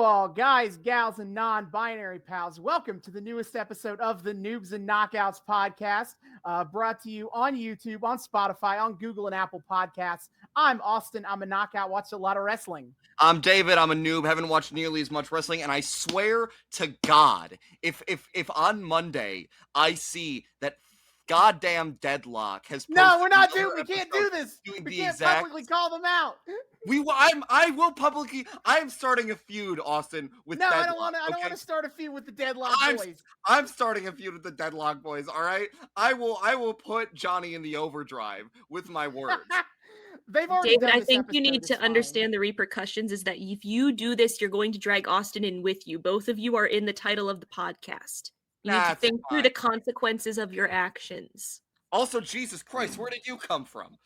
all, guys, gals, and non-binary pals. Welcome to the newest episode of the Noobs and Knockouts Podcast, brought to you on YouTube, on Spotify, on Google and Apple Podcasts. I'm Austin. I'm a knockout, watch a lot of wrestling. I'm David. I'm a noob. Haven't watched nearly as much wrestling, and I swear to God, if on Monday I see that goddamn Deadlock has no, we're not doing. We can't do this. We can't publicly call them out. I will publicly. I am starting a feud, Austin, with Deadlock. I don't want to start a feud with the Deadlock boys. I'm starting a feud with the Deadlock boys. All right. I will put Johnny in the overdrive with my words. They've already David, I think you need to understand the repercussions is that if you do this, you're going to drag Austin in with you. Both of you are in the title of the podcast. You need to think through the consequences of your actions. Also, Jesus Christ, where did you come from?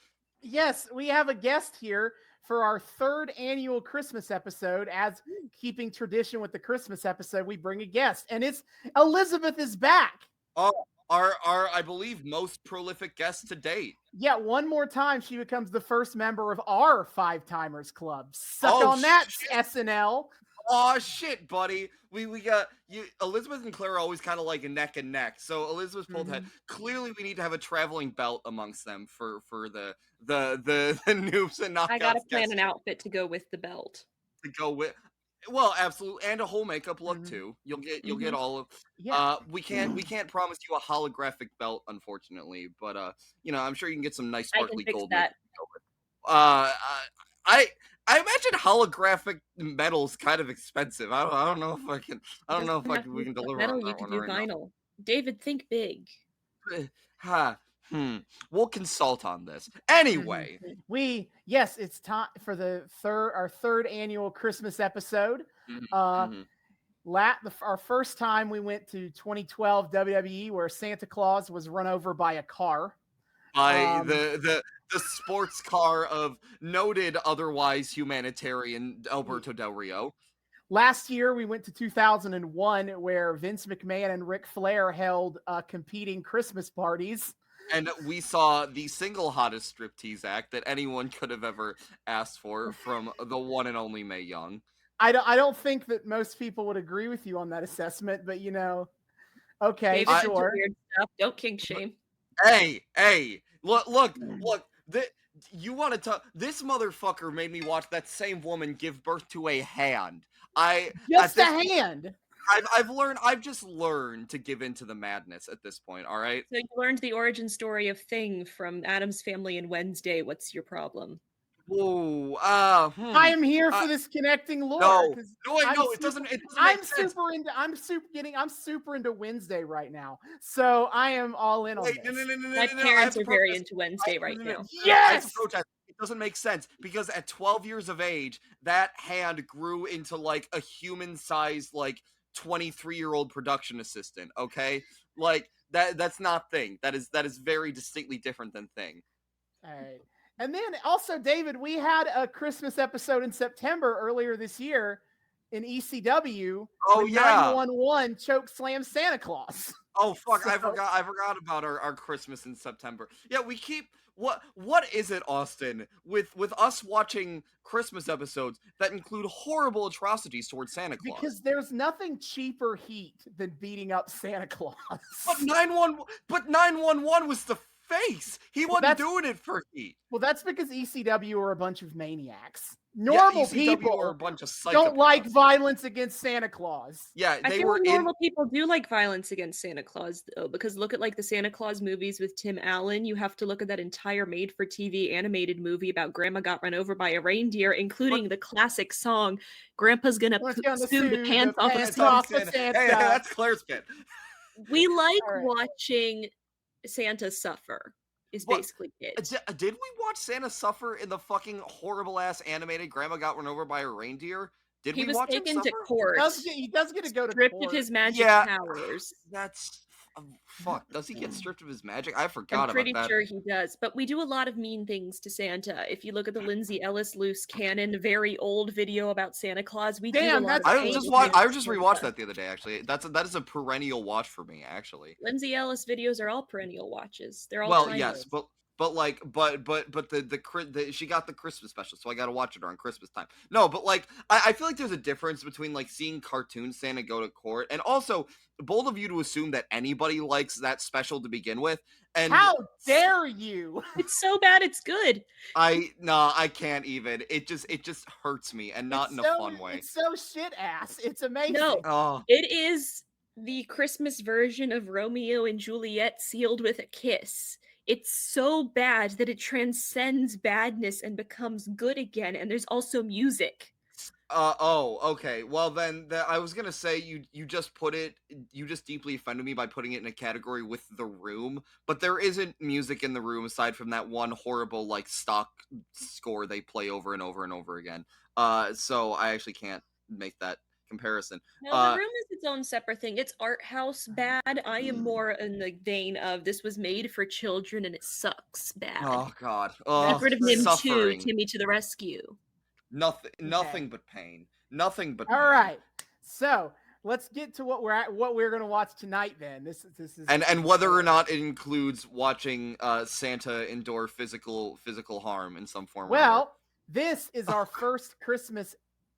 Yes, we have a guest here for our third annual Christmas episode. As keeping tradition with the Christmas episode, we bring a guest, and it's Elizabeth is back. Oh, our I believe most prolific guest to date. Yeah, one more time, she becomes the first member of our Five Timers Club. Suck on that, SNL. Oh shit, buddy. We got you. Elizabeth and Claire are always kind of like a neck and neck. So Elizabeth pulled head. Clearly, we need to have a traveling belt amongst them for the Noobs and Knockouts. I gotta plan an outfit to go with the belt. To go with, well, absolutely, and a whole makeup look too. You'll get all of. Yeah. We can't promise you a holographic belt, unfortunately, but I'm sure you can get some nice sparkly gold. That. I imagine holographic metal's kind of expensive. I don't know if I can. I don't know if we can deliver metal. On that You can one do right vinyl. Now. David, think big. We'll consult on this anyway. It's time for our third annual Christmas episode. Our first time we went to 2012 WWE, where Santa Claus was run over by a car. By the sports car of noted otherwise humanitarian Alberto Del Rio. Last year, we went to 2001, where Vince McMahon and Ric Flair held competing Christmas parties. And we saw the single hottest striptease act that anyone could have ever asked for from the one and only Mae Young. I don't think that most people would agree with you on that assessment, but okay, David, sure. Weird stuff. Don't kink shame. Hey, look. You want to talk? This motherfucker made me watch that same woman give birth to a hand. Just a hand. I've just learned to give into the madness at this point. All right. So you learned the origin story of Thing from Addams Family and Wednesday. What's your problem? Whoa. I am here for this connecting lore. No, it doesn't. I'm super into Wednesday right now, so I am all in on this. No, My parents are very into Wednesday right now. Yes. It doesn't make sense because at 12 years of age, that hand grew into like a human-sized, like 23-year-old production assistant. Okay, like that's not Thing. That is very distinctly different than Thing. All right. And then also, David, we had a Christmas episode in September earlier this year in ECW. Oh, yeah. 911 choke slam Santa Claus. Oh, fuck. I forgot about our Christmas in September. Yeah, we keep... What is it, Austin, with us watching Christmas episodes that include horrible atrocities towards Santa Claus? Because there's nothing cheaper heat than beating up Santa Claus. But 911 was the face. He wasn't doing it for heat. Well, that's because ECW are a bunch of maniacs. Normal people are a bunch of psychopaths. Don't like violence against Santa Claus. Yeah, I feel normal people do like violence against Santa Claus, though, because look at like the Santa Claus movies with Tim Allen. You have to look at that entire made-for-TV animated movie about Grandma got run over by a reindeer, including the classic song "Grandpa's Gonna Sue the Pants Off of Santa." Hey, that's Claire's kid. We like watching Santa suffer. Is basically it. Did we watch Santa suffer in the fucking horrible ass animated Grandma Got Run Over by a Reindeer? He was taken to court. He does get to go to court. Stripped of his magic powers. That's fuck. Does he get stripped of his magic? I forgot about that. I'm pretty sure he does. But we do a lot of mean things to Santa. If you look at the Lindsay Ellis loose cannon, very old video about Santa Claus, I just rewatched that the other day. Actually, that is a perennial watch for me. Actually, Lindsay Ellis videos are all perennial watches. They're all timeless. Yes, but But like, but the she got the Christmas special, so I gotta watch it around Christmas time. No, but like, I feel like there's a difference between like seeing cartoon Santa go to court, and also bold of you to assume that anybody likes that special to begin with. And how dare you? It's so bad, it's good. I can't even. It just hurts me, and not in a fun way. It's so shit ass. It's amazing. No, Oh, it is the Christmas version of Romeo and Juliet sealed with a kiss. It's so bad that it transcends badness and becomes good again, and there's also music. okay. Well, then I was gonna say you just deeply offended me by putting it in a category with The Room, but there isn't music in The Room aside from that one horrible like stock score they play over and over and over again. So I actually can't make that comparison. No, The Room is its own separate thing. It's art house bad. I am more in the vein of this was made for children and it sucks bad. Oh God. Secret of Nim 2, suffering. Timmy to the rescue. Nothing but pain. Nothing but pain. All right. So let's get to what we're gonna watch tonight. Then this is and whether or not it includes watching Santa endure physical harm in some form. Well, this is our first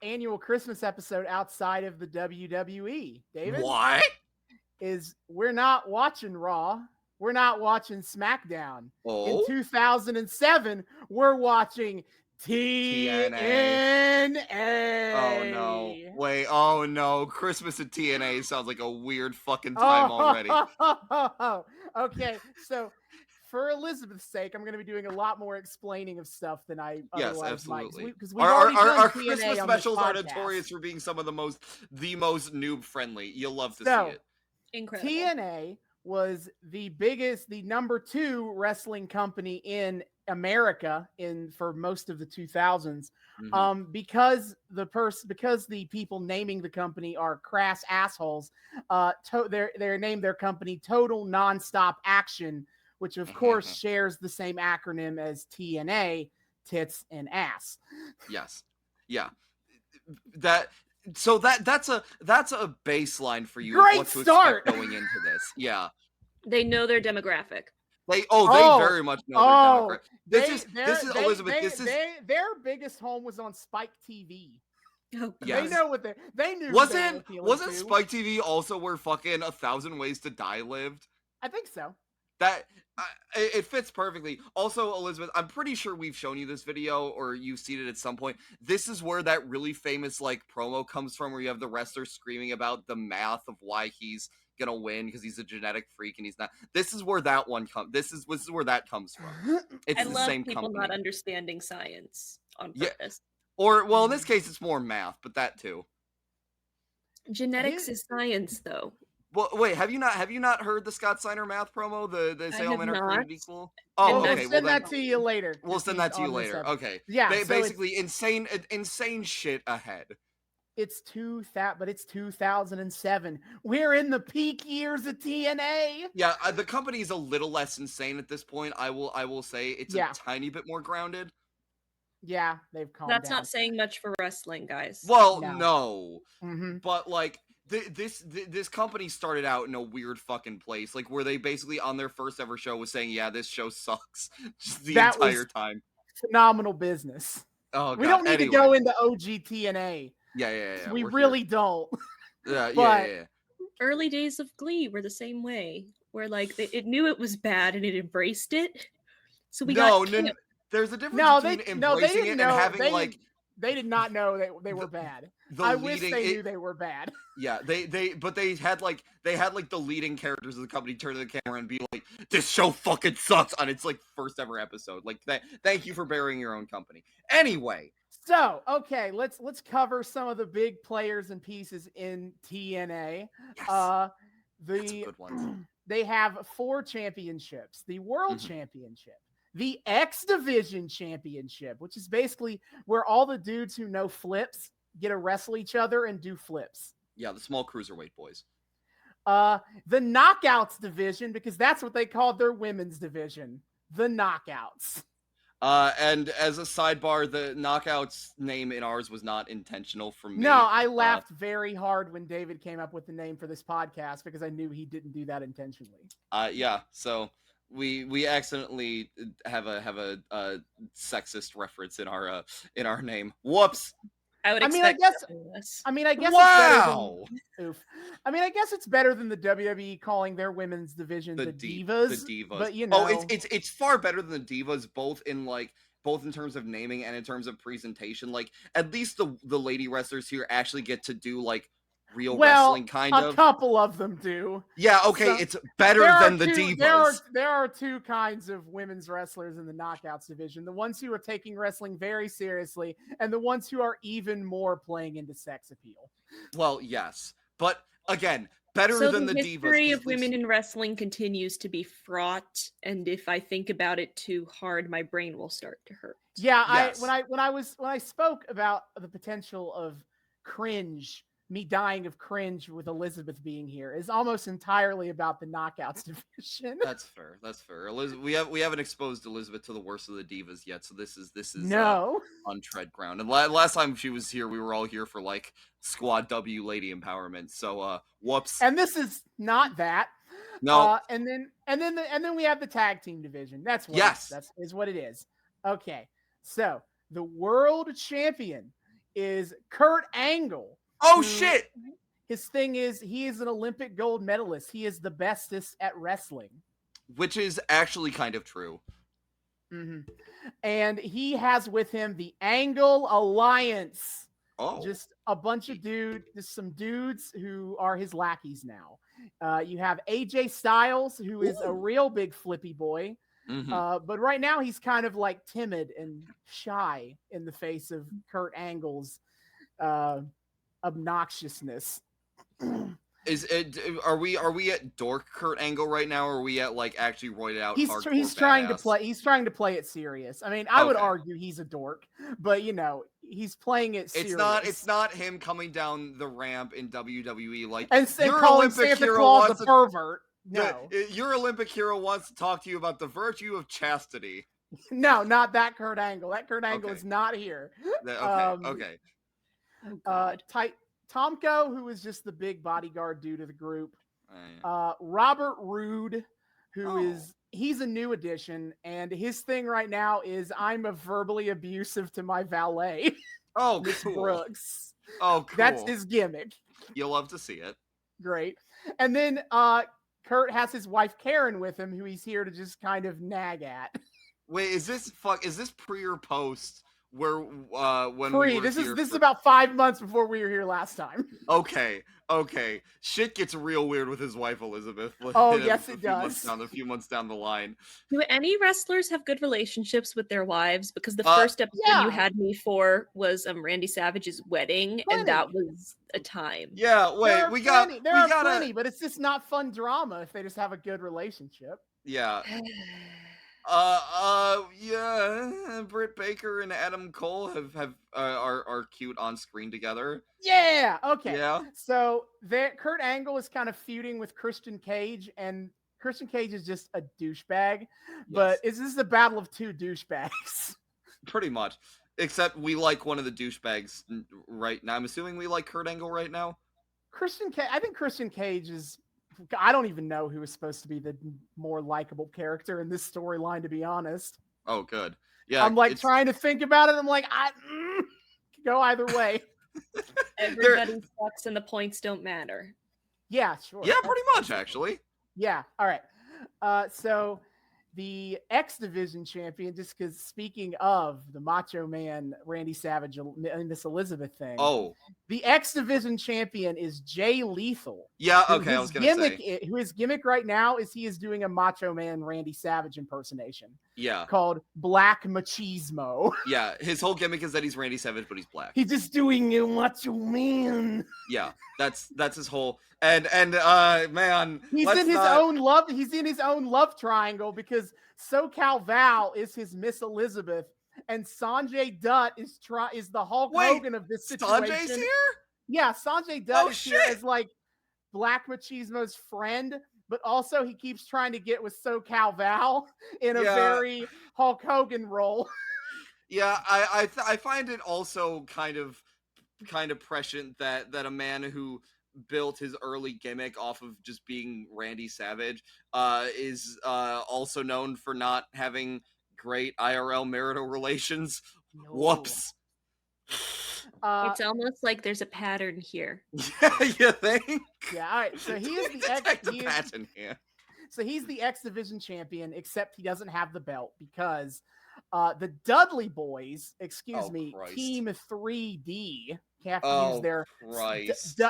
annual Christmas episode outside of the WWE. David, what? We're not watching Raw. We're not watching SmackDown. Oh? In 2007, we're watching TNA. Oh no. Wait, oh no. Christmas at TNA sounds like a weird fucking time already. Okay, so for Elizabeth's sake, I'm going to be doing a lot more explaining of stuff than I otherwise absolutely. might. Because our Christmas specials are notorious for being some of the most noob friendly. You'll love to see it. Incredible. TNA was the number 2 wrestling company in America for most of the 2000s. Mm-hmm. Because the people naming the company are crass assholes. They named their company Total Nonstop Action, which of course shares the same acronym as TNA, tits and ass. Yes. Yeah. That's a baseline for you. Great what to start going into this. Yeah. They know their demographic. They very much know their demographic. This is Elizabeth. Their biggest home was on Spike TV. Oh, yes. They know what they knew. Wasn't Spike TV also where fucking 1,000 Ways to Die lived? I think so. That it fits perfectly. Also, Elizabeth, I'm pretty sure we've shown you this video or you've seen it at some point. This is where that really famous like promo comes from, where you have the wrestler screaming about the math of why he's gonna win because he's a genetic freak and he's not. This is where that one comes. This is where that comes from. It's the same people company. not understanding science on purpose. Yeah. Or well, in this case, it's more math, but that too. Genetics is science, though. Well, wait, have you not heard the Scott Steiner math promo? The say all men are created equal? Oh, okay. We'll send that to you later. We'll send that to you later. Okay. Yeah. Basically, insane shit ahead. It's 2007. We're in the peak years of TNA. Yeah, the company's a little less insane at this point. I will say it's a tiny bit more grounded. Yeah, they've calmed That's down. not saying much for wrestling, guys. Well, no. Mm-hmm. But like this company started out in a weird fucking place, like where they basically on their first ever show was saying, "Yeah, this show sucks," just the entire time. Phenomenal business. Oh, God. We don't need to go into OG TNA. Yeah. We really don't. Yeah. Early days of Glee were the same way, where like it knew it was bad and it embraced it. So we got no. There's a difference between embracing it and having They did not know they were bad. I wish they knew they were bad. Yeah, they had the leading characters of the company turn to the camera and be like, "This show fucking sucks" on its like first ever episode. Like that. Thank you for burying your own company. Anyway. So, okay, let's cover some of the big players and pieces in TNA. Yes. That's a good one. They have 4 championships: the World Championship, the X Division Championship, which is basically where all the dudes who know flips get to wrestle each other and do flips. Yeah, the small cruiserweight boys. The Knockouts Division, because that's what they called their women's division, the Knockouts. And as a sidebar, the Knockouts name in ours was not intentional for me. No, I laughed very hard when David came up with the name for this podcast because I knew he didn't do that intentionally. Yeah, so we accidentally have a sexist reference in our name. Whoops. I would I mean, I expect guess- nothing less. I mean, I guess Wow. it's better than oof. I mean, I guess it's better than the WWE calling their women's division the Divas. The Divas. But you know, it's far better than the Divas, both in terms of naming and in terms of presentation. Like, at least the lady wrestlers here actually get to do like real wrestling kind a of. couple of them do. Yeah, okay, So, it's better than the Divas. There are two kinds of women's wrestlers in the Knockouts division. The ones who are taking wrestling very seriously and the ones who are even more playing into sex appeal. Well, yes. But again, better So than the the history Divas. of women in wrestling continues to be fraught, and if I think about it too hard, my brain will start to hurt. Yeah, Yes. when I spoke about the potential of cringe, me dying of cringe with Elizabeth being here, is almost entirely about the Knockouts division. That's fair. That's fair. We haven't exposed Elizabeth to the worst of the Divas yet, so this is no. On tread ground. And last time she was here, we were all here for like Squad W lady empowerment. So whoops. And this is not that. No. And then we have the tag team division. That's what that is what it is. Okay. So the world champion is Kurt Angle. Oh shit! His thing is he is an Olympic gold medalist. He is the bestest at wrestling. Which is actually kind of true. Mm-hmm. And he has with him the Angle Alliance. Oh. Just a bunch of some dudes who are his lackeys now. You have AJ Styles, who is a real big flippy boy. Mm-hmm. But right now he's kind of like timid and shy in the face of Kurt Angle's obnoxiousness. Are we at dork Kurt Angle right now, or are we at like actually roided out? He's trying to play it serious. I mean, I would argue he's a dork, but you know, he's playing it serious. It's not him coming down the ramp in WWE like and your calling Olympic Santa hero Claus wants a pervert. No, your Olympic hero wants to talk to you about the virtue of chastity. No, not that Kurt Angle. That Kurt Angle is not here. Okay. Tomko, who is just the big bodyguard dude of the group. Robert Roode, he's a new addition, and his thing right now is I'm verbally abusive to my valet. Oh, Miss cool. Brooks. Oh, cool. That's his gimmick. You'll love to see it. Great. And then Kurt has his wife Karen with him, who he's here to just kind of nag at. Wait, is this pre or post? Where when pre? This is about 5 months before we were here last time. Okay. Shit gets real weird with his wife Elizabeth. Oh yes, it does. A few months down the line. Do any wrestlers have good relationships with their wives? Because the first episode you had me for was Randy Savage's wedding, and that was a time. Yeah, wait, there are plenty, but it's just not fun drama if they just have a good relationship. Yeah. Britt Baker and Adam Cole are cute on screen together. Yeah. Okay. Yeah. So Kurt Angle is kind of feuding with Christian Cage, and Christian Cage is just a douchebag. Yes. But this is the battle of two douchebags. Pretty much. Except we like one of the douchebags right now. I'm assuming we like Kurt Angle right now. I think Christian Cage is. I don't even know who is supposed to be the more likable character in this storyline, to be honest. Oh, good. Yeah, I'm like trying to think about it. I'm like, go either way. Everybody sucks and the points don't matter. Yeah, sure. Yeah, pretty much, actually. Yeah. All right. So the X Division champion, just because speaking of the Macho Man, Randy Savage, and this Elizabeth thing. Oh. The X Division champion is Jay Lethal. Yeah, okay, I was going to say. His gimmick right now is he is doing a Macho Man Randy Savage impersonation. Yeah. Called Black Machismo. Yeah, his whole gimmick is that he's Randy Savage, but he's black. He's just doing a Macho Man. Yeah, that's his whole... And man, he's in his own love triangle because SoCal Val is his Miss Elizabeth, and Sanjay Dutt is the Hulk Hogan of this situation. Sanjay's here? Yeah, Sanjay Dutt is here as like Black Machismo's friend, but also he keeps trying to get with SoCal Val in a very Hulk Hogan role. Yeah, I find it also kind of prescient that a man who built his early gimmick off of just being Randy Savage, is also known for not having great IRL marital relations. No. Whoops. It's almost like there's a pattern here. You think? Yeah, all right. So he is the Detect a pattern here. So he's the X Division champion, except he doesn't have the belt because the Dudley Boys, Team 3D, have to use their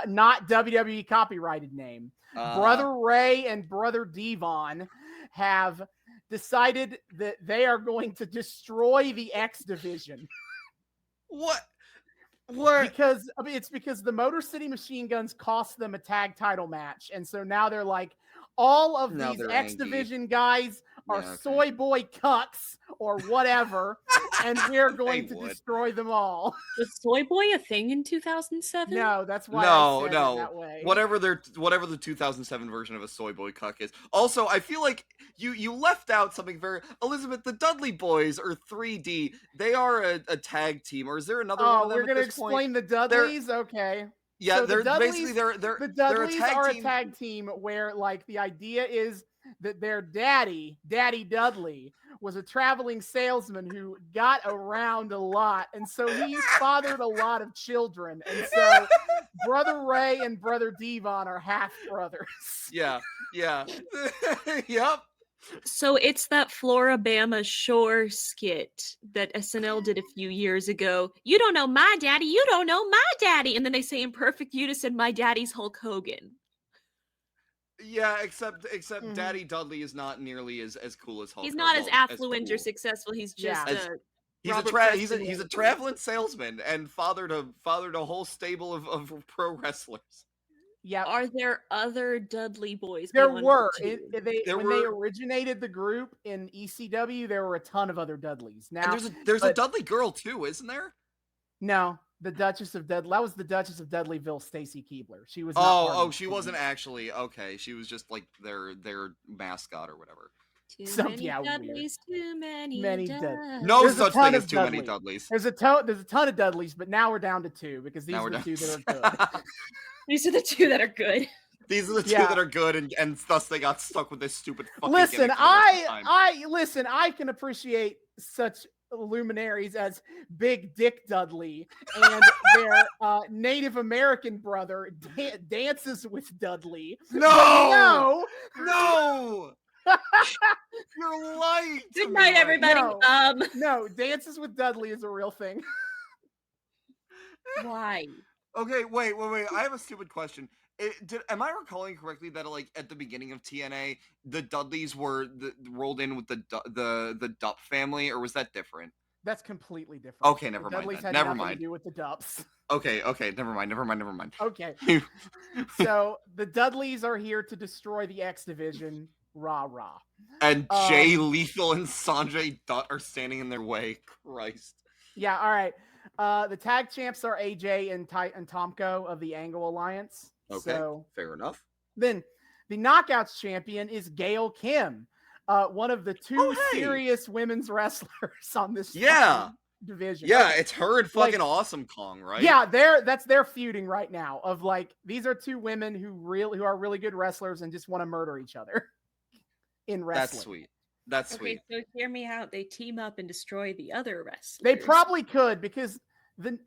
not WWE copyrighted name. Brother Ray and Brother Devon have decided that they are going to destroy the X Division. What? Because it's because the Motor City Machine Guns cost them a tag title match, and so now they're like, all of these X Division guys are soy boy cucks or whatever, and we're going to destroy them all. Was soy boy a thing in 2007? No, that's why I said it that way. Whatever the 2007 version of a soy boy cuck is. Also, I feel like you left out something very Elizabeth. The Dudley Boys are 3D. They are a tag team, or is there another one of them? We're gonna explain the Dudleys. Okay. Yeah, so they're Dudleys, basically the Dudleys are a tag team where like the idea is that their Daddy Dudley, was a traveling salesman who got around a lot, and so he fathered a lot of children, and so Brother Ray and Brother Devon are half brothers. Yeah. Yep. So it's that Floribama Shore skit that SNL did a few years ago. You don't know my daddy, you don't know my daddy. And then they say in perfect unison, my daddy's Hulk Hogan. Yeah, except Daddy Dudley is not nearly as cool as Hulk. He's not as affluent or successful. He's just he's a traveling salesman and fathered a whole stable of pro wrestlers. Yeah. Are there other Dudley Boys? There were. When they originated the group in ECW, there were a ton of other Dudleys. Now there's a Dudley girl too, isn't there? No, the Duchess of Dudley. That was the Duchess of Dudleyville, Stacy Keebler. She was. She wasn't actually okay. She was just like their mascot or whatever. Too many Dudleys. No such thing as too many Dudleys. There's a ton of Dudleys, but now we're down to two because these are the two that are good. These are the two that are good. These are the two that are good, and thus they got stuck with this stupid fucking Listen, I can appreciate such luminaries as Big Dick Dudley and their Native American brother Dances with Dudley. No! You're lying. Good night, everybody. No, Dances with Dudley is a real thing. Why? Okay, wait. I have a stupid question. Am I recalling correctly that like at the beginning of TNA, the Dudleys were rolled in with the Dupp family, or was that different? That's completely different. Okay, never mind. Dudleys had never nothing mind. to do with the Dupps. Okay, never mind. Okay. So the Dudleys are here to destroy the X Division. Rah rah. And Jay Lethal and Sanjay Dutt are standing in their way. Christ. Yeah. All right. The tag champs are AJ and Tomko of the Angle Alliance. Okay, so, fair enough. Then the Knockouts champion is Gail Kim, one of the two serious women's wrestlers on this division. Yeah, it's her and fucking Awesome Kong, right? Yeah, that's their feuding right now. Of like, these are two women who are really good wrestlers and just want to murder each other in wrestling. That's sweet. Okay, so hear me out. They team up and destroy the other wrestlers. They probably could because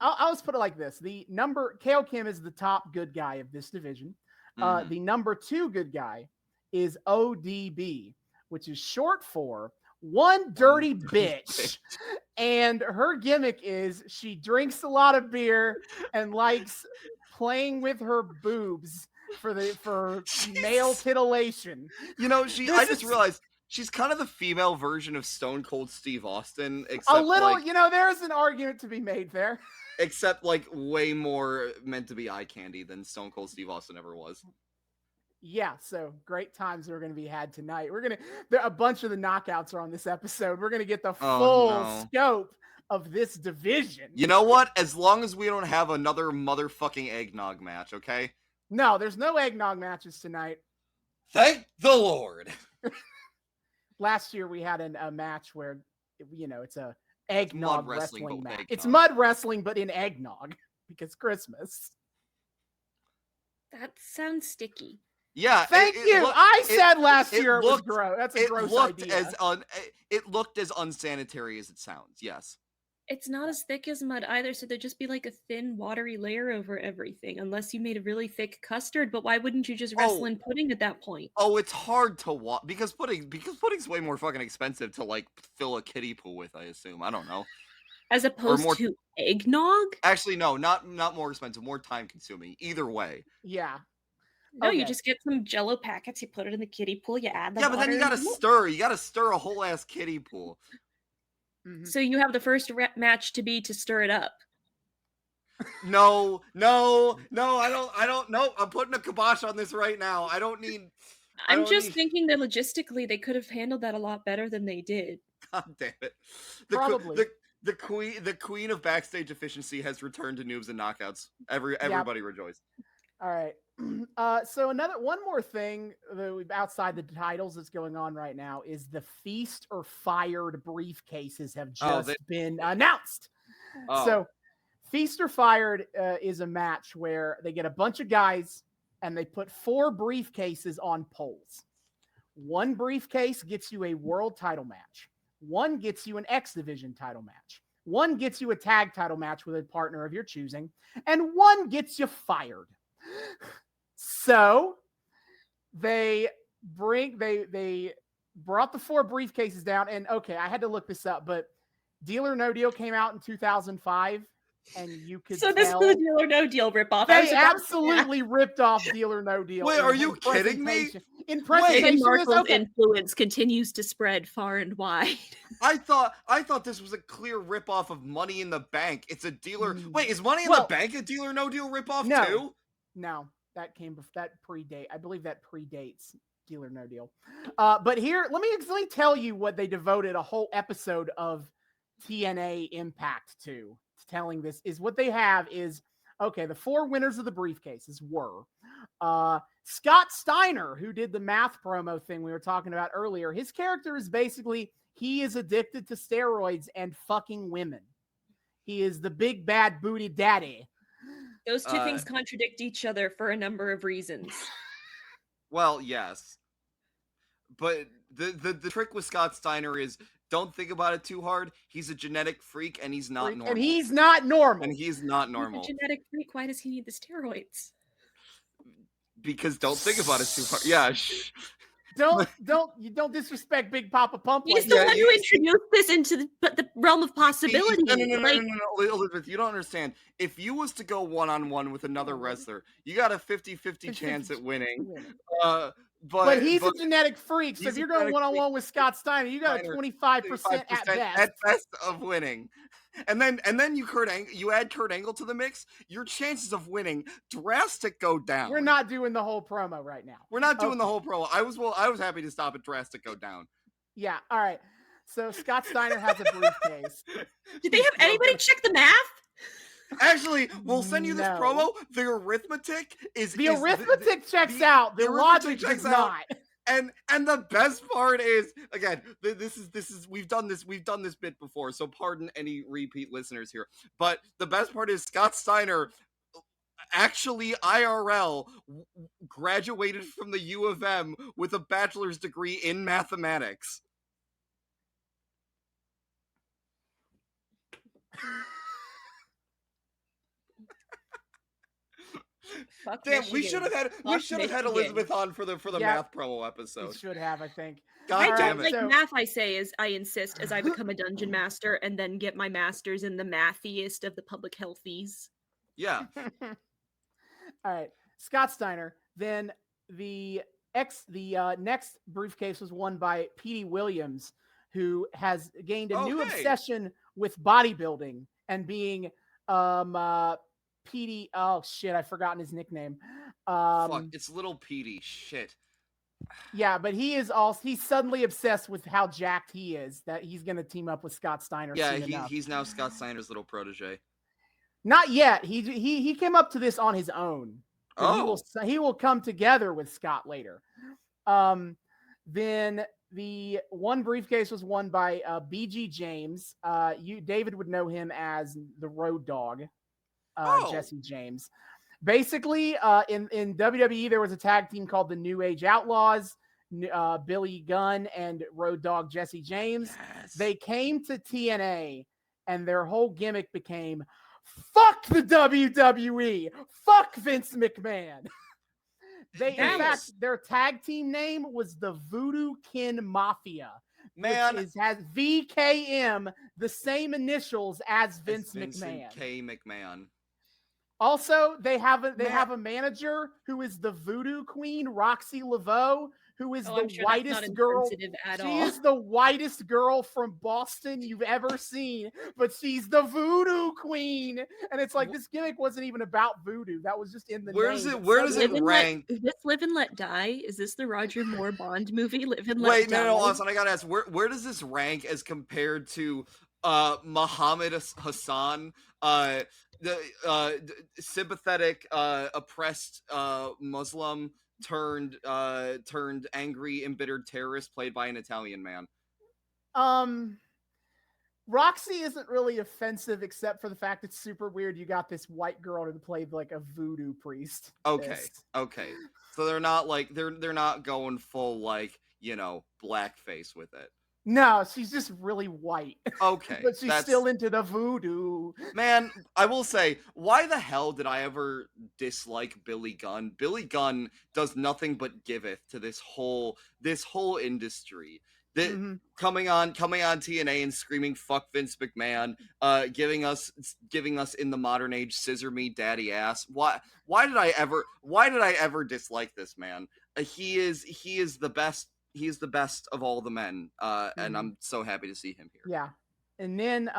I'll just put it like this: Gail Kim is the top good guy of this division. The number 2 good guy is ODB, which is short for One Dirty Bitch. And her gimmick is she drinks a lot of beer and likes playing with her boobs for male titillation. You know, I just realized she's kind of the female version of Stone Cold Steve Austin. Except a little, there's an argument to be made there. Except like way more meant to be eye candy than Stone Cold Steve Austin ever was. Yeah, so great times are going to be had tonight. A bunch of the knockouts are on this episode. We're going to get the full scope of this division. You know what? As long as we don't have another motherfucking eggnog match, okay? No, there's no eggnog matches tonight. Thank the Lord. Last year we had a match where, it's a eggnog wrestling match. Eggnog. It's mud wrestling, but in eggnog because Christmas. That sounds sticky. Yeah, Thank you. I said last year it was gross. That's a gross idea. It looked as unsanitary as it sounds. Yes. It's not as thick as mud either, so there'd just be like a thin, watery layer over everything, unless you made a really thick custard. But why wouldn't you just wrestle in pudding at that point? Oh, it's hard to watch because pudding's way more fucking expensive to like fill a kiddie pool with. I assume. I don't know. As opposed to eggnog? Actually, no, not more expensive, more time consuming. Either way. Yeah. No, you just get some Jello packets, you put it in the kiddie pool, you add the water. Yeah, but then you gotta stir. You gotta stir a whole ass kiddie pool. Mm-hmm. So you have the first match to be to stir it up. No, I don't know. I'm putting a kibosh on this right now. I don't need. I'm just thinking that logistically they could have handled that a lot better than they did. God damn it! Probably. The queen of backstage efficiency has returned to Noobs and Knockouts. Everybody rejoice. All right. So one more thing outside the titles that's going on right now is the Feast or Fired briefcases have just been announced. So Feast or Fired is a match where they get a bunch of guys and they put 4 briefcases on poles. One briefcase gets you a world title match. One gets you an X Division title match. One gets you a tag title match with a partner of your choosing. And one gets you fired. So they brought the 4 briefcases down, and okay, I had to look this up, but Deal or No Deal came out in 2005, and you could So this is the Deal or No Deal ripoff. They absolutely ripped off Deal or No Deal. Wait, are you kidding me? In presentation, Marco's influence continues to spread far and wide. I thought this was a clear ripoff of Money in the Bank. It's a dealer. Wait, is Money in the Bank a Deal or No Deal ripoff too? No, that predate. I believe that predates Deal or No Deal. But here, let me tell you what they devoted a whole episode of TNA Impact to telling this is what they have is, okay, the 4 winners of the briefcases were Scott Steiner, who did the math promo thing we were talking about earlier. His character is basically, he is addicted to steroids and fucking women. He is the big bad booty daddy. Those two things contradict each other for a number of reasons. Well, yes. But the trick with Scott Steiner is don't think about it too hard. He's a genetic freak and he's not normal. And he's not normal. He's a genetic freak. Why does he need the steroids? Because don't think about it too hard. Yeah. Don't disrespect Big Papa Pump. He's the one who introduced this into the realm of possibility. No, Elizabeth, you don't understand. If you was to go one-on-one with another wrestler, you got a 50-50 chance at winning. But he's a genetic freak, so if you're going one-on-one with Scott Steiner, you got a 25% at best of winning. And then you add Kurt Angle to the mix, your chances of winning drastic go down. We're not doing the whole promo right now. We're not doing the whole promo. I was happy to stop at drastic go down. Yeah, all right. So Scott Steiner has a briefcase. Did they have anybody check the math? Actually, we'll send you this promo. The arithmetic checks out. The logic does not. And the best part is, again, this is we've done this bit before, so pardon any repeat listeners here. But the best part is Scott Steiner actually IRL graduated from the U of M with a bachelor's degree in mathematics. Damn, we should have had Elizabeth on for the math promo episode. We should have, I think. God damn it. Like math, I say, is I insist as I become a dungeon master and then get my master's in the mathiest of the public healthies. Yeah. All right, Scott Steiner. Then the next briefcase was won by Petey Williams, who has gained a new obsession with bodybuilding and being Petey. Oh shit, I've forgotten his nickname. Fuck, it's Little Petey. Shit. Yeah, but he's suddenly obsessed with how jacked he is that he's going to team up with Scott Steiner. Yeah, he's now Scott Steiner's little protege. Not yet. He came up to this on his own. He will come together with Scott later. Then the one briefcase was won by BG James. David would know him as the Road Dogg, Jesse James. Basically, in WWE, there was a tag team called the New Age Outlaws, Billy Gunn and Road Dogg Jesse James. Yes. They came to TNA, and their whole gimmick became, fuck the WWE, fuck Vince McMahon. In fact, their tag team name was the Voodoo Kin Mafia. Man, which has VKM, the same initials as Vince McMahon. K. McMahon. Also, they have a manager who is the Voodoo Queen, Roxy Laveau, who is the whitest girl. She is the whitest girl from Boston you've ever seen, but she's the Voodoo Queen. And it's like, this gimmick wasn't even about voodoo. That was just in the name. Where does it rank? Is this Live and Let Die? Is this the Roger Moore Bond movie, Live and Let Die? No, Austin, I gotta ask, where does this rank as compared to Muhammad Hassan, the sympathetic, oppressed Muslim turned angry, embittered terrorist played by an Italian man? Roxy isn't really offensive except for the fact it's super weird. You got this white girl to play like a voodoo priest. Okay. So they're not like they're not going full like, blackface with it. No, she's just really white. Okay. But she's still into the voodoo. Man, I will say, why the hell did I ever dislike Billy Gunn? Billy Gunn does nothing but giveth to this whole industry. Coming on TNA and screaming "fuck Vince McMahon," giving us in the modern age "scissor me daddy ass." Why did I ever dislike this man? He is the best. He is the best of all the men, and I'm so happy to see him here. Yeah, and then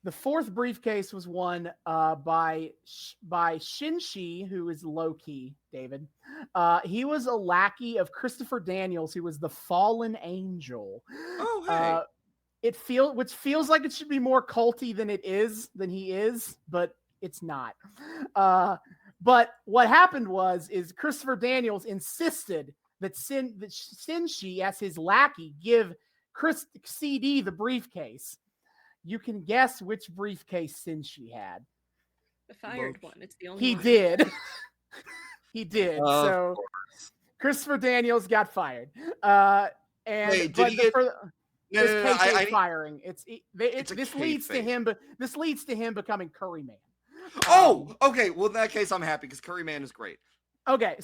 the fourth briefcase was won by Shinshi, who is Loki. David, he was a lackey of Christopher Daniels, who was the Fallen Angel. Oh, hey. Which feels like it should be more culty than he is, but it's not. But what happened is Christopher Daniels insisted that Shinshi, as his lackey, give CD the briefcase. You can guess which briefcase Shinshi had. The fired one. It's the only he one. Did. He did. So Christopher Daniels got fired. Wait, did he get... firing. This leads to him becoming Curry Man. Okay. Well, in that case, I'm happy because Curry Man is great. Okay,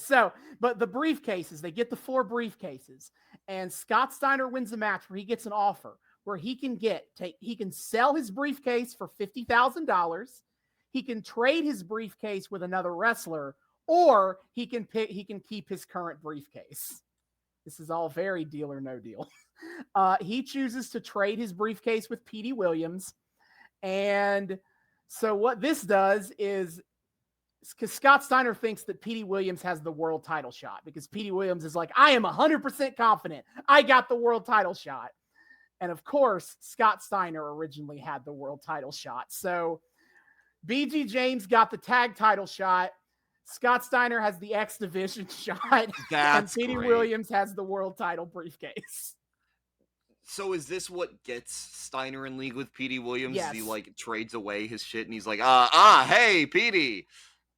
but the briefcases, they get the 4 briefcases, and Scott Steiner wins a match where he gets an offer where he can sell his briefcase for $50,000. He can trade his briefcase with another wrestler, or he can keep his current briefcase. This is all very deal or no deal. He chooses to trade his briefcase with Petey Williams, and so what this does is, because Scott Steiner thinks that Petey Williams has the world title shot, because Petey Williams is like, I am 100% confident I got the world title shot. And of course, Scott Steiner originally had the world title shot. So BG James got the tag title shot. Scott Steiner has the X Division shot. That's and Petey Williams has the world title briefcase. So is this what gets Steiner in league with Petey Williams? Yes. He like trades away his shit and he's like, hey, Petey.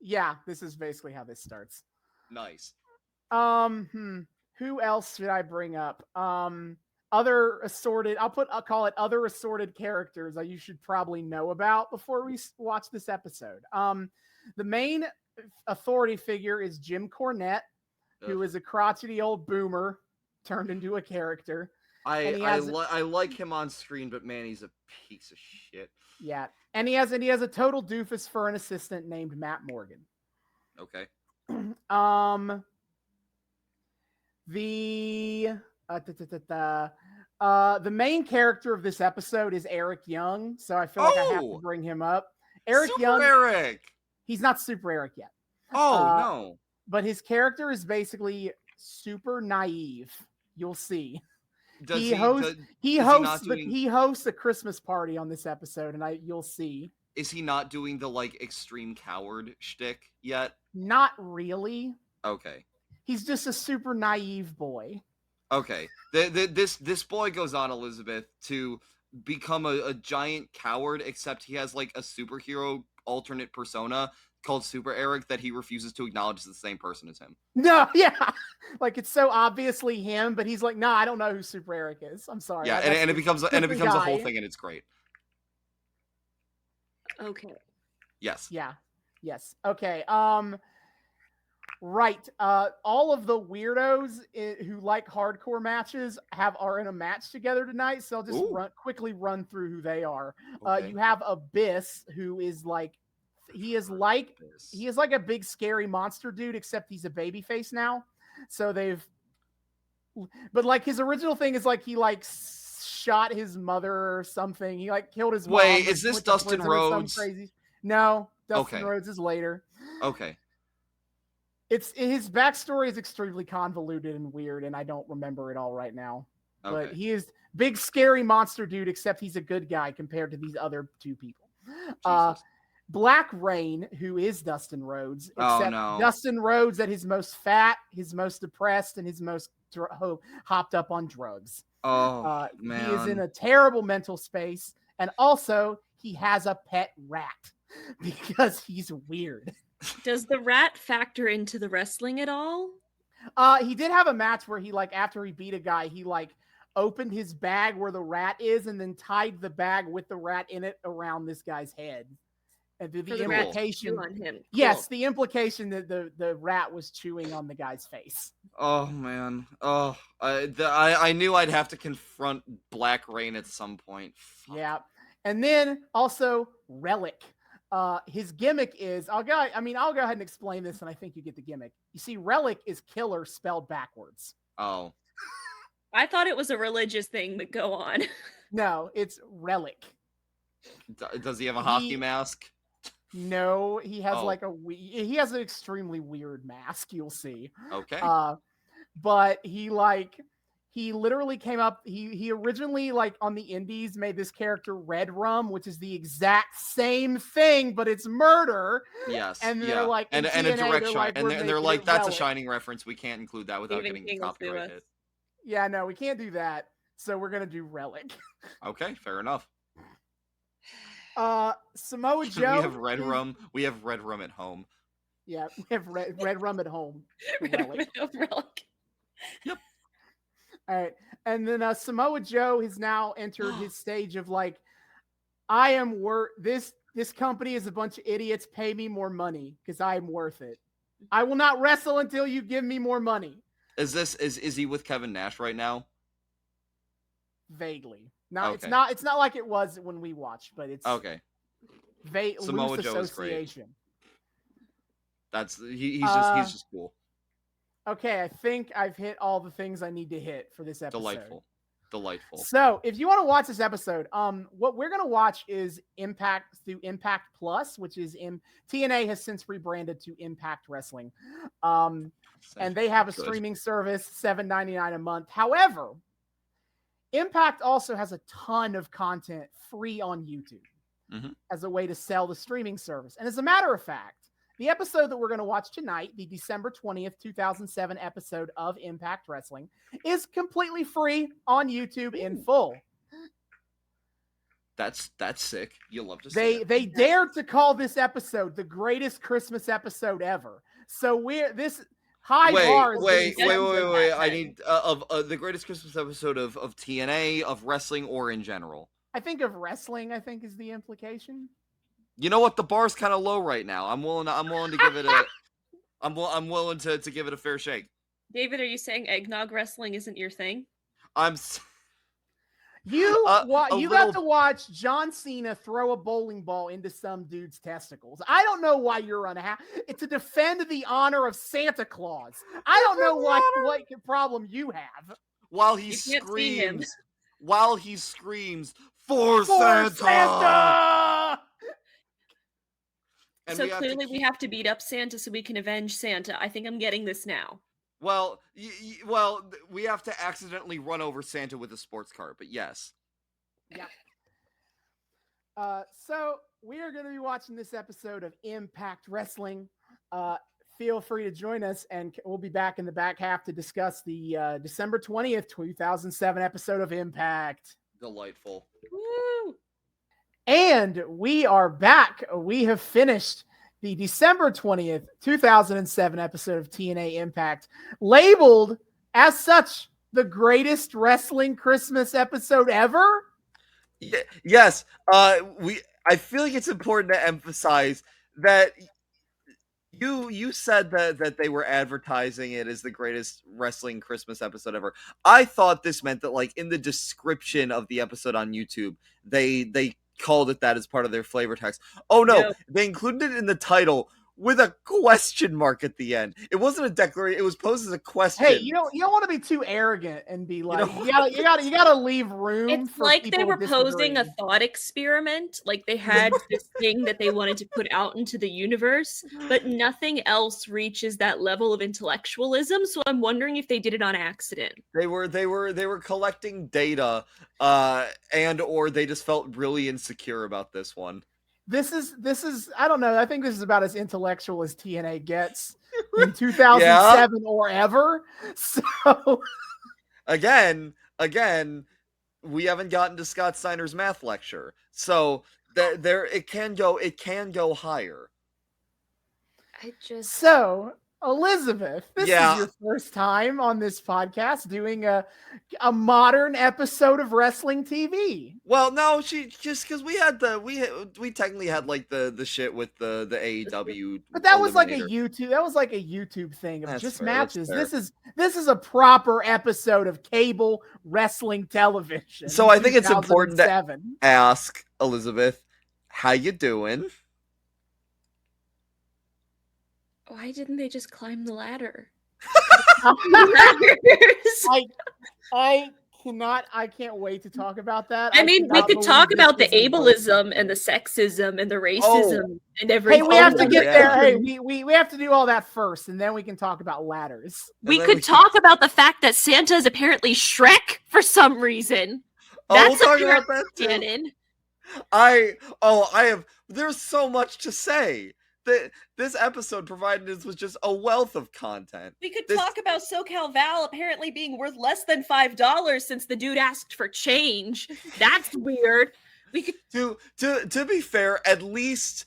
Yeah, this is basically how this starts. Nice. Who else should I bring up? Other assorted, I'll call it other assorted characters that you should probably know about before we watch this episode. The main authority figure is Jim Cornette, who is a crotchety old boomer turned into a character. I like him on screen, but man, he's a piece of shit. Yeah, and he has a total doofus for an assistant named Matt Morgan. Okay. The main character of this episode is Eric Young, so I feel like I have to bring him up. Eric. He's not Super Eric yet. No. But his character is basically super naive. You'll see. He hosts a Christmas party on this episode, and you'll see. Is he not doing the like extreme coward shtick yet? Not really. Okay. He's just a super naive boy. Okay. This boy goes on, Elizabeth, to become a giant coward, except he has like a superhero alternate persona called Super Eric that he refuses to acknowledge is the same person as him. No, yeah. Like, it's so obviously him, but he's like, no, I don't know who Super Eric is. I'm sorry. Yeah, and it becomes a whole thing, and it's great. Okay. Yes. Yeah. Yes. Okay. Right. All of the weirdos who like hardcore matches are in a match together tonight. So I'll just quickly run through who they are. Okay. You have Abyss, who is like, he is like a big scary monster dude, except he's a babyface now. So but like his original thing is like he like shot his mother or something. He like killed his mom. Wait, is this Dustin Rhodes? Crazy. No, Dustin Rhodes is later. Okay. His backstory is extremely convoluted and weird, and I don't remember it all right now. Okay. But he is big scary monster dude, except he's a good guy compared to these other two people. Black Rain, who is Dustin Rhodes, except Dustin Rhodes at his most fat, his most depressed, and his most hopped up on drugs. Oh, man. He is in a terrible mental space, and also he has a pet rat because he's weird. Does the rat factor into the wrestling at all? He did have a match where he, like, after he beat a guy, he, like, opened his bag where the rat is and then tied the bag with the rat in it around this guy's head. And the implication on him. Yes, the implication that the rat was chewing on the guy's face. Oh man. Oh, I knew I'd have to confront Black Rain at some point. Fuck. Yeah. And then also Relic. His gimmick is I'll go ahead and explain this, and I think you get the gimmick. You see, Relic is killer spelled backwards. Oh. I thought it was a religious thing, but go on. No, it's Relic. Does he have a hockey mask? No, he has he has an extremely weird mask, you'll see. Okay. But he literally came up, he originally, like, on the indies made this character Red Rum, which is the exact same thing, but it's murder. Yes. And they're like, and TNA, a direct shot. And they're like, that's Relic. a Shining reference. We can't include that without getting copyright hit. Yeah, no, we can't do that. So we're gonna do Relic. Okay, fair enough. Samoa Joe. We have Red Rum. We have Red Rum at home. Yeah, we have red Rum at home. Relic. Yep. All right, and then Samoa Joe has now entered his stage of, like, I am worth this. This company is a bunch of idiots. Pay me more money because I am worth it. I will not wrestle until you give me more money. Is he with Kevin Nash right now? Vaguely. No, okay. It's not like it was when we watched, but it's okay. Samoa Joe is great. He's just cool. Okay, I think I've hit all the things I need to hit for this episode. Delightful. So, if you want to watch this episode, what we're going to watch is Impact through Impact Plus, which is TNA has since rebranded to Impact Wrestling. And they have a streaming service, $7.99 a month. However, Impact also has a ton of content free on YouTube as a way to sell the streaming service. And as a matter of fact, the episode that we're going to watch tonight, the December 20th, 2007 episode of Impact Wrestling, is completely free on YouTube in full. That's sick. You'll love to see it. They dared to call this episode the greatest Christmas episode ever. So this high bar is wait. I need of the greatest Christmas episode of TNA, of wrestling, or in general. I think of wrestling, I think, is the implication. You know what? The bar's kind of low right now. I'm willing to give it I'm willing to give it a fair shake. David, are you saying eggnog wrestling isn't your thing? You have to watch John Cena throw a bowling ball into some dude's testicles. I don't know why you're unhappy. It's to defend the honor of Santa Claus. I don't know what problem you have. While he screams for Santa! And so clearly we have to beat up Santa so we can avenge Santa. I think I'm getting this now. Well, we have to accidentally run over Santa with a sports car, but yes. Yeah. So we are going to be watching this episode of Impact Wrestling. Feel free to join us, and we'll be back in the back half to discuss the December 20th, 2007 episode of Impact. Delightful. Woo! And we are back. We have finished the December 20th, 2007 episode of TNA Impact, labeled as such the greatest wrestling Christmas episode ever. Yes. I feel like it's important to emphasize that you said that they were advertising it as the greatest wrestling Christmas episode ever. I thought this meant that, like, in the description of the episode on YouTube, they called it that as part of their flavor text. Oh no, they included it in the title with a question mark at the end. It wasn't a declaration; it was posed as a question. Hey, you don't want to be too arrogant and be like, you gotta leave room. It's for like people they were to posing a disagree. thought experiment. Like they had this thing that they wanted to put out into the universe, but nothing else reaches that level of intellectualism. So I'm wondering if they did it on accident. They were collecting data, and or they just felt really insecure about this one. This is I don't know. I think this is about as intellectual as TNA gets in 2007 or ever. So again, we haven't gotten to Scott Steiner's math lecture, so there it can go higher. So Elizabeth, this Yeah. is your first time on this podcast doing a modern episode of wrestling TV. Well, no, she just because we technically had like the shit with the AEW, But that was like a Eliminator. YouTube thing of That's just fair, matches. that's fair. This is a proper episode of cable wrestling television. So in I think it's important to 2007. ask Elizabeth, how you doing? Why didn't they just climb the ladder? I can't wait to talk about that. I mean, we cannot could talk believe about the this is ableism and the sexism and the racism and Hey, everything. we have to get yeah. there. Hey, we have to do all that first, and then we can talk about ladders. We And then could we- talk about the fact that Santa is apparently Shrek for some reason. We'll That's talk apparently about that too. canon. There's so much to say. This episode provided us with just a wealth of content. We could This- talk about SoCal Val apparently being worth less than $5 since the dude asked for change. That's weird. We could To be fair, at least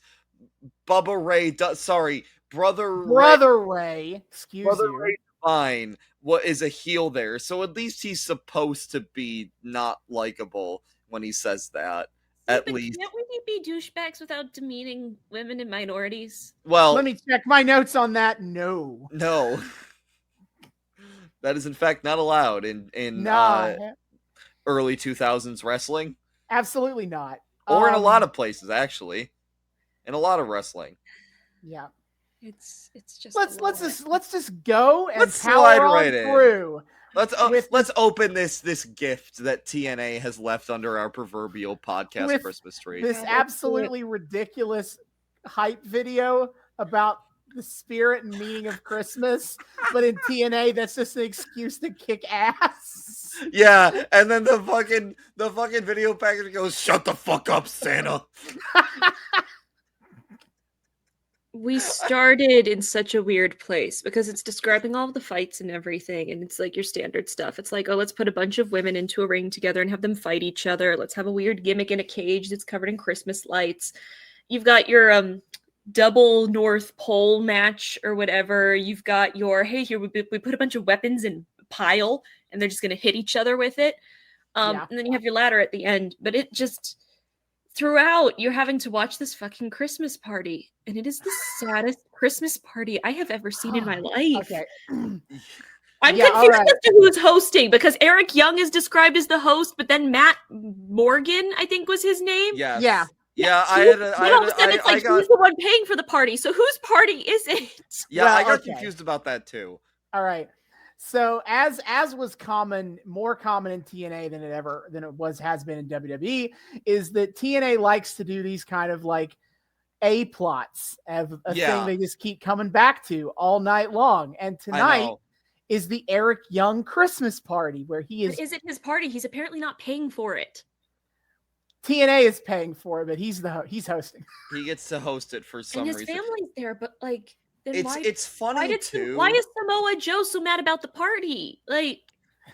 Bubba Ray Brother Ray, excuse Brother you. Ray Divine is a heel there, so at least he's supposed to be not likable when he says that. At least, can't we be douchebags without demeaning women and minorities? well, Let me check my notes on that. No. That is in fact not allowed in early 2000s wrestling, Absolutely not. or in a lot of places actually, in a lot of wrestling. Yeah. It's just Let's just go and Let's power slide on right in. through. Let's open this gift that TNA has left under our proverbial podcast With Christmas tree. This absolutely ridiculous hype video about the spirit and meaning of Christmas, but in TNA, that's just an excuse to kick ass. Yeah, and then the fucking video package goes, "Shut the fuck up, Santa." We started in such a weird place because it's describing all of the fights and everything, and it's like your standard stuff. It's like, oh, let's put a bunch of women into a ring together and have them fight each other. Let's have a weird gimmick in a cage that's covered in Christmas lights. You've got your double North Pole match or whatever. You've got your, hey, here we put a bunch of weapons in a pile, and they're just going to hit each other with it. And then you have your ladder at the end. But it just... throughout, you're having to watch this fucking Christmas party, and it is the saddest Christmas party I have ever seen in my life. Okay. I'm Yeah, confused alright. as to who's hosting because Eric Young is described as the host, but then Matt Morgan, I think, was his name. Yes. Yeah. Yeah, Who's the one paying for the party. So whose party is it? Yeah, Well, I got okay. confused about that too. All right. So as was more common in TNA than it has been in WWE, is that TNA likes to do these kind of like A plots of a thing they just keep coming back to all night long. And tonight is the Eric Young Christmas party where he is. But is it his party? He's apparently not paying for it. TNA is paying for it, but he's hosting. He gets to host it for some And his reason. family's there, but like, then It's funny too. Why is Samoa Joe so mad about the party? Like,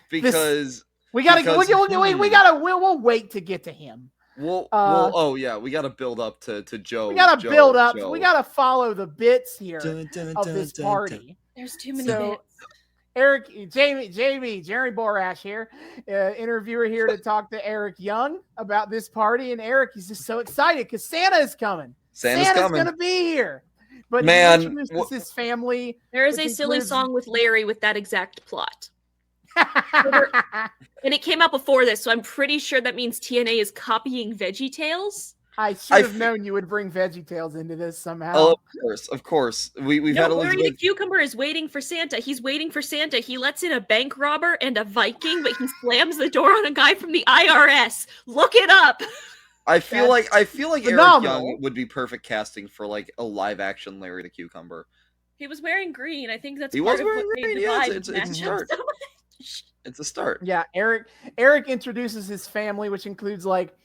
because We'll wait to get to him. Well, oh yeah, we got to build up to Joe. We got to build up. Joe. We got to follow the bits here of this Dun. party. There's too many So, bits. Eric, Jerry Borash here, interviewer here to talk to Eric Young about this party. And Eric, he's just so excited because Santa is coming. Santa's going to be here. But man, he introduces his family. There is a silly song with Larry with that exact plot. And it came out before this, so I'm pretty sure that means TNA is copying VeggieTales. I should have known you would bring VeggieTales into this somehow. Oh, of course. We've had Larry Elizabeth. the Cucumber is waiting for Santa. He's waiting for Santa. He lets in a bank robber and a Viking, but he slams the door on a guy from the IRS. Look it up. I feel like phenomenal. Eric Young would be perfect casting for like a live action Larry the Cucumber. He was wearing green. I think that's He part was of wearing what green. made Yeah, the it's a vibe start. so much. It's a start. Yeah, Eric introduces his family, which includes like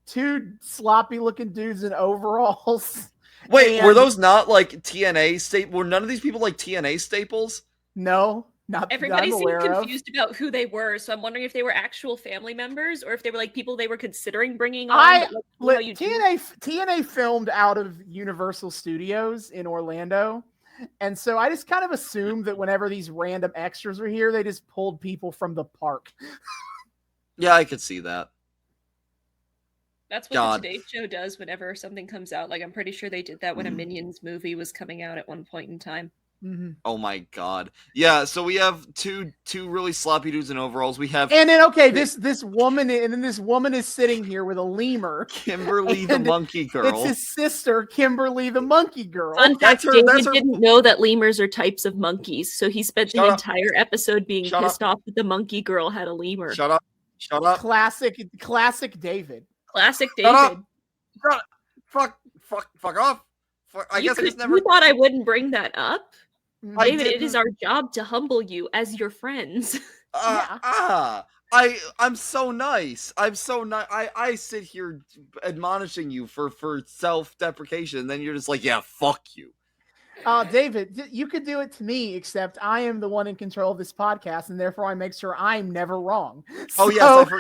2 sloppy looking dudes in overalls. Wait, were those not like TNA staples? Were none of these people like TNA staples? No, not Everybody that I'm seemed aware of. confused about who they were, so I'm wondering if they were actual family members or if they were like people they were considering bringing on. TNA filmed out of Universal Studios in Orlando. And so I just kind of assumed that whenever these random extras were here, they just pulled people from the park. Yeah, I could see that. That's what the Today Show does whenever something comes out. Like, I'm pretty sure they did that when a Minions movie was coming out at one point in time. Mm-hmm. Oh my god. Yeah, so we have two really sloppy dudes in overalls. We have and then this woman is sitting here with a lemur. Kimberly the monkey girl. It's his sister, Kimberly the monkey girl. Fun fact, David didn't know that lemurs are types of monkeys, so he spent the entire episode being pissed off that the monkey girl had a lemur. Shut up. Classic David. Classic David. Fuck off. You thought I wouldn't bring that up? David, it is our job to humble you as your friends. I'm so nice. I sit here admonishing you for self-deprecation, and then you're just like, yeah, fuck you. David, you could do it to me, except I am the one in control of this podcast, and therefore I make sure I'm never wrong. Oh yes,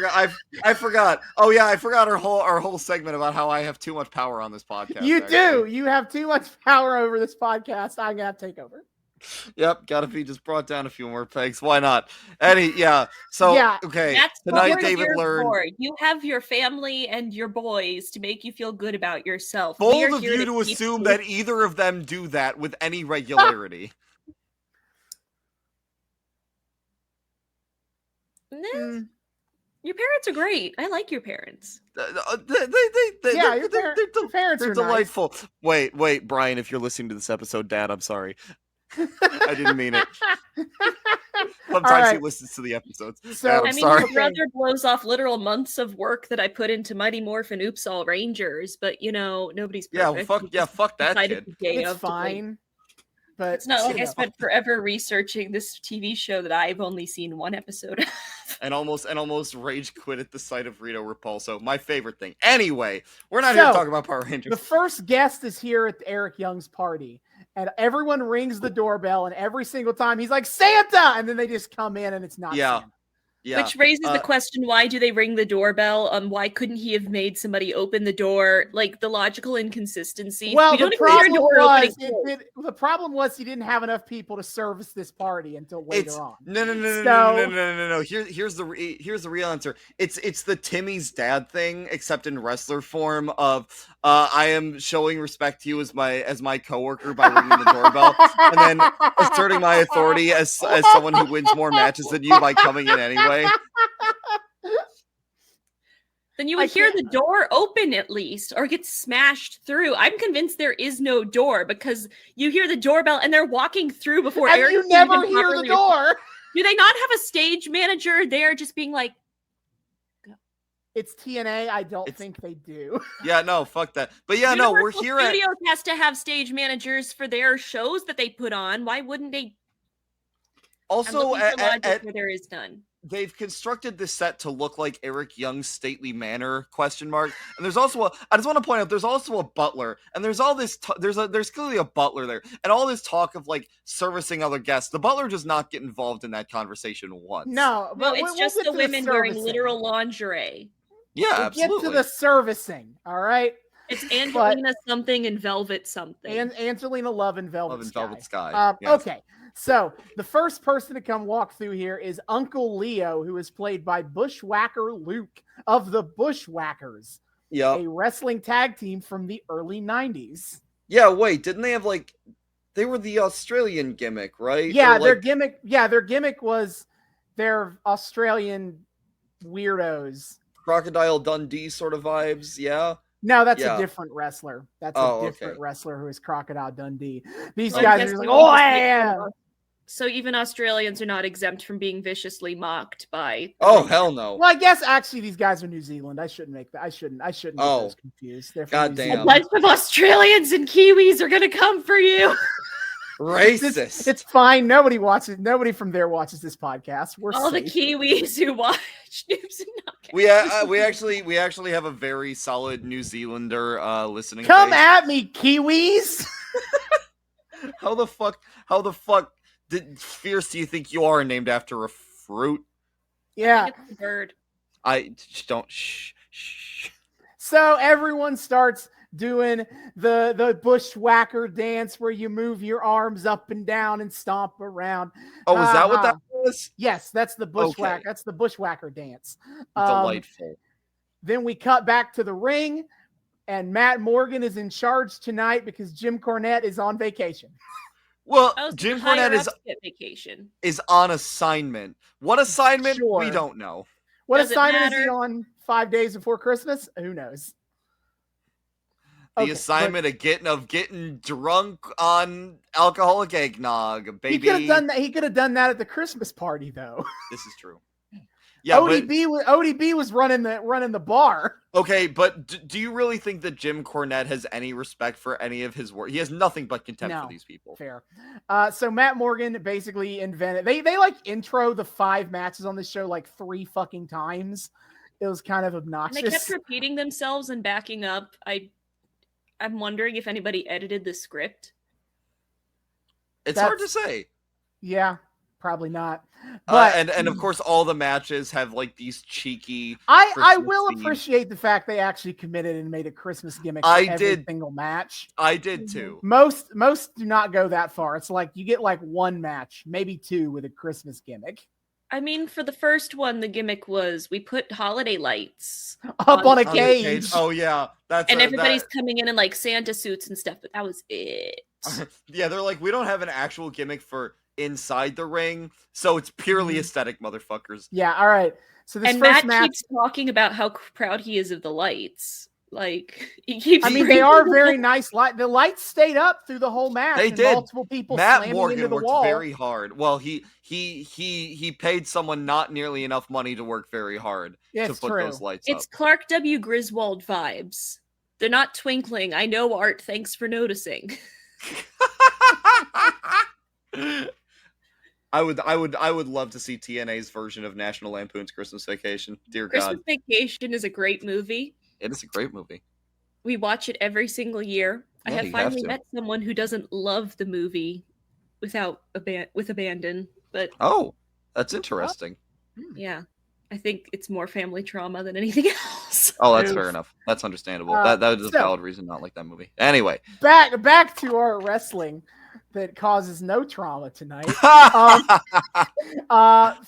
I forgot. Oh yeah, I forgot our whole segment about how I have too much power on this podcast. You do. You have too much power over this podcast. I'm gonna take over. Yep, gotta be just brought down a few more pegs. Why not? Okay. That's tonight David learned. You have your family and your boys to make you feel good about yourself. Bold of you to assume that either of them do that with any regularity. Your parents are great. I like your parents. Your parents are delightful. Nice. Wait, Brian, if you're listening to this episode, Dad, I'm sorry. I didn't mean it. Sometimes he listens to the episodes. So your brother blows off literal months of work that I put into Mighty Morphin Oops All Rangers, but nobody's perfect. Fuck that kid. It's fine. But it's not like I spent forever researching this TV show that I've only seen one episode of. and almost rage quit at the sight of Rito Repulso. My favorite thing. Anyway, we're not here to talk about Power Rangers. The first guest is here at Eric Young's party, and everyone rings the doorbell, and every single time he's like, Santa! And then they just come in, and it's not Santa. Yeah. Which raises the question, why do they ring the doorbell? Why couldn't he have made somebody open the door? Like, the logical inconsistency. Well, the problem was he didn't have enough people to service this party until later on. No. Here's the real answer. It's the Timmy's dad thing, except in wrestler form of I am showing respect to you as my coworker by ringing the doorbell, and then asserting my authority as someone who wins more matches than you by coming in anyway. Then you would hear the door open at least, or get smashed through. I'm convinced there is no door because you hear the doorbell and they're walking through before and Eric. You never hear the door. Do they not have a stage manager there just being like, go? It's TNA. I don't think they do. Yeah, no, fuck that. But yeah, Universal we're here Studios has to have stage managers for their shows that they put on. Why wouldn't they? Also, where there is none. They've constructed this set to look like Eric Young's stately manor ? And there's also I just want to point out there's also a butler, and there's all this there's clearly a butler there, and all this talk of like servicing other guests. The butler does not get involved in that conversation once. No, it's just the women wearing literal lingerie. Yeah, We'll absolutely. get to the servicing, all right? It's Angelina something and Velvet something. And Angelina Love and Velvet Sky. Velvet Sky. Yes. Okay, so the first person to come walk through here is Uncle Leo, who is played by Bushwhacker Luke of the Bushwhackers, a wrestling tag team from the early 90s. Yeah, wait, didn't they have they were the Australian gimmick, right? Yeah, their gimmick was their Australian weirdos. Crocodile Dundee sort of vibes, yeah? No, that's a different wrestler. That's a different wrestler who is Crocodile Dundee. These Well, guys are just like, oh, yeah. So even Australians are not exempt from being viciously mocked by. Oh, hell no. Well, I guess actually these guys are New Zealand. I shouldn't make that. I shouldn't get those confused. They're from New Zealand. A bunch of Australians and Kiwis are gonna come for you. Racist. It's fine. Nobody watches. Nobody from there watches this podcast. We're all safe. the Kiwis who watch Noobs and Knockouts. We actually have a very solid New Zealander listening. Come page. at me, Kiwis. How the fuck fierce do you think you are named after a fruit? Yeah. It's a bird. I don't. Shh. So everyone starts doing the bushwhacker dance where you move your arms up and down and stomp around. Oh, is that what that was? Yes, that's the bushwhacker. Okay. That's the bushwhacker dance. Delightful. Then we cut back to the ring, and Matt Morgan is in charge tonight because Jim Cornette is on vacation. Well, Jim Cornette vacation. is on assignment. What assignment? Sure. We don't know. What assignment is he on 5 days before Christmas? Who knows? The assignment of getting drunk on alcoholic eggnog, baby. He could have done that at the Christmas party, though. This is true. Yeah, ODB was running the bar. Okay, but do you really think that Jim Cornette has any respect for any of his work? He has nothing but contempt for these people. Fair. So Matt Morgan basically invented. They intro the 5 matches on this show 3 fucking times. It was kind of obnoxious. And they kept repeating themselves and backing up. I'm wondering if anybody edited the script. It's hard to say. Yeah, probably not. But and of course, all the matches have these cheeky. I will appreciate the fact they actually committed and made a Christmas gimmick for every single match. I did too. Most do not go that far. It's you get 1 match, maybe 2 with a Christmas gimmick. I mean, for the first one, the gimmick was we put holiday lights up on a cage. Oh yeah, everybody's coming in Santa suits and stuff. But that was it. Yeah, they're we don't have an actual gimmick for inside the ring, so it's purely aesthetic, motherfuckers. Yeah, all right. So this Matt match keeps talking about how proud he is of the lights. He keeps. I mean, they are very nice. The lights stayed up through the whole match. They did. Multiple people Matt slamming Morgan into the worked wall. very hard. Well, he paid someone not nearly enough money to work very hard to put those lights up. It's Clark W. Griswold vibes. They're not twinkling. I know, Art. Thanks for noticing. I would love to see TNA's version of National Lampoon's Christmas Vacation. Dear God. Christmas Vacation is a great movie. It is a great movie. We watch it every single year. Yeah, I have finally met someone who doesn't love the movie with abandon. But that's interesting. Yeah. I think it's more family trauma than anything else. Oh, that's fair enough. That's understandable. That is a valid reason not like that movie. Anyway, back to our wrestling that causes no trauma tonight.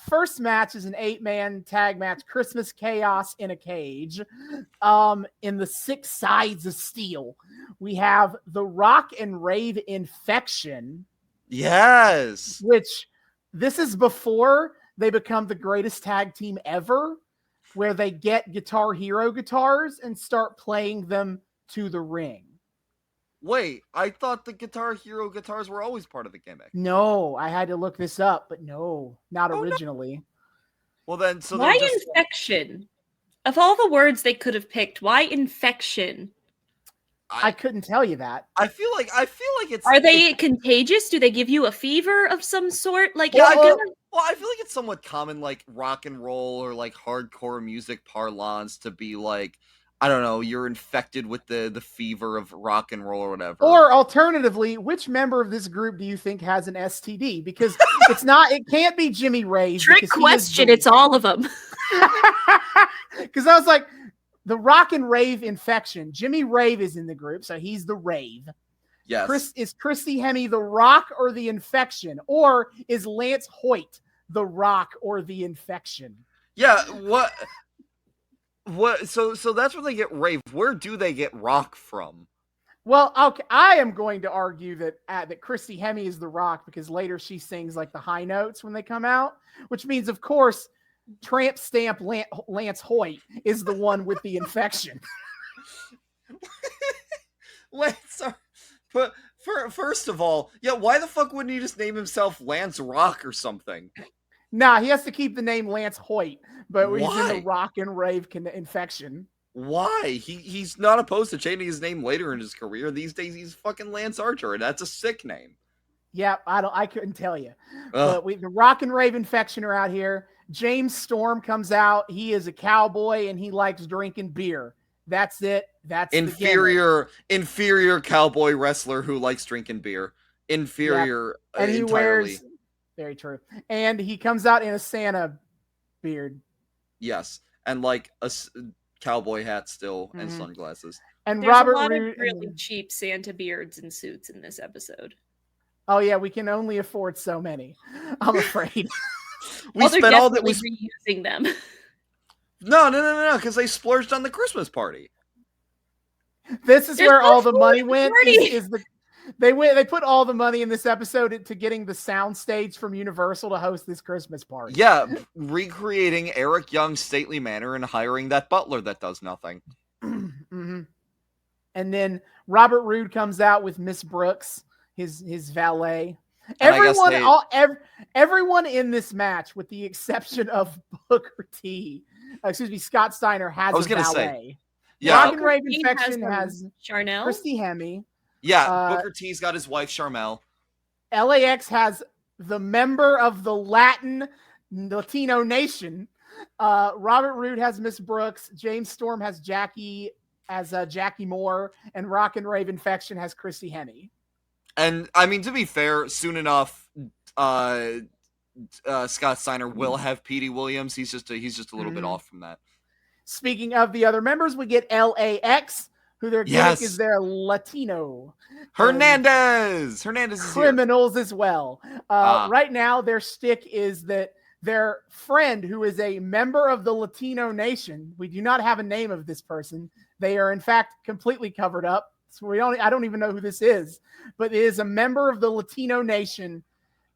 First match is an 8-man tag match, Christmas Chaos in a Cage. In the 6 sides of steel, we have the Rock and Rave Infection. Yes. Which this is before they become the greatest tag team ever, where they get Guitar Hero guitars and start playing them to the ring. Wait, I thought the Guitar Hero guitars were always part of the gimmick. No, I had to look this up, but no, not originally. No. Well then, so why infection? Of all the words they could have picked, why infection? I couldn't tell you that. I feel like it's. Are they contagious? Do they give you a fever of some sort? I feel like it's somewhat common, rock and roll or hardcore music parlance, to be I don't know, you're infected with the fever of rock and roll or whatever. Or alternatively, which member of this group do you think has an STD? Because it can't be Jimmy Ray's. Trick question, it's all of them. Because I was the Rock and Rave infection. Jimmy Rave is in the group, so he's the Rave. Yes. Is Christy Hemme the Rock or the infection? Or is Lance Hoyt the Rock or the infection? Yeah, what so that's where they get Rave. Where do they get Rock from? Well, okay, I am going to argue that Christy Hemme is the Rock because later she sings like the high notes when they come out, which means, of course, Tramp Stamp Lance Hoyt is the one with the infection. But first of all, yeah, why the fuck wouldn't he just name himself Lance Rock or something? Nah, he has to keep the name Lance Hoyt, but he's in the Why? Rock and Rave infection. Why? He's not opposed to changing his name later in his career. These days, he's fucking Lance Archer, and that's a sick name. Yeah, I couldn't tell you. But the Rock and Rave infection are out here. James Storm comes out. He is a cowboy, and he likes drinking beer. That's it. That's inferior cowboy wrestler who likes drinking beer. Inferior, yeah. And he entirely. Wears very true. And he comes out in a Santa beard. Yes, and like a cowboy hat still and sunglasses. And there's Robert a lot Roode, of really cheap Santa beards and suits in this episode. Oh yeah, we can only afford so many. I'm afraid. we spent all that we reusing them. No, because they splurged on the Christmas party. This is where all the money went. They put all the money in this episode into getting the sound stage from Universal to host this Christmas party. Yeah, recreating Eric Young's stately manner and hiring that butler that does nothing. Mm-hmm. And then Robert Roode comes out with Miss Brooks, his valet. Everyone in this match, with the exception of Booker T, Scott Steiner, has a valet. Rock and Rave infection has Charnel, Christy Hemme. Yeah, Booker T's got his wife Charmel. LAX has the member of the Latino nation. Robert Roode has Miss Brooks. James Storm has Jackie Moore, and Rock and Rave infection has Christy Hemme. And I mean, to be fair, soon enough, Scott Steiner will have Petey Williams. He's just a little bit off from that. Speaking of the other members, we get LAX, who their gimmick is their Latino. Hernandez is criminals here as well. Right now, their shtick is that their friend, who is a member of the Latino nation, we do not have a name of this person. They are in fact completely covered up. So I don't even know who this is, but it is a member of the Latino nation,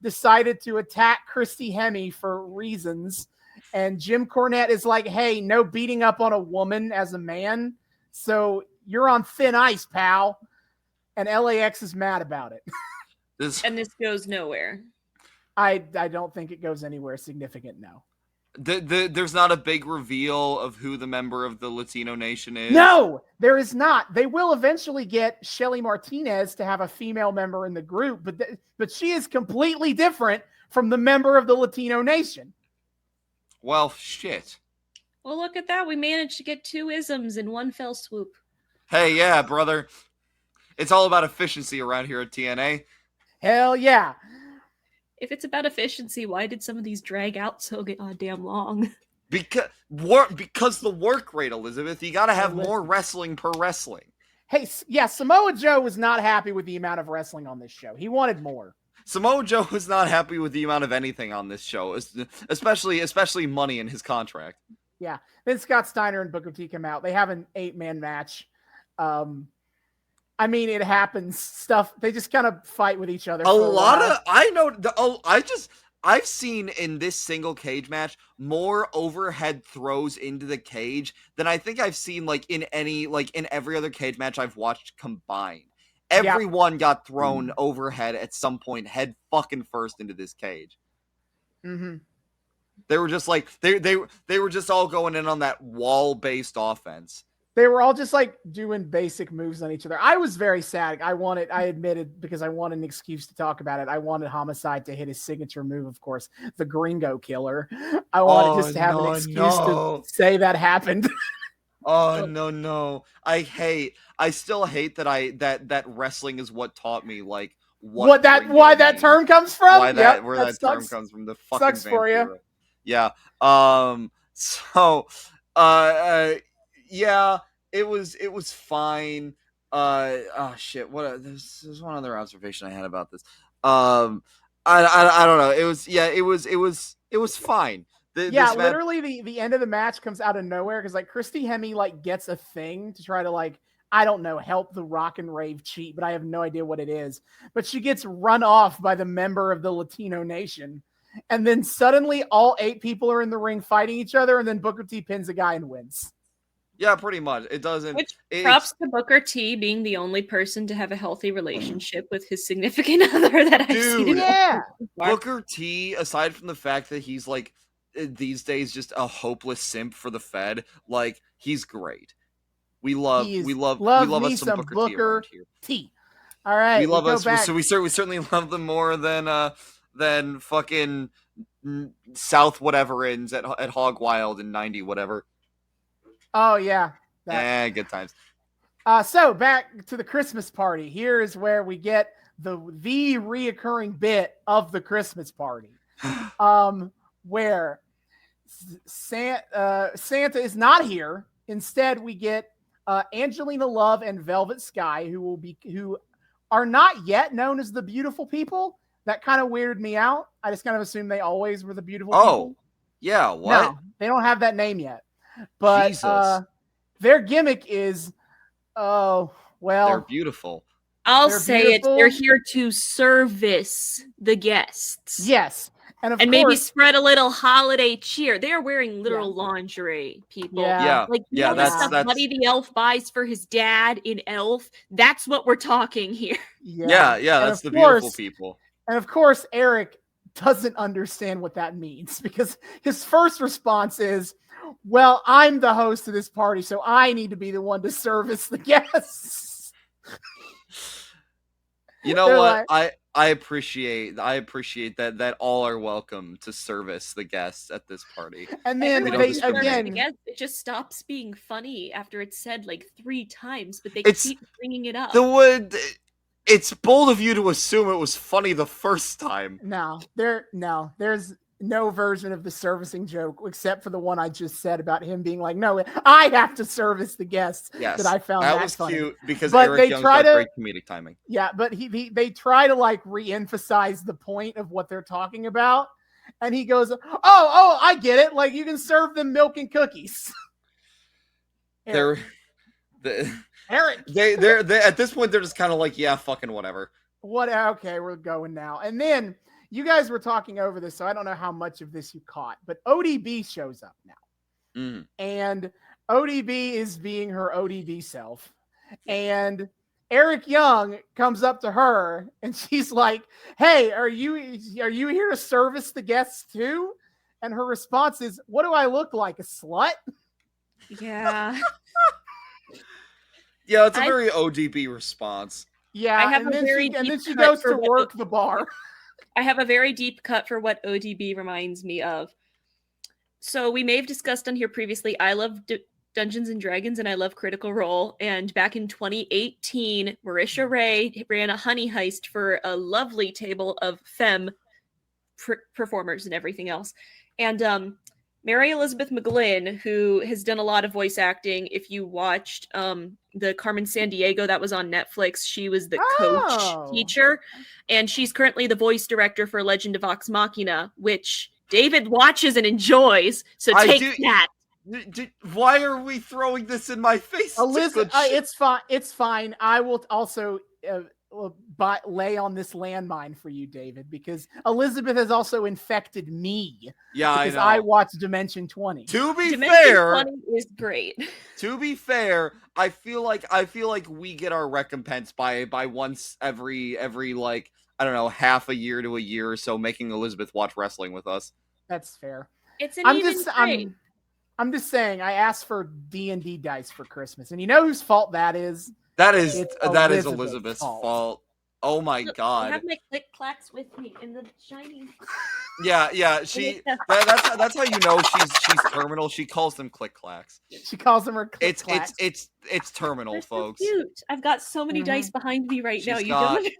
decided to attack Christy Hemme for reasons. And Jim Cornette is like, hey, no beating up on a woman as a man. So you're on thin ice, pal. And LAX is mad about it. And this goes nowhere. I don't think it goes anywhere significant, no. There's not a big reveal of who the member of the Latino nation is. No, there is not. They will eventually get Shelly Martinez to have a female member in the group, but she is completely different from the member of the Latino nation. Well, shit. Well, look at that. We managed to get 2 isms in one fell swoop. Hey, yeah, brother. It's all about efficiency around here at TNA. Hell yeah. If it's about efficiency, why did some of these drag out so goddamn long? Because the work rate, Elizabeth. You got to have more wrestling per wrestling. Hey, yeah, Samoa Joe was not happy with the amount of wrestling on this show. He wanted more. Samoa Joe was not happy with the amount of anything on this show, especially money in his contract. Yeah. Then Scott Steiner and Booker T come out. They have an 8-man match. I mean, it happens. Stuff. They just kind of fight with each other. I've seen in this single cage match more overhead throws into the cage than I think I've seen in every other cage match I've watched combined. Everyone got thrown overhead at some point, head fucking first into this cage. Mm-hmm. They were just they were just all going in on that wall-based offense. They were all just doing basic moves on each other. I was very sad. I admitted, because I wanted an excuse to talk about it. I wanted Homicide to hit his signature move, of course, the Gringo Killer. I wanted just to have an excuse to say that happened. Oh no. I still hate that wrestling is what taught me why that term comes from. Why that term comes from. The fucking sucks for you. Yeah. Yeah, it was fine. Oh shit. There's one other observation I had about this. I don't know. It was fine. Yeah, literally the end of the match comes out of nowhere because like Christy Hemme like gets a thing to try to like, I don't know, help the Rock and Rave cheat, but I have no idea what it is. But she gets run off by the member of the Latino Nation. And then suddenly all 8 people are in the ring fighting each other, and then Booker T pins a guy and wins. Yeah, pretty much. It doesn't. Which props to Booker T being the only person to have a healthy relationship with his significant other that I've seen. Yeah. Booker T, aside from the fact that he's like these days just a hopeless simp for the Fed, like he's great. We love us some Booker T. All right, we love us. So we certainly love them more than fucking South whatever ends at Hog Wild in 90 whatever. Oh yeah, good times. So back to the Christmas party. Here is where we get the reoccurring bit of the Christmas party, where Santa is not here. Instead, we get Angelina Love and Velvet Sky, who are not yet known as the beautiful people. That kind of weirded me out. I just kind of assumed they always were the beautiful people. Yeah, what? No, they don't have that name yet. But their gimmick is, they're beautiful. I'll say it. They're here to service the guests. Yes. And course, maybe spread a little holiday cheer. They are wearing literal lingerie, people. Yeah. Like, that's stuff Buddy the Elf buys for his dad in Elf. That's what we're talking here. Yeah, that's the beautiful people. And of course, Eric doesn't understand what that means because his first response is, well, I'm the host of this party, so I need to be the one to service the guests. You know what? Like, I appreciate that all are welcome to service the guests at this party. And then it just stops being funny after it's said like 3 times, but they keep bringing it up. It's bold of you to assume it was funny the first time. There's no version of the servicing joke except for the one I just said about him being like, no, I have to service the guests. Yes, that I found that was funny. Cute because Eric Young's got great comedic timing. Yeah, but they try to like re-emphasize the point of what they're talking about, and he goes, "Oh, I get it. Like you can serve them milk and cookies." Eric, they're at this point they're just kind of like, yeah, fucking whatever. Okay, we're going now, and then. You guys were talking over this, so I don't know how much of this you caught, but ODB shows up now. And ODB is being her ODB self. And Eric Young comes up to her and she's like, hey, are you here to service the guests too? And her response is, what do I look like, a slut? Yeah. Yeah, it's a very ODB response. Yeah, and then she goes to work the bar. I have a very deep cut for what ODB reminds me of. So we may have discussed on here previously, I love Dungeons and Dragons and I love Critical Role. And back in 2018, Marisha Ray ran a honey heist for a lovely table of femme performers and everything else. And Mary Elizabeth McGlynn, who has done a lot of voice acting, if you watched the Carmen Sandiego that was on Netflix, she was the coach teacher, and she's currently the voice director for Legend of Vox Machina, which David watches and enjoys. So take that. Why are we throwing this in my face? It's fine. It's fine. I will also lay on this landmine for you, David, because Elizabeth has also infected me. Yeah, because I watched Dimension 20. To be fair, 20 is great. To be fair, I feel like we get our recompense by once every like, I don't know, half a year to a year or so, making Elizabeth watch wrestling with us. That's fair. It's an even trade. I'm just saying, I asked for D&D dice for Christmas, and you know whose fault that is? That is Elizabeth's fault. Oh my God! I have my click clacks with me in the shiny. Yeah. That's how you know she's terminal. She calls them click clacks. She calls them her click clacks. It's terminal, They're folks. So cute. I've got so many dice behind me right now. You don't understand.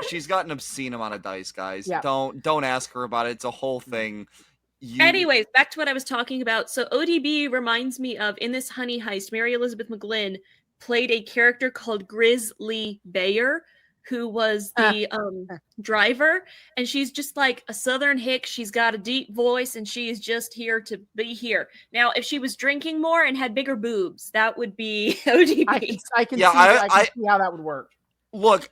She's got an obscene amount of dice, guys. Yeah. Don't ask her about it. It's a whole thing. Anyways, back to what I was talking about. So ODB reminds me of, in this Honey Heist, Mary Elizabeth McGlynn played a character called Grizzly Bayer, who was the driver, and she's just like a southern hick. She's got a deep voice, and she is just here to be here. Now, if she was drinking more and had bigger boobs, that would be ODB. I can see how that would work. Look,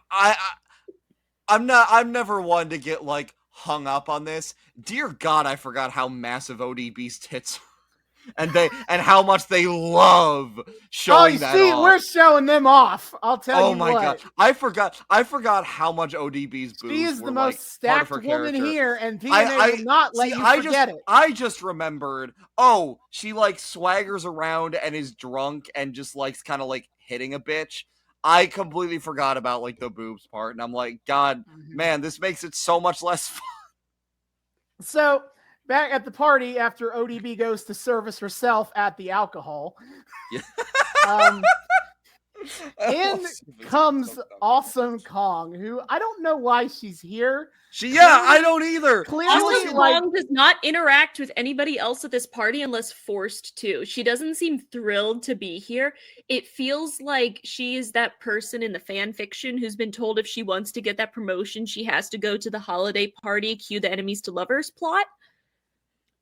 I'm never one to get like hung up on this. Dear God, I forgot how massive ODB's tits are. And how much they love showing that off. We're showing them off. I'll tell you what. Oh my God. I forgot how much ODB's boobs She is were the most stacked woman here, and TNA will not let you forget it. I just remembered, she like swaggers around and is drunk and just likes kind of like hitting a bitch. I completely forgot about like the boobs part, and I'm like, God, man, this makes it so much less fun. So back at the party, after ODB goes to service herself at the alcohol, in comes Awesome Kong, who I don't know why she's here. I don't either. Awesome Kong does not interact with anybody else at this party unless forced to. She doesn't seem thrilled to be here. It feels like she is that person in the fan fiction who's been told if she wants to get that promotion, she has to go to the holiday party, cue the enemies to lovers plot.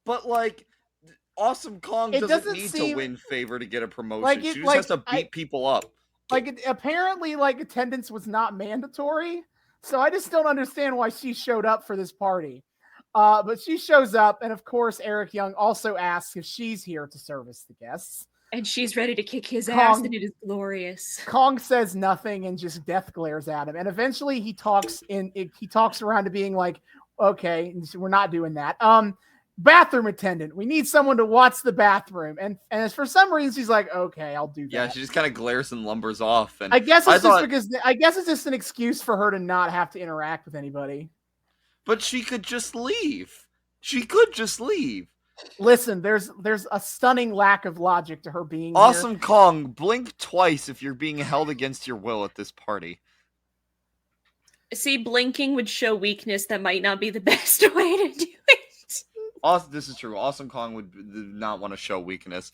But like, Awesome Kong doesn't need to win favor to get a promotion. She just has to beat people up. Apparently, attendance was not mandatory. So I just don't understand why she showed up for this party. But she shows up, and of course, Eric Young also asks if she's here to service the guests. And she's ready to kick his ass, and it is glorious. Kong says nothing and just death glares at him. And eventually he talks around to being like, okay, we're not doing that. Bathroom attendant. We need someone to watch the bathroom. And for some reason, she's like, okay, I'll do that. Yeah, she just kind of glares and lumbers off. And I guess it's just an excuse for her to not have to interact with anybody. But she could just leave. Listen, there's a stunning lack of logic to her being Awesome here. Kong, blink twice if you're being held against your will at this party. See, blinking would show weakness. That might not be the best way to do it. This is true. Awesome Kong would not want to show weakness.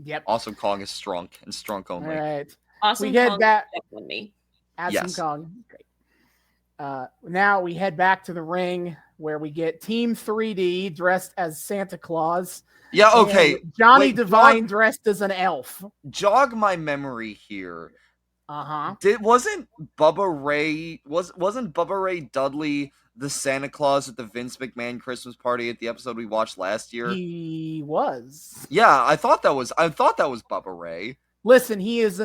Yep. Awesome Kong is strong and strong only. All right. Awesome Kong definitely. Awesome Kong. Great. Now we head back to the ring where we get Team 3D dressed as Santa Claus. Yeah, okay. Johnny Devine dressed as an elf. Jog my memory here. Wasn't Bubba Ray Dudley the Santa Claus at the Vince McMahon Christmas party at the episode we watched last year? He was. Yeah, I thought that was Bubba Ray. Listen, he is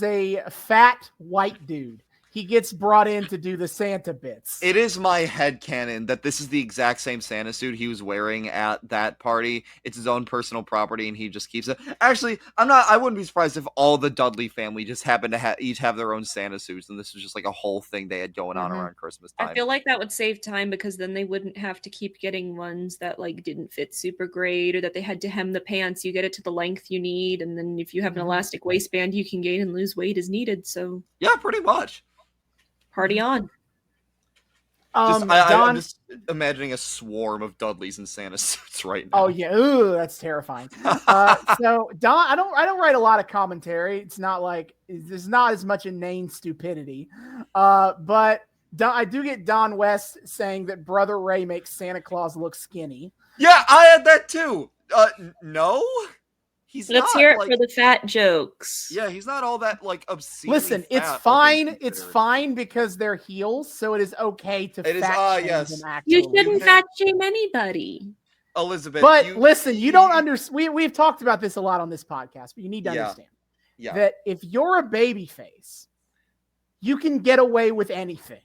a fat white dude. He gets brought in to do the Santa bits. It is my headcanon that this is the exact same Santa suit he was wearing at that party. It's his own personal property, and he just keeps it. Actually, I wouldn't be surprised if all the Dudley family just happened to each have their own Santa suits, and this was just like a whole thing they had going on around Christmas time. I feel like that would save time because then they wouldn't have to keep getting ones that like didn't fit super great or that they had to hem the pants. You get it to the length you need, and then if you have an elastic waistband, you can gain and lose weight as needed. So yeah, pretty much. Party on. I'm just imagining a swarm of Dudleys in Santa suits right now. Oh yeah, ooh, that's terrifying. So Don, I don't write a lot of commentary. It's not like there's not as much inane stupidity. But I do get Don West saying that Brother Ray makes Santa Claus look skinny. Yeah, I had that too. No. Let's hear it for the fat jokes. Yeah, he's not all that like obscene. Listen, it's fine. It's fine because they're heels, so it is okay to fat shame them. Actually, you shouldn't fat shame anybody, Elizabeth. But listen, you don't understand. We've talked about this a lot on this podcast, but you need to understand that if you're a baby face, you can get away with anything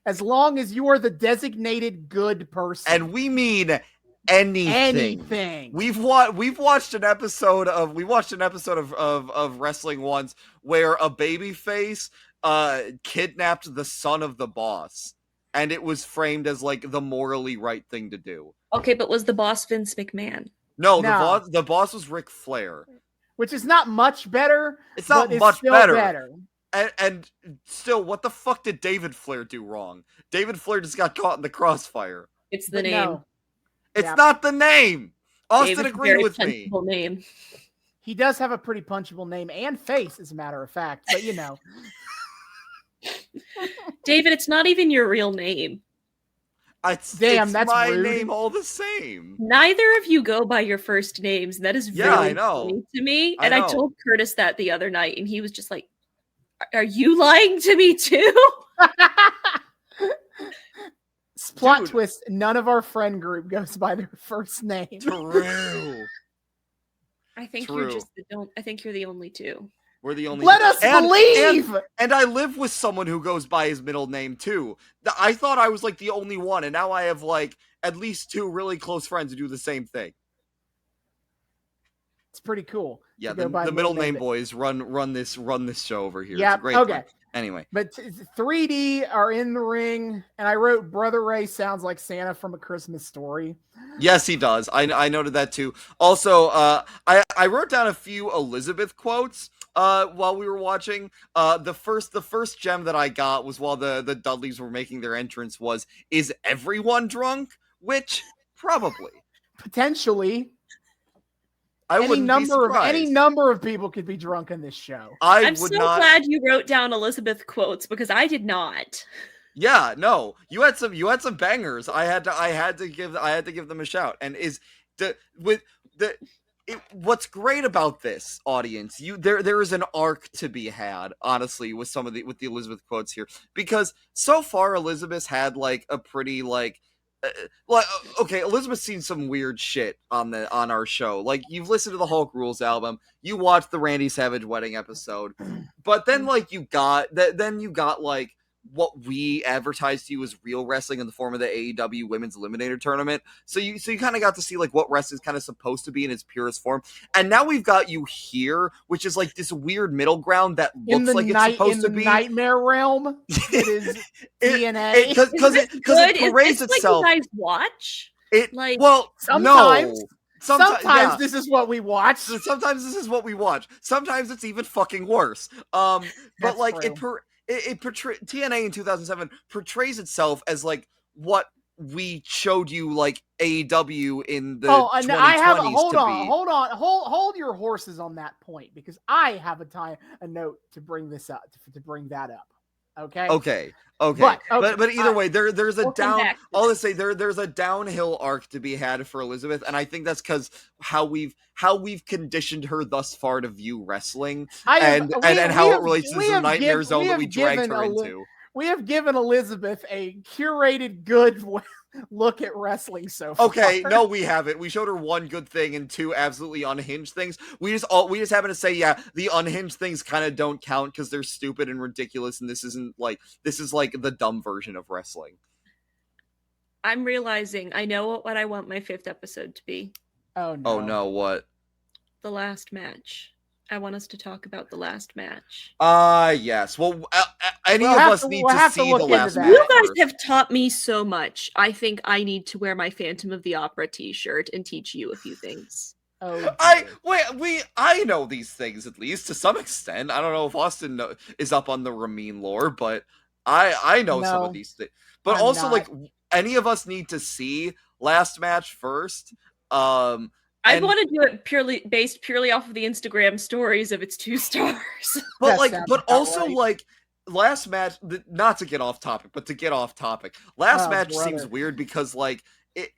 as long as you are the designated good person, and we mean. Anything. We've watched an episode of wrestling once where a babyface kidnapped the son of the boss, and it was framed as like the morally right thing to do. Okay, but was the boss Vince McMahon? No. The boss was Ric Flair, which is not much better. It's not much better. And still, what the fuck did David Flair do wrong? David Flair just got caught in the crossfire. It's the but name. no. It's Yeah. not the name. Austin David's a agreed very with me. punchable name. He does have a pretty punchable name and face, as a matter of fact. But you know, David, it's not even your real name. It's Damn, that's my rude. name all the same. Neither of you go by your first names. That is Yeah, I really know. funny to me. I And I know. told Curtis that the other night, and he was just like, "Are you lying to me too?" plot Dude. twist: none of our friend group goes by their first name. True. I think True. you're just I think you're the only two. We're the only. Let us believe. And I live with someone who goes by his middle name too. I thought I was like the only one, and now I have like at least 2 really close friends who do the same thing. It's pretty cool. Yeah, to go by the middle name but- boys run this show over here. Yeah. It's a great Okay. time. Anyway, But 3D are in the ring, and I wrote Brother Ray sounds like Santa from A Christmas Story. yes, he does. I noted that too. Also, I wrote down a few Elizabeth quotes while we were watching. The first gem that I got was while the Dudleys were making their entrance was, "Is everyone drunk?" Which probably. Potentially, I any wouldn't be any surprised. number of people could be drunk in this show. I'm would so not. glad you wrote down Elizabeth quotes because I did not. Yeah, no, you had some bangers. I had to give them a shout. And what's great about this audience, there is an arc to be had, honestly, with the Elizabeth quotes here, because so far Elizabeth's had like a pretty okay, Elizabeth's seen some weird shit on our show. Like, you've listened to the Hulk Rules album, you watched the Randy Savage wedding episode, but then like you got like what we advertised to you as real wrestling in the form of the AEW Women's Eliminator Tournament. So you kind of got to see like what wrestling's kind of supposed to be in its purest form. And now we've got you here, which is like this weird middle ground that looks like it's supposed to be nightmare realm. It is TNA. Because it parades Is this itself. what you guys watch? Sometimes. Sometimes. No. Sometimes yeah. this is what we watch. Sometimes this is what we watch. Sometimes it's even fucking worse. But That's like true. TNA in 2007 portrays itself as like what we showed you like AEW in the 2020s and I have to be. hold your horses on that point, because I have a note to bring this up, to bring that up. Okay. Okay. But But either way, there's a we'll come down. back to I'll this. just say there's a downhill arc to be had for Elizabeth, and I think that's because how we've conditioned her thus far to view wrestling, and how it relates to the nightmare zone that we dragged her into. We have given Elizabeth a curated good look at wrestling so far. Okay, no, we haven't. We showed her 1 good thing and 2 absolutely unhinged things. We just happen to say, yeah, the unhinged things kind of don't count because they're stupid and ridiculous, and this is like the dumb version of wrestling. I'm realizing I know what I want my 5th episode to be. Oh no. Oh no, what? The last match. I want us to talk about the last match. Yes. Well, any of us need to see the last match. You guys have taught me so much. I think I need to wear my Phantom of the Opera t-shirt and teach you a few things. Oh, I know these things, at least to some extent. I don't know if Austin is up on the Ramin lore, but I know some of these things. But I'm also, not. like, any of us need to see last match first. I want to do it based purely off of the Instagram stories of its 2 stars. But That sounds about right. like last match, not to get off topic, but to get off topic. Last match brother. seems weird because like it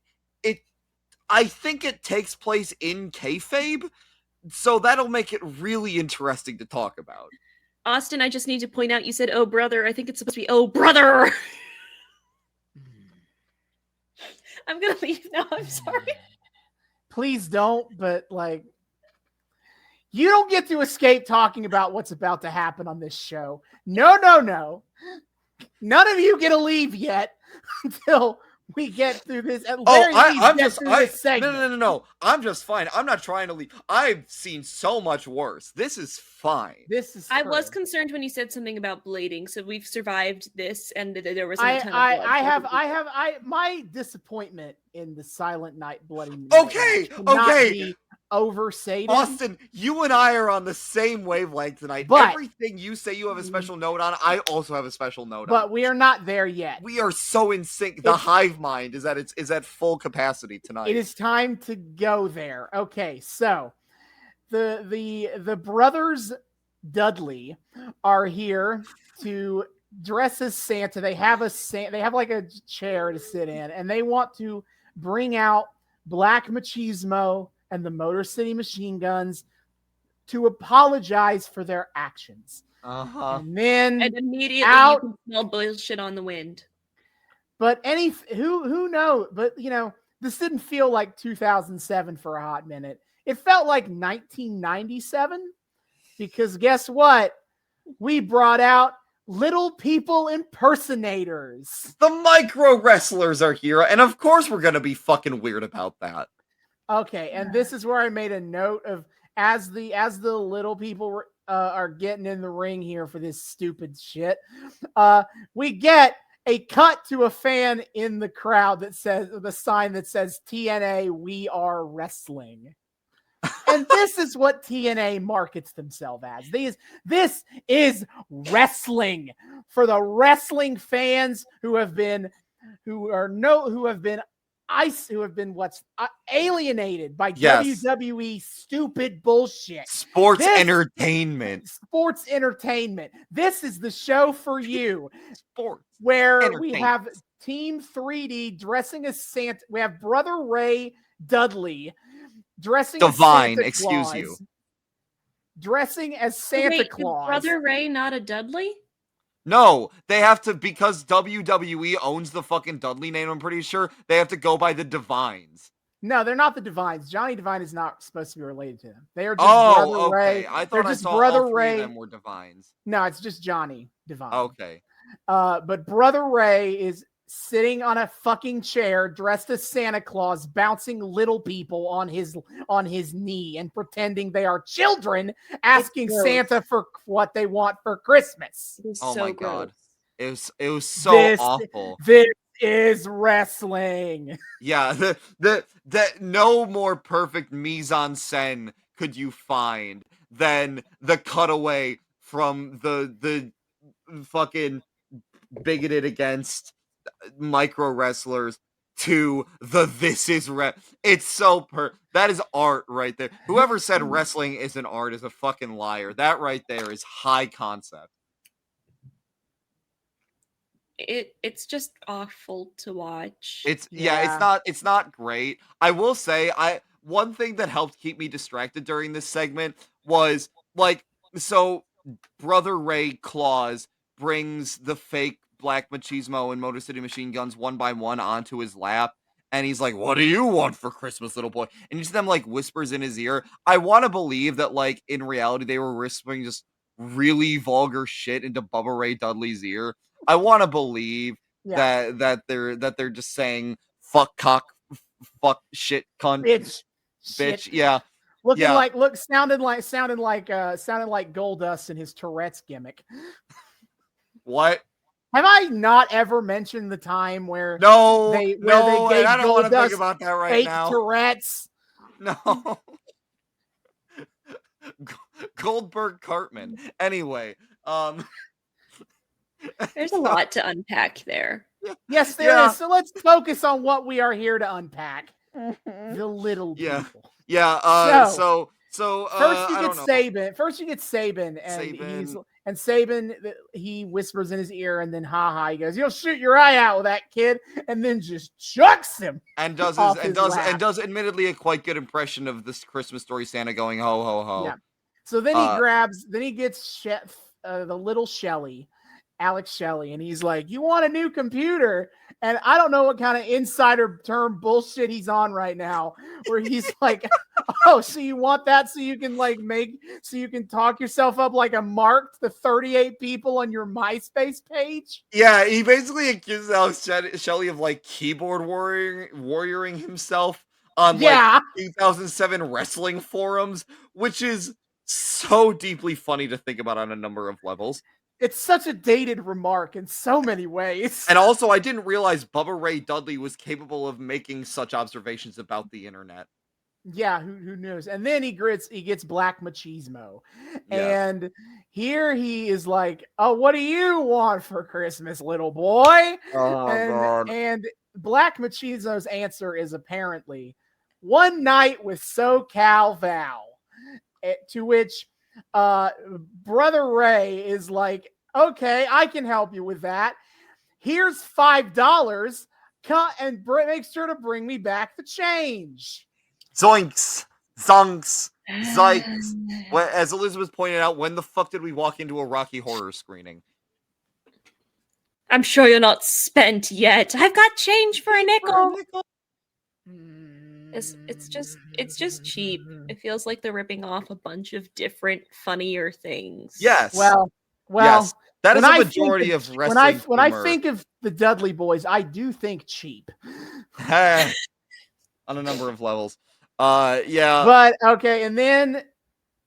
I think it takes place in kayfabe, so that'll make it really interesting to talk about. Austin, I just need to point out you said, "Oh brother." I think it's supposed to be, "Oh brother." I'm gonna leave now. I'm sorry. Please don't, but like, you don't get to escape talking about what's about to happen on this show. No. None of you get to leave yet until we get through this. This segment. No. I'm just fine. I'm not trying to leave. I've seen so much worse. This is fine. I was concerned when you said something about blading. So we've survived this, and there was I a ton of blood. I have my disappointment in the Silent Night bloody. Okay. overstated. Austin, you and I are on the same wavelength tonight. But- Everything you say you have a special note on, I also have a special note on. But we are not there yet. We are so in sync. The hive mind is at full capacity tonight. It is time to go there. Okay, so the brothers Dudley are here to dress as Santa. They have like a chair to sit in, and they want to bring out Black Machismo and the Motor City Machine Guns to apologize for their actions. And then immediately you can smell bullshit on the wind. But who knows? But this didn't feel like 2007 for a hot minute. It felt like 1997 because guess what? We brought out Little People Impersonators. The micro wrestlers are here, and of course we're gonna be fucking weird about that. Okay, and this is where I made a note of as the little people are getting in the ring here for this stupid shit. We get a cut to a fan in the crowd that says the sign that says TNA, we are wrestling. And this is what TNA markets themselves as. This is wrestling for the wrestling fans who have been alienated by WWE stupid bullshit. Sports entertainment. This is the show for you. Sports. Where we have Team 3D dressing as Santa. We have Brother Ray Dudley dressing as Santa Claus. Dressing as Santa Claus. Is Brother Ray not a Dudley? No, they have to, because WWE owns the fucking Dudley name, I'm pretty sure, they have to go by the Divines. No, they're not the Divines. Johnny Divine is not supposed to be related to them. They are just Brother Ray. I thought I saw Brother all three Ray. of them were Divines. No, it's just Johnny Divine. Okay. But Brother Ray is sitting on a fucking chair dressed as Santa Claus, bouncing little people on his knee and pretending they are children, asking Santa for what they want for Christmas. Oh my god. It was so awful. This is wrestling. Yeah, the no more perfect mise-en-scène could you find than the cutaway from the fucking bigoted against micro wrestlers to it's so that is art right there. Whoever said wrestling isn't art is a fucking liar. That right there is high concept. It's just awful to watch. It's not great. I will say one thing that helped keep me distracted during this segment was Brother Ray Claus brings the fake Black Machismo and Motor City Machine Guns one by one onto his lap, and he's like, "What do you want for Christmas, little boy?" And you see them whispers in his ear. I want to believe that in reality they were whispering just really vulgar shit into Bubba Ray Dudley's ear. I want to believe that they're just saying fuck cock, fuck shit, cunt, bitch. Yeah. Sounded like Goldust and his Tourette's gimmick. What? Have I not ever mentioned the time where they gave I don't want to think about that right now. Tourette's? No. Goldberg Cartman. Anyway, there's a lot to unpack there. Yes, there is. So let's focus on what we are here to unpack. The little people. Yeah. So first you get Sabin, and Sabin he whispers in his ear, and then he goes, "You'll shoot your eye out with that kid," and then just chucks him. And does admittedly a quite good impression of this Christmas Story Santa going ho ho ho. Yeah. So then he gets the little Alex Shelley, and he's like, "You want a new computer?" And I don't know what kind of insider term bullshit he's on right now, where he's like, "Oh, so you want that so you can so you can talk yourself up like a mark to 38 people on your MySpace page?" Yeah, he basically accuses Alex Shelley of keyboard warrioring himself on 2007 wrestling forums, which is so deeply funny to think about on a number of levels. It's such a dated remark in so many ways. And also, I didn't realize Bubba Ray Dudley was capable of making such observations about the internet. Yeah, who knows? And then he gets Black Machismo. Yes. And here he is like, "Oh, what do you want for Christmas, little boy?" Oh, God. And Black Machismo's answer is apparently one night with SoCal Val. To which Brother Ray is like, "Okay, I can help you with that. Here's $5. And make sure to bring me back the change." Zoinks! Zonks! Zikes! Well, as Elizabeth pointed out, when the fuck did we walk into a Rocky Horror screening? I'm sure you're not spent yet. I've got change for a nickel. It's just cheap. It feels like they're ripping off a bunch of different, funnier things. Yes. Well, yes. That is when a I majority think of wrestling. When I think of the Dudley Boys, I do think cheap. On a number of levels. Yeah. But okay, and then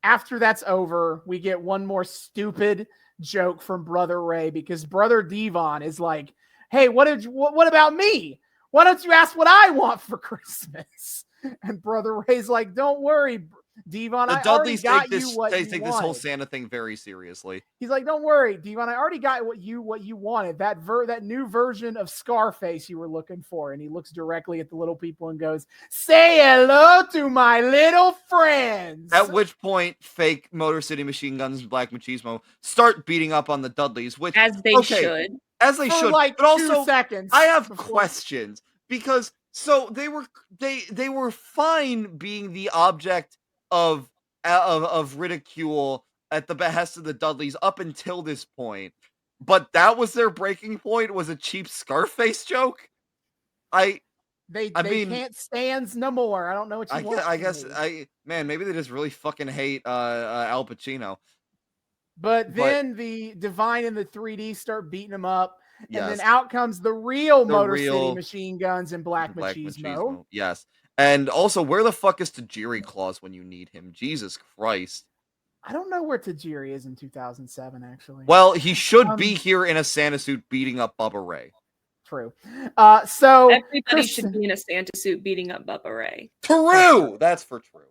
after that's over, we get one more stupid joke from Brother Ray because Brother Devon is like, "Hey, what about me? Why don't you ask what I want for Christmas?" And Brother Ray's like, "Don't worry, Devon. The I already Dudleys got take you what they you take wanted." this whole Santa thing very seriously. He's like, "Don't worry, Devon. I already got what you wanted. That new version of Scarface you were looking for." And he looks directly at the little people and goes, "Say hello to my little friends." At which point, fake Motor City Machine Guns and Black Machismo start beating up on the Dudleys, which As they should. As they for should. Like but 2 also, seconds. I have questions because so they were fine being the object of ridicule at the behest of the Dudleys up until this point, but that was their breaking point. Was a cheap Scarface joke. They mean, can't stand no more. I don't know what you want. I guess maybe they just really fucking hate Al Pacino. But then the Divine and the 3D start beating him up. Yes. And then out comes the real Motor City Machine Guns and Black Machismo. Yes. And also, where the fuck is Tajiri Claus when you need him? Jesus Christ. I don't know where Tajiri is in 2007, actually. Well, he should be here in a Santa suit beating up Bubba Ray. True. So everybody should be in a Santa suit beating up Bubba Ray. True! That's for true.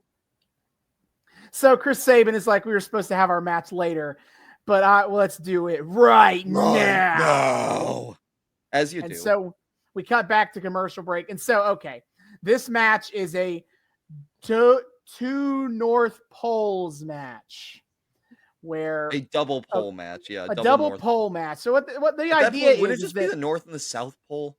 So Chris Sabin is like, we were supposed to have our match later, but let's do it right now. As you do. And so we cut back to commercial break. And so, okay, this match is a two North Poles match. Where a double pole match, yeah. A double pole match. So what the idea is... Would it just be the North and the South Pole?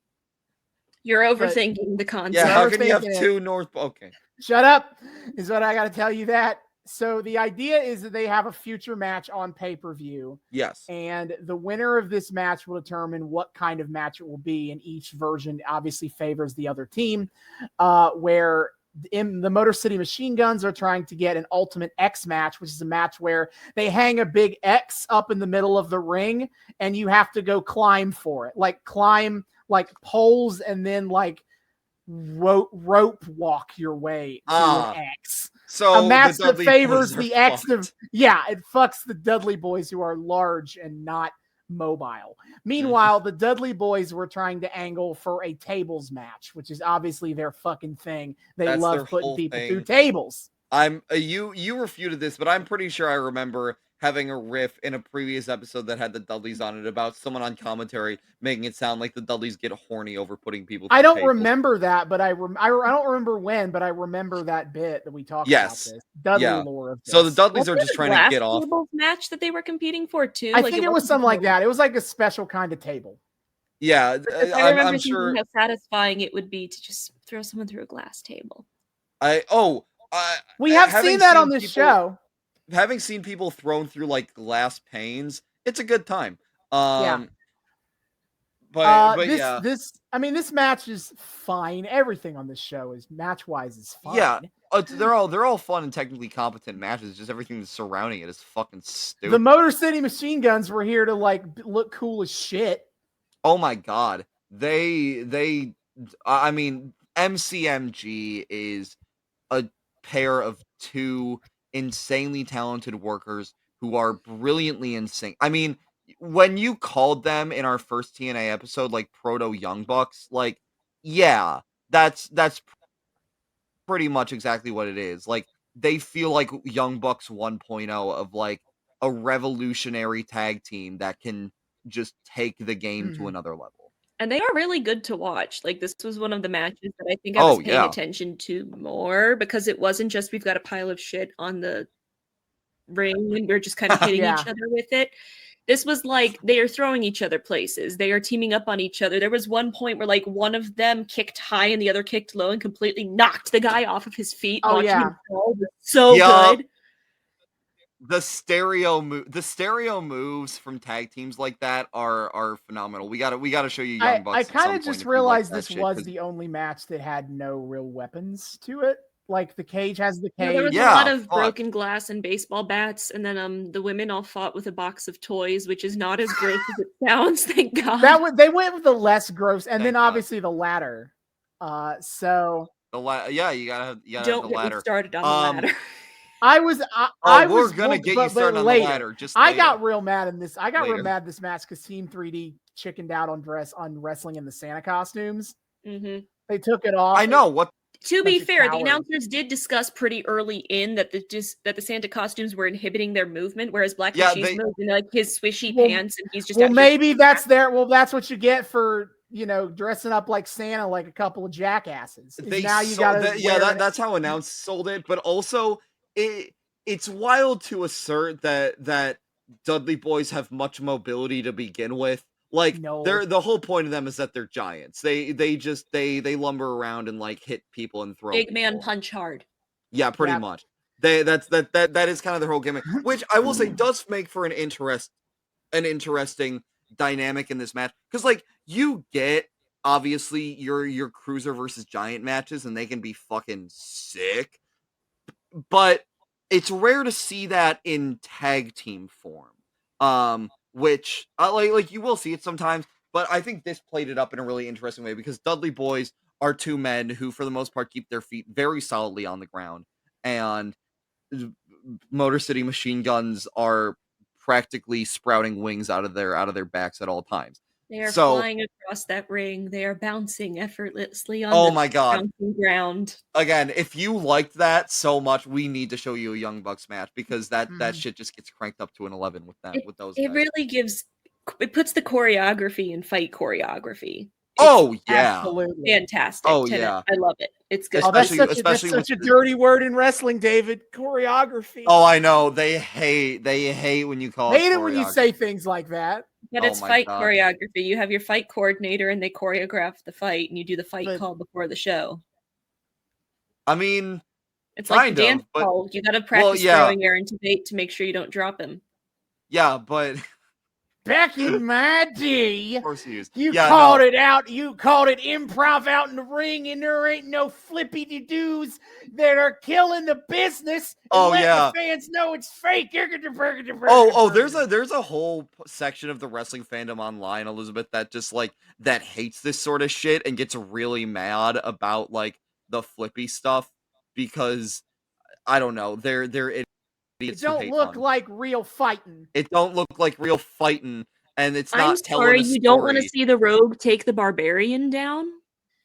You're overthinking the concept. Yeah, how can you have two North... Okay. Shut up, is what I got to tell you that. So the idea is that they have a future match on pay-per-view. Yes. And the winner of this match will determine what kind of match it will be. And each version obviously favors the other team. Where in the Motor City Machine Guns are trying to get an Ultimate X match, which is a match where they hang a big X up in the middle of the ring and you have to go climb for it. Like climb like poles and then like rope walk your way to an X. So a match that favors the X of it fucks the Dudley Boys who are large and not mobile. Meanwhile, the Dudley Boys were trying to angle for a tables match, which is obviously their fucking thing. They love putting people through tables. You refuted this, but I'm pretty sure I remember having a riff in a previous episode that had the Dudleys on it about someone on commentary making it sound like the Dudleys get horny over putting people through I don't tables. remember that, but I don't remember when, but I remember that bit that we talked about this. Dudley lore of this. So the Dudleys are just trying to get off. Tables match that they were competing for too. I think it was something like that. It was like a special kind of table. Yeah, I remember thinking how satisfying it would be to just throw someone through a glass table. We have seen that on this show. Having seen people thrown through like glass panes, it's a good time. But this match is fine. Everything on this show is match-wise is fine. Yeah, they're all fun and technically competent matches. Just everything that's surrounding it is fucking stupid. The Motor City Machine Guns were here to like look cool as shit. Oh my god, I mean, MCMG is a pair of two insanely talented workers who are brilliantly in sync. I mean, when you called them in our first TNA episode like Proto Young Bucks, like, yeah, that's pretty much exactly what it is. Like, they feel like Young Bucks 1.0 of like a revolutionary tag team that can just take the game to another level. And they are really good to watch. Like, this was one of the matches that I think I was paying attention to more, because it wasn't just we've got a pile of shit on the ring and we're just kind of hitting each other with it. This was like they are throwing each other places. They are teaming up on each other. There was one point where like one of them kicked high and the other kicked low and completely knocked the guy off of his feet. Oh yeah, so good. The stereo moves from tag teams like that are phenomenal. We gotta show you Young Bucks. I kind of just realized this was the only match that had no real weapons to it. Like the cage has the cage. There was a lot of broken glass and baseball bats, and then the women all fought with a box of toys, which is not as gross as it sounds. Thank God. They went with the less gross, and then obviously the ladder. So the you gotta don't have the get ladder. Me started on the ladder. We're gonna get you started on the ladder. Just I got real mad in this. I got real mad this match because Team 3D chickened out on wrestling in the Santa costumes. Mm-hmm. They took it off. I know what. To be fair, the announcers did discuss pretty early in that the Santa costumes were inhibiting their movement, whereas Black Machine's moved in like his swishy pants, and he's just maybe that's there. Well, that's what you get for dressing up like Santa, like a couple of jackasses. Now you got that's how announcers sold it. But also, it's wild to assert that Dudley Boys have much mobility to begin with. Like the whole point of them is that they're giants. They lumber around and like hit people and throw big people. Man punch hard. Yeah, pretty much. That is kind of their whole gimmick, which I will say does make for an interesting dynamic in this match, because like you get obviously your cruiser versus giant matches and they can be fucking sick, but it's rare to see that in tag team form. Which like you will see it sometimes, but I think this played it up in a really interesting way, because Dudley Boys are two men who, for the most part, keep their feet very solidly on the ground, and Motor City Machine Guns are practically sprouting wings out of their backs at all times. They are flying across that ring. They are bouncing effortlessly on my God. bouncing ground. Again, if you liked that so much, we need to show you a Young Bucks match, because that shit just gets cranked up to an 11 with them. With those, it really puts the choreography in fight choreography. It's absolutely fantastic. Yeah, I love it. It's good. That's such a dirty word in wrestling, David. Choreography. Oh, I know. They hate when you call it. Hate it when you say things like that. But it's fight choreography. You have your fight coordinator, and they choreograph the fight, and you do the fight call before the show. I mean, it's like the dance call. You got to practice throwing Aaron to bait to make sure you don't drop him. Yeah, but back in my day, of course you called it out. You called it improv out in the ring, and there ain't no flippy-de-doos that are killing the business. The fans know it's fake. There's a whole section of the wrestling fandom online, Elizabeth, that just that hates this sort of shit and gets really mad about like the flippy stuff, because I don't know, they're it don't look like real fighting. It don't look like real fighting, and it's not. I'm sorry, you don't want to see the Rogue take the Barbarian down?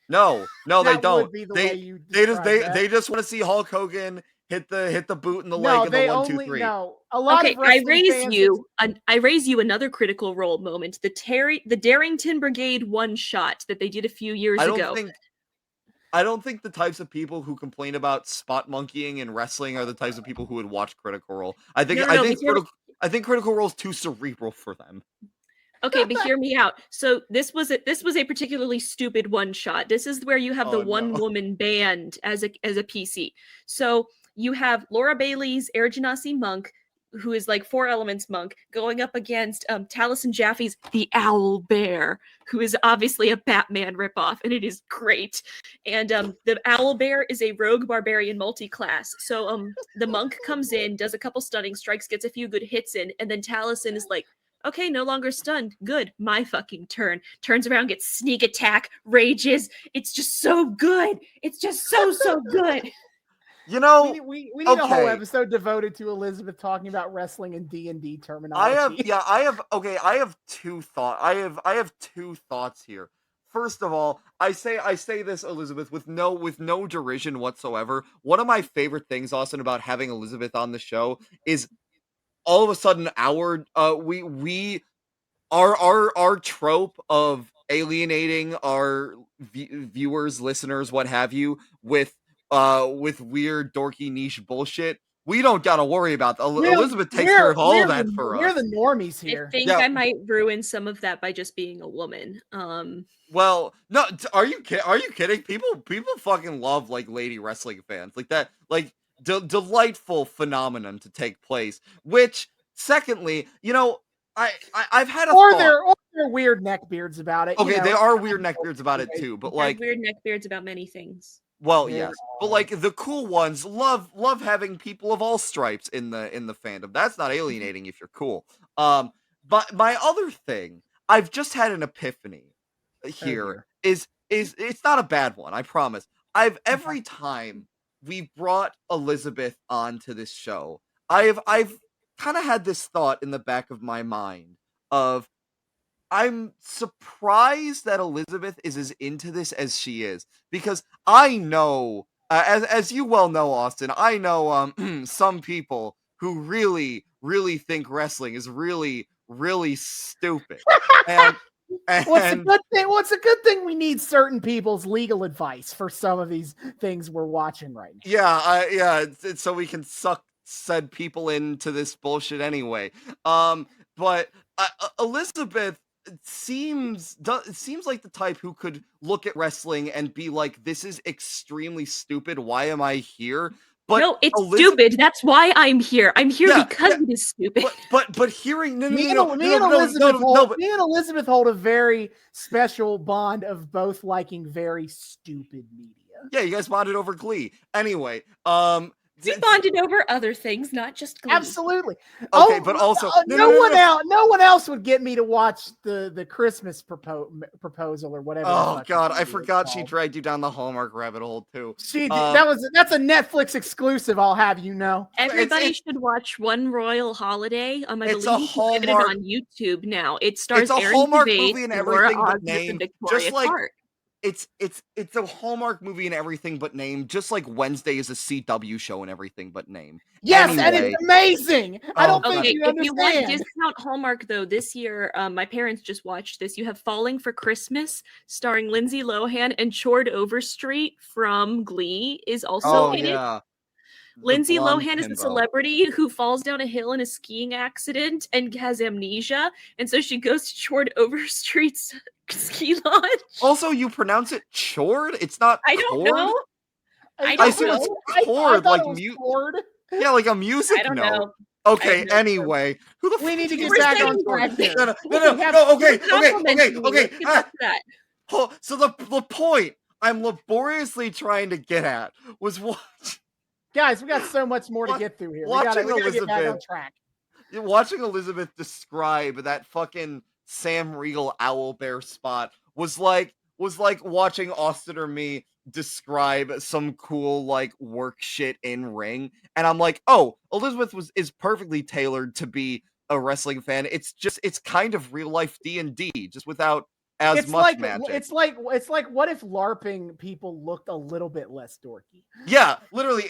No, they don't. They just want to see Hulk Hogan hit the boot in the leg in the 1, 2, 3. No, a lot of I raise you another Critical Role moment: the Darrington Brigade one shot that they did a few years ago. I don't think the types of people who complain about spot monkeying in wrestling are the types of people who would watch Critical Role. I think Critical Role is too cerebral for them. Okay, but hear me out. So this was a particularly stupid one shot. This is where you have the one woman band as a PC. So you have Laura Bailey's Air Genasi Monk, who is like Four Elements Monk, going up against Taliesin Jaffe's The Owl Bear, who is obviously a Batman ripoff, and it is great. And the Owl Bear is a rogue barbarian multi-class. So the monk comes in, does a couple stunning strikes, gets a few good hits in, and then Taliesin is like, okay, no longer stunned. Good. My fucking turn. Turns around, gets sneak attack, rages. It's just so good. It's just so good. You know, we need a whole episode devoted to Elizabeth talking about wrestling and D&D terminology. I have two thoughts here. First of all, I say this, Elizabeth, with no derision whatsoever. One of my favorite things, Austin, about having Elizabeth on the show is all of a sudden our trope of alienating our viewers, listeners, what have you, with weird dorky niche bullshit. We don't gotta worry about that. Elizabeth takes care of all that for us. We're the normies I here. think I might ruin some of that by just being a woman. Well, no, are you kidding? People fucking love like lady wrestling fans like that, like delightful phenomenon to take place. Which, secondly, I've had a thought. They're weird neckbeards about it. Okay, they are weird neckbeards about it too, but like weird neckbeards about many things. Well, yes, but like the cool ones love having people of all stripes in the fandom. That's not alienating if you're cool. But my other thing, I've just had an epiphany here. Is it's not a bad one, I promise. Every time we brought Elizabeth onto this show, I've kind of had this thought in the back of my mind of, I'm surprised that Elizabeth is as into this as she is, because I know, as you well know, Austin, I know some people who really think wrestling is really stupid. And what's a good thing? What's a good thing? We need certain people's legal advice for some of these things we're watching right now. Yeah, so we can suck said people into this bullshit anyway. But Elizabeth seems like the type who could look at wrestling and be like, this is extremely stupid. Why am I here? But no, it's stupid. That's why I'm here. I'm here because it is stupid. But hearing me and Elizabeth hold a very special bond of both liking very stupid media. Yeah, you guys bonded over Glee. Anyway, we bonded over other things, not just Glee. Absolutely. Okay, but also no one else would get me to watch the Christmas proposal or whatever. Oh God, I forgot she dragged you down the Hallmark rabbit hole too. That's a Netflix exclusive. I'll have you know. Everybody should watch One Royal Holiday. I believe it's it on YouTube now. It stars It's a Aaron Hallmark Tveit, movie and Laura everything but Osment, name, and Victoria just like. Clark. It's a Hallmark movie and everything but name, just like Wednesday is a CW show and everything but name. Yes, anyway, and it's amazing. I don't think you understand. If you want discount Hallmark though, this year, my parents just watched this. You have Falling for Christmas, starring Lindsay Lohan, and Chord Overstreet from Glee is also in it. Lindsay Lohan is a celebrity who falls down a hill in a skiing accident and has amnesia, and so she goes to Chord Overstreet's ski lodge. Also, you pronounce it Chord? It's not. I don't know. I assume it's chord, like mute. Yeah, like a music note. Know. Okay. Anyway, who the we need to get back on track here. No. Okay. So the point I'm laboriously trying to get at was what. Guys, we got so much more to get through here. We gotta get back on track. Watching Elizabeth describe that fucking Sam Riegel owlbear spot was like watching Austin or me describe some cool like work shit in ring, and I'm like, oh, Elizabeth is perfectly tailored to be a wrestling fan. It's kind of real life D&D, just without as much magic. It's like what if LARPing people looked a little bit less dorky? Yeah, literally,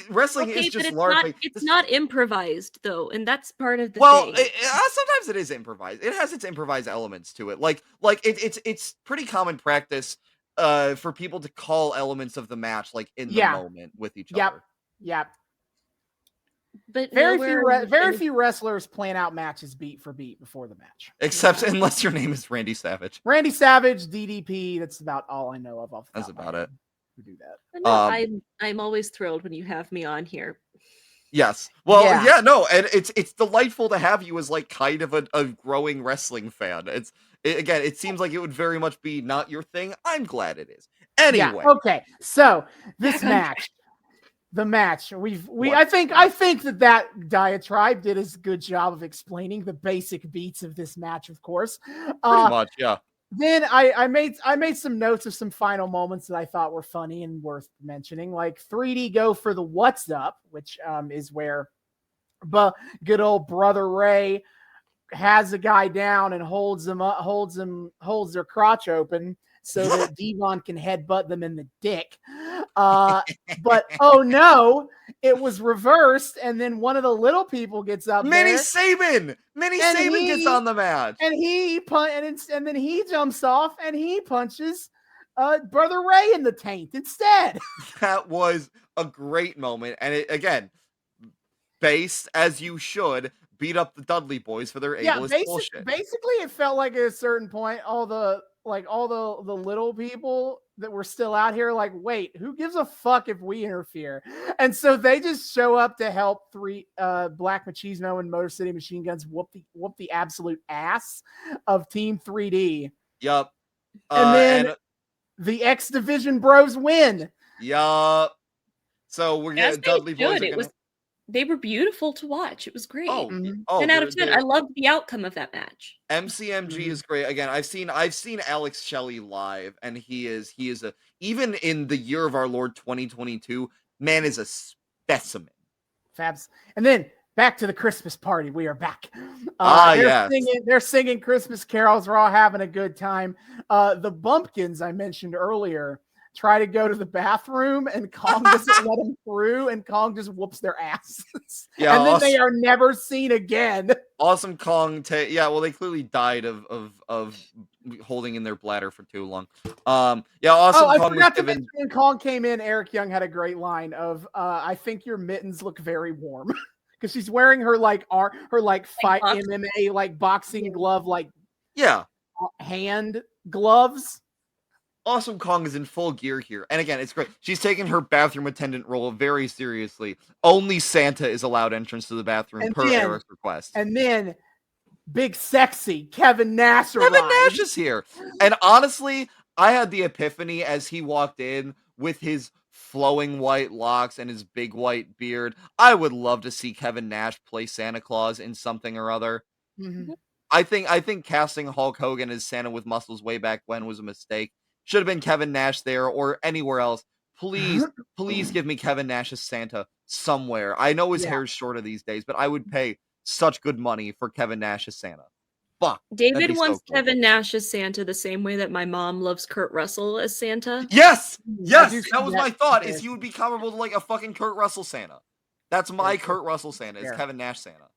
wrestling is just LARPing. It's not improvised though, and that's part of the thing. Well, sometimes it is improvised. It has its improvised elements to it. Like it's pretty common practice for people to call elements of the match like in the moment with each other. Yep. But very few wrestlers plan out matches beat for beat before the match. Except unless your name is Randy Savage. Randy Savage, DDP. That's about all I know of. That's about it. Who do that? No, I'm always thrilled when you have me on here. Yes. Well, yeah, no, and it's delightful to have you as like kind of a growing wrestling fan. It seems like it would very much be not your thing. I'm glad it is. Anyway. Yeah, okay. So this match. The match I think that diatribe did a good job of explaining the basic beats of this match, of course. Pretty much, yeah. Then I made some notes of some final moments that I thought were funny and worth mentioning, like 3D go for the what's up, which is where good old Brother Ray has a guy down and holds their crotch open so that Devon can headbutt them in the dick. But oh no, it was reversed, and then one of the little people gets up Minnie there. Saban gets on the match, and then he jumps off and he punches Brother Ray in the taint instead. That was a great moment, and it, again, based as you should, beat up the Dudley boys for their ableist bullshit. Basically, it felt like at a certain point, all the little people that were still out here, like, wait, who gives a fuck if we interfere? And so they just show up to help Black Machismo and Motor City Machine Guns whoop the absolute ass of Team 3D. Yup. And then the X Division Bros win. Yup. So we're getting Dudley boys. They were beautiful to watch. It was great. 10 out of 10. I loved the outcome of that match. MCMG is great. Again, I've seen Alex Shelley live, and he is even in the year of our Lord 2022, man is a specimen. Fabs. And then back to the Christmas party. We are back. They're singing Christmas carols. We're all having a good time. The Bumpkins I mentioned earlier try to go to the bathroom, and Kong doesn't let them through, and Kong just whoops their asses. Yeah, and then they are never seen again. Awesome Kong. They clearly died of holding in their bladder for too long. Awesome. I Kong forgot to mention when Kong came in, Eric Young had a great line of, "I think your mittens look very warm," because she's wearing her fight MMA boxing glove hand gloves. Awesome Kong is in full gear here. And again, it's great. She's taken her bathroom attendant role very seriously. Only Santa is allowed entrance to the bathroom per Eric's request. And then big sexy Kevin Nash Nash is here. And honestly, I had the epiphany as he walked in with his flowing white locks and his big white beard. I would love to see Kevin Nash play Santa Claus in something or other. Mm-hmm. I think casting Hulk Hogan as Santa with muscles way back when was a mistake. Should have been Kevin Nash there or anywhere else. Please give me Kevin Nash as Santa somewhere. I know his hair's shorter these days, but I would pay such good money for Kevin Nash as Santa. Fuck. David wants Kevin Nash as Santa the same way that my mom loves Kurt Russell as Santa. Yes! That was my thought, is he would be comparable to like a fucking Kurt Russell Santa. That's my Kurt Russell Santa, is Kevin Nash Santa.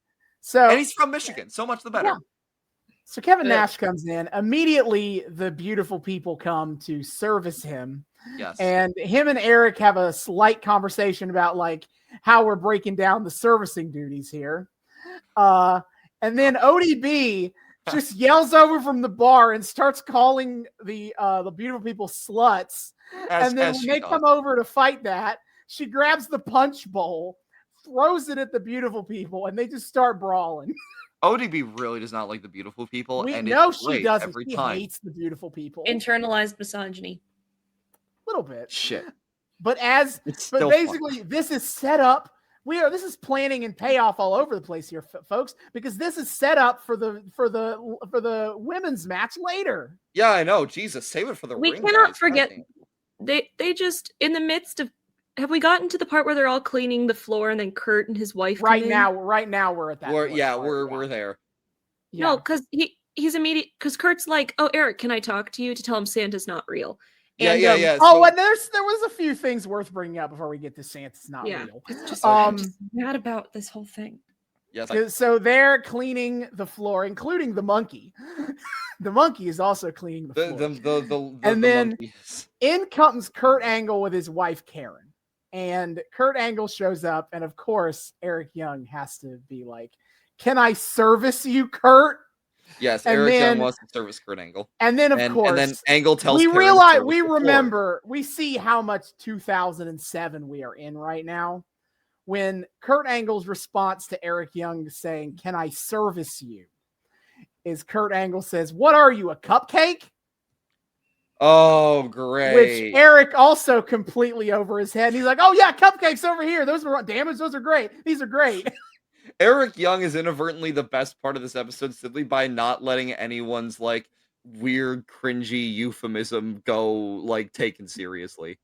And he's from Michigan, so much the better. Yeah. So Kevin Nash comes in. Immediately, the beautiful people come to service him. Yes. And him and Eric have a slight conversation about how we're breaking down the servicing duties here. And then ODB just yells over from the bar and starts calling the beautiful people sluts. And then when they come over to fight that, she grabs the punch bowl, throws it at the beautiful people, and they just start brawling. ODB really does not like the beautiful people. We and know it's she doesn't. Every she time. Hates the beautiful people. Internalized misogyny. A little bit. Shit. But basically, this is set up. This is planning and payoff all over the place here, folks, because this is set up for the women's match later. Yeah, I know. Jesus, save it for the ring. We cannot forget. They just in the midst of. Have we gotten to the part where they're all cleaning the floor and then Kurt and his wife? Right now we're at that. We're there. Yeah. No, because he's immediate. Because Kurt's like, "Oh, Eric, can I talk to you?" To tell him Santa's not real. And, yeah. Oh, and there was a few things worth bringing up before we get to Santa's not real. It's just, I'm just mad about this whole thing. Yes. So they're cleaning the floor, including the monkey. The monkey is also cleaning the floor. And then in comes Kurt Angle with his wife Karen. And Kurt Angle shows up, and of course, Eric Young has to be like, "Can I service you, Kurt?" Yes, Eric Young wants to service Kurt Angle. And then, of course, and then Angle tells we see how much 2007 we are in right now. When Kurt Angle's response to Eric Young saying, "Can I service you?" is Kurt Angle says, "What are you, a cupcake?" Oh, great. Which Eric also completely over his head. He's like, "Oh yeah, cupcakes over here. Those are damaged. Those are great. These are great." Eric Young is inadvertently the best part of this episode simply by not letting anyone's weird, cringy euphemism go taken seriously.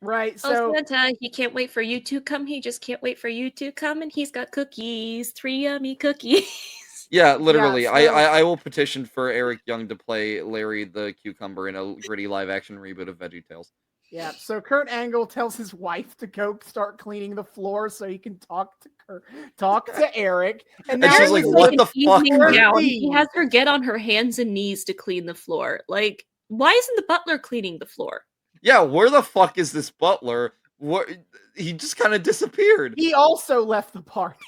Right. So Santa, he can't wait for you to come. He just can't wait for you to come, and he's got cookies, 3 yummy cookies. Yeah, literally. so- I will petition for Eric Young to play Larry the Cucumber in a gritty live-action reboot of VeggieTales. Yeah, so Kurt Angle tells his wife to go start cleaning the floor so he can talk to Eric. And now she's Eric like, is "What an the fuck?" evening Where's gown. the- He has her get on her hands and knees to clean the floor. Like, why isn't the butler cleaning the floor? Yeah, where the fuck is this butler? What? He just kind of disappeared. He also left the party.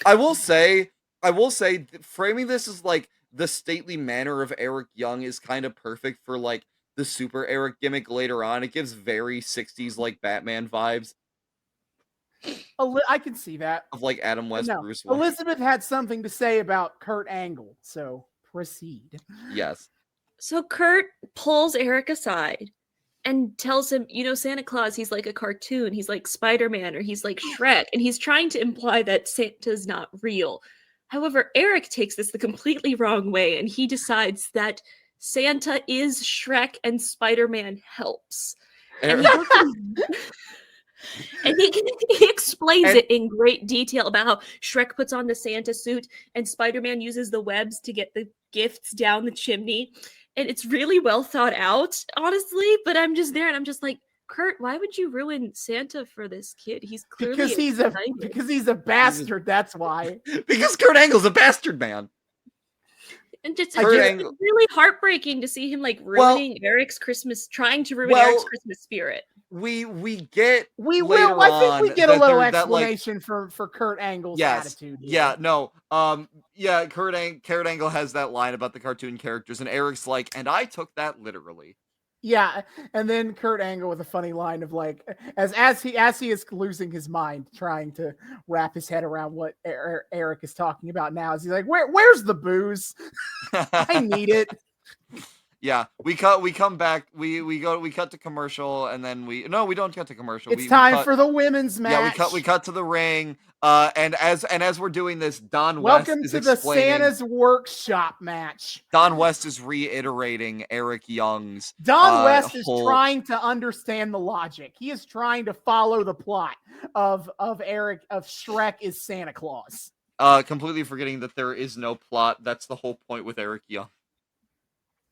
I will say, framing this as like the stately manner of Eric Young is kind of perfect for like the Super Eric gimmick later on. It gives very 60s like Batman vibes I can see that. of like Adam West, No, Bruce Wayne. Elizabeth had something to say about Kurt Angle, so proceed. Yes. So Kurt pulls Eric aside and tells him, Santa Claus, he's like a cartoon. He's like Spider-Man or he's like Shrek. And he's trying to imply that Santa's not real. However, Eric takes this the completely wrong way and he decides that Santa is Shrek and Spider-Man helps. And he explains it in great detail about how Shrek puts on the Santa suit and Spider-Man uses the webs to get the gifts down the chimney. And it's really well thought out, honestly. But I'm just there and I'm just like, Kurt, why would you ruin Santa for this kid? He's clearly because he's a bastard. That's why. Because Kurt Angle's a bastard man. And it's Kurt just Angle- really heartbreaking to see him like ruining Eric's Christmas, trying to ruin Eric's Christmas spirit. We get We later will. I think we on get a that little there- that, like- explanation for Kurt Angle's Yes. attitude. here. Yeah, no. Yeah, Kurt Angle has that line about the cartoon characters, and Eric's like, and I took that literally. Yeah, and then Kurt Angle with a funny line of like, as he is losing his mind, trying to wrap his head around what Eric is talking about now. Is he's like, where's the booze? I need it. Yeah, we come back, we cut to commercial, and then we don't cut to commercial. It's time for the women's match. Yeah, we cut to the ring. And as we're doing this, Don West Welcome is to the explaining. Santa's workshop match. Don West is reiterating Eric Young's. Don West is whole- trying to understand the logic. He is trying to follow the plot of Shrek is Santa Claus. Completely forgetting that there is no plot. That's the whole point with Eric Young.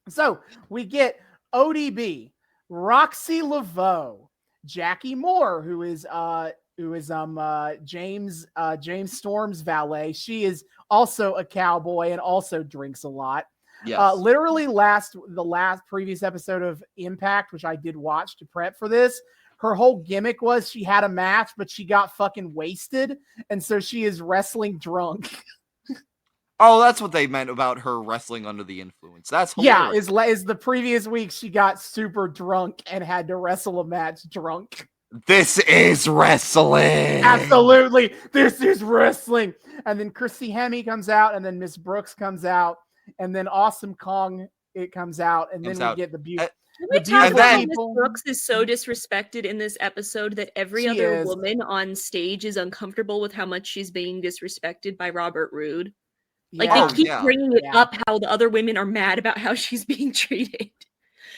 So we get ODB, Roxy Laveau, Jackie Moore, who is James Storm's valet. She is also a cowboy and also drinks a lot. Yes. Literally the previous episode of Impact, which I did watch to prep for this, her whole gimmick was she had a match, but she got fucking wasted, and so she is wrestling drunk. Oh, that's what they meant about her wrestling under the influence. That's hilarious. Yeah, is the previous week she got super drunk and had to wrestle a match drunk. This is wrestling. Absolutely, this is wrestling. And then Chrissy Hemme comes out, and then Miss Brooks comes out, and then Awesome Kong comes out, and then we get the beauty. Can we talk about Miss Brooks is so disrespected in this episode that every other woman on stage is uncomfortable with how much she's being disrespected by Robert Roode. Like, they keep bringing it up how the other women are mad about how she's being treated.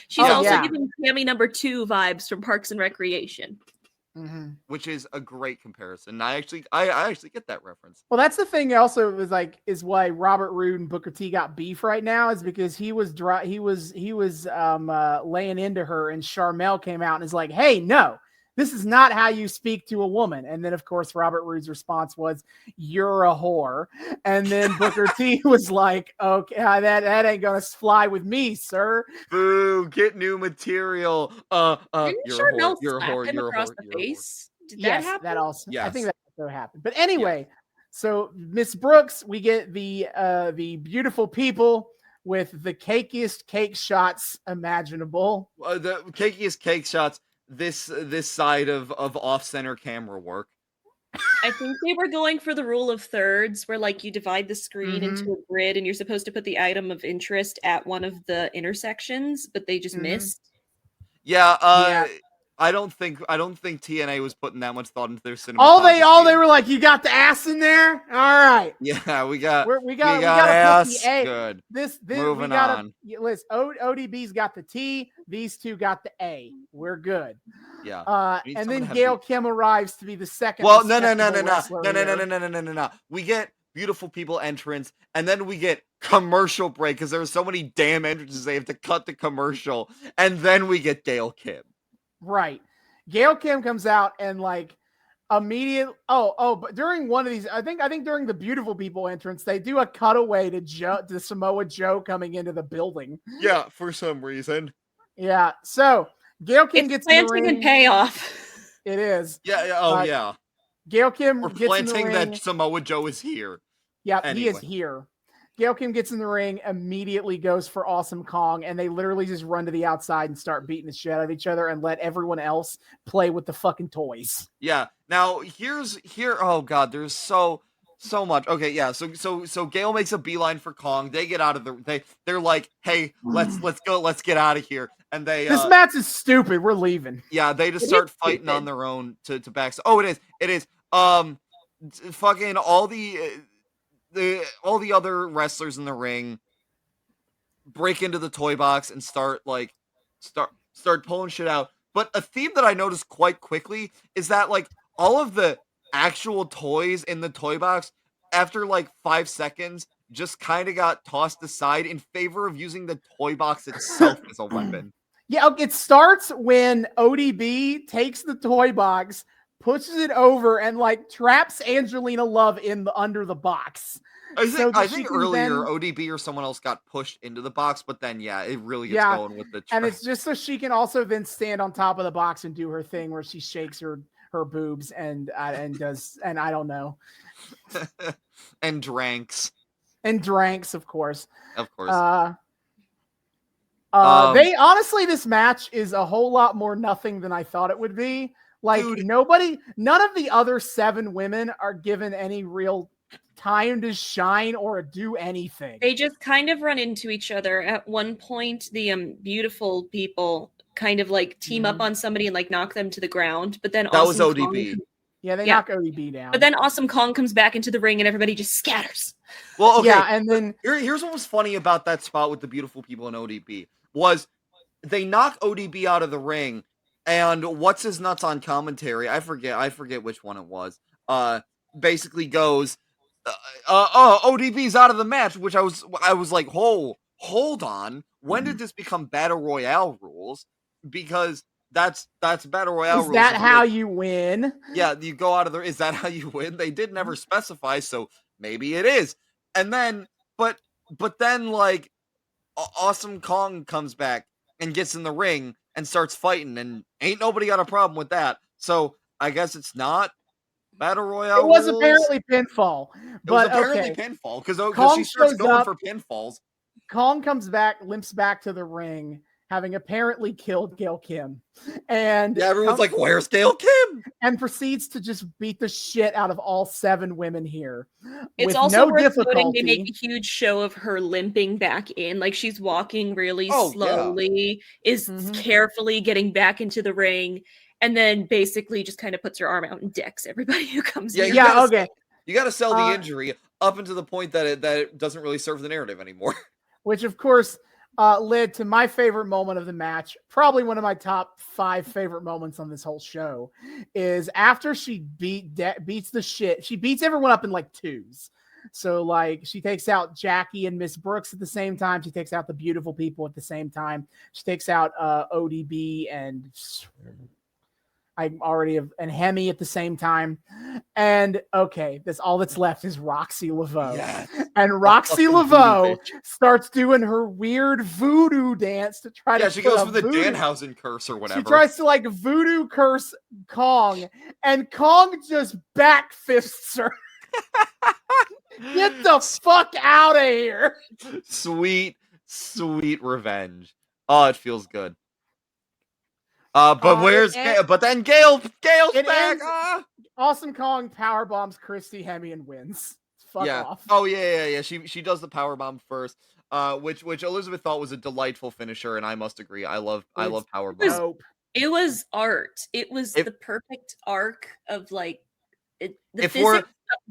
She's also giving Tammy number 2 vibes from Parks and Recreation. Mm-hmm. Which is a great comparison. I actually get that reference. Well, that's the thing. Also, is why Robert Roode and Booker T got beef right now is because he was laying into her, and Charmel came out and is like, "Hey, no, this is not how you speak to a woman." And then, of course, Robert Roode's response was, "You're a whore." And then Booker T was like, "Okay, that ain't gonna fly with me, sir." Boo! Get new material. Didn't You're a Charmel whore. You're a slap whore. him You're a across whore. the You're a whore. face? Did Yes, that happen? that also. Yes. I think that also happened. But anyway, so Miss Brooks, we get the beautiful people with the cakiest cake shots imaginable. The cakiest cake shots. This side of off-center camera work. I think they were going for the rule of thirds, where like you divide the screen into a grid, and you're supposed to put the item of interest at one of the intersections, but they just missed. Yeah. I don't think TNA was putting that much thought into their cinema. All they were like, "You got the ass in there, all right." Yeah, we got ass. Put the A. Good. This Moving we gotta, on. Listen, ODB's got the T. These two got the A. We're good. Yeah. And then Gail Kim arrives to be the second. Well, no. wrestler here. We get beautiful people entrance, and then we get commercial break because there are so many damn entrances they have to cut the commercial, and then we get Gail Kim. Right. Gail Kim comes out and like but during one of these, I think during the beautiful people entrance, they do a cutaway to Samoa Joe coming into the building. Yeah, for some reason. Yeah. So Gail Kim gets in the ring. And payoff. It is. Yeah. Yeah. Gail Kim We're gets in the planting ring. that Samoa Joe is here. Yeah, Anyway. He is here. Gail Kim gets in the ring, immediately goes for Awesome Kong, and they literally just run to the outside and start beating the shit out of each other and let everyone else play with the fucking toys. Yeah. Now oh god, there's so much. Okay, yeah. So Gail makes a beeline for Kong. They get out of they're like, "Hey, let's go. Let's get out of here." And this match is stupid. We're leaving. Yeah, they just start fighting on their own to back. Oh, it is. Fucking all the other wrestlers in the ring break into the toy box and start pulling shit out. But a theme that I noticed quite quickly is that like all of the actual toys in the toy box, after like 5 seconds, just kind of got tossed aside in favor of using the toy box itself as a weapon. Yeah, it starts when ODB takes the toy box, pushes it over, and like traps Angelina Love under the box. I think earlier ODB or someone else got pushed into the box, but then it really gets going with the trap. And it's just so she can also then stand on top of the box and do her thing where she shakes her boobs and does I don't know. And dranks, of course. They honestly, this match is a whole lot more nothing than I thought it would be. Like, none of the other 7 women are given any real time to shine or do anything. They just kind of run into each other. At one point, the beautiful people kind of like team up on somebody and like knock them to the ground. But then that was ODB. They knock ODB down. But then Awesome Kong comes back into the ring and everybody just scatters. Well, okay. Yeah, and then here's what was funny about that spot with the beautiful people in ODB was they knock ODB out of the ring, and what's his nuts on commentary? I forget which one it was. Basically goes, ODB's out of the match, which I was like, hold on. When did this become Battle Royale rules? Because that's Battle Royale rules. Is that how you win? Yeah, you go out of the. Is that how you win? They did never specify, so maybe it is. And then, but then like, Awesome Kong comes back and gets in the ring and starts fighting, and ain't nobody got a problem with that. So I guess it's not Battle Royale. It was rules. apparently pinfall. It was apparently pinfall because she starts going for pinfalls. Kong comes back, limps back to the ring, having apparently killed Gail Kim. And everyone's like, "Where's Gail Kim?" And proceeds to just beat the shit out of all 7 women here. It's with also no worth difficulty. noting they make a huge show of her limping back in. Like she's walking really slowly, is carefully getting back into the ring, and then basically just kind of puts her arm out and decks everybody who comes in. Okay. You got to sell the injury up until the point that it doesn't really serve the narrative anymore. Which, of course, led to my favorite moment of the match, probably one of my top 5 favorite moments on this whole show, is after she beats the shit. She beats everyone up in like 2s. So like she takes out Jackie and Miss Brooks at the same time. She takes out the beautiful people at the same time. She takes out ODB and and Hemi at the same time. And okay, all that's left is Roxy Laveau. Yes. And Roxy Laveau starts doing her weird voodoo dance to try to. Yeah, she goes for the Danhausen curse or whatever. She tries to like voodoo curse Kong, and Kong just backfists her. Get the fuck out of here. Sweet revenge. Oh, it feels good. But then Gail's back. Awesome Kong powerbombs Christy Hemi and wins. Fuck off. Oh yeah. She does the powerbomb first. Which Elizabeth thought was a delightful finisher, and I must agree. I love powerbombs. It was art. It was the perfect arc of like the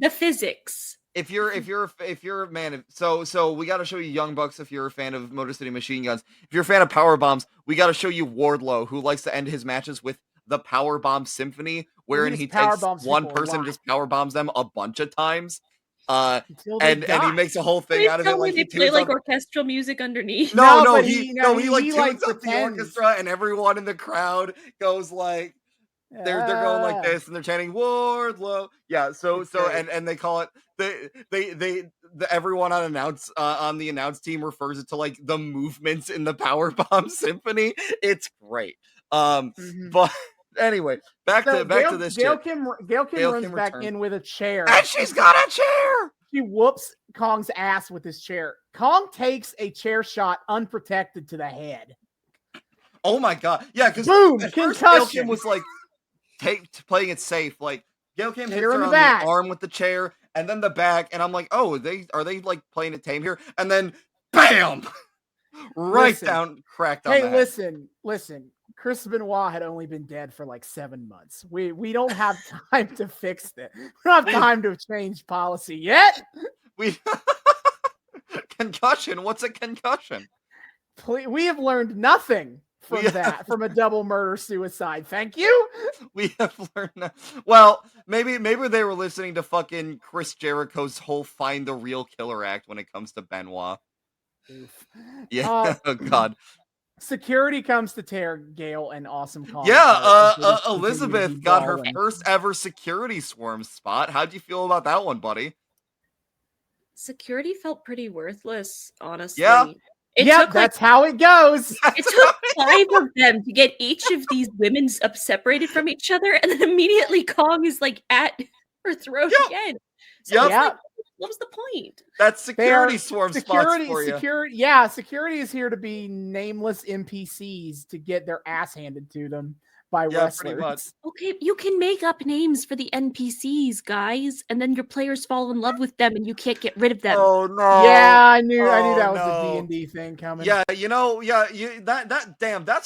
physics. If you're a man of so we got to show you Young Bucks if you're a fan of Motor City Machine Guns. If you're a fan of power bombs, we got to show you Wardlow, who likes to end his matches with the power bomb symphony, wherein he takes one person and just power bombs them a bunch of times. And he makes a whole thing Please out of tell it. me Like they he play tunes like up. orchestral music underneath. He like tunes up the pretends. orchestra, and everyone in the crowd goes like, they're going like this, and they're chanting Wardlow. Yeah, so and they call it everyone on the announce team refers it to like the movements in the Powerbomb Symphony. It's great. But anyway, back to this. Gail Kim runs back returns. in with a chair, and she's got a chair. She whoops Kong's ass with his chair. Kong takes a chair shot unprotected to the head. Oh my god! Yeah, because boom, at concussion. First Gail Kim was like playing it safe. Like Gail Kim hits her on the arm with the chair, and then the back, and I'm like, oh, are they like playing it tame here? And then, bam, cracked on the head. Listen. Chris Benoit had only been dead for like 7 months. We don't have time to fix this. We don't have time to change policy yet. Concussion. What's a concussion? We have learned nothing from a double murder suicide. Thank you. We have learned. Well, maybe they were listening to fucking Chris Jericho's whole "Find the Real Killer" act when it comes to Benoit. Oof. Yeah. Oh God. Security comes to tear Gail and Awesome Kong. Yeah, Elizabeth got her first ever security swarm spot. How'd you feel about that one, buddy? Security felt pretty worthless, honestly. Yeah, that's how it goes. It took 5 of them to get each of these women separated from each other, and then immediately Kong is like at her throat again. So what was the point? That's security swarm spots for you. Security is here to be nameless NPCs to get their ass handed to them by wrestlers. Pretty much. Okay, you can make up names for the NPCs, guys, and then your players fall in love with them, and you can't get rid of them. Oh no! Yeah, I knew that was a D&D thing coming. Yeah, that's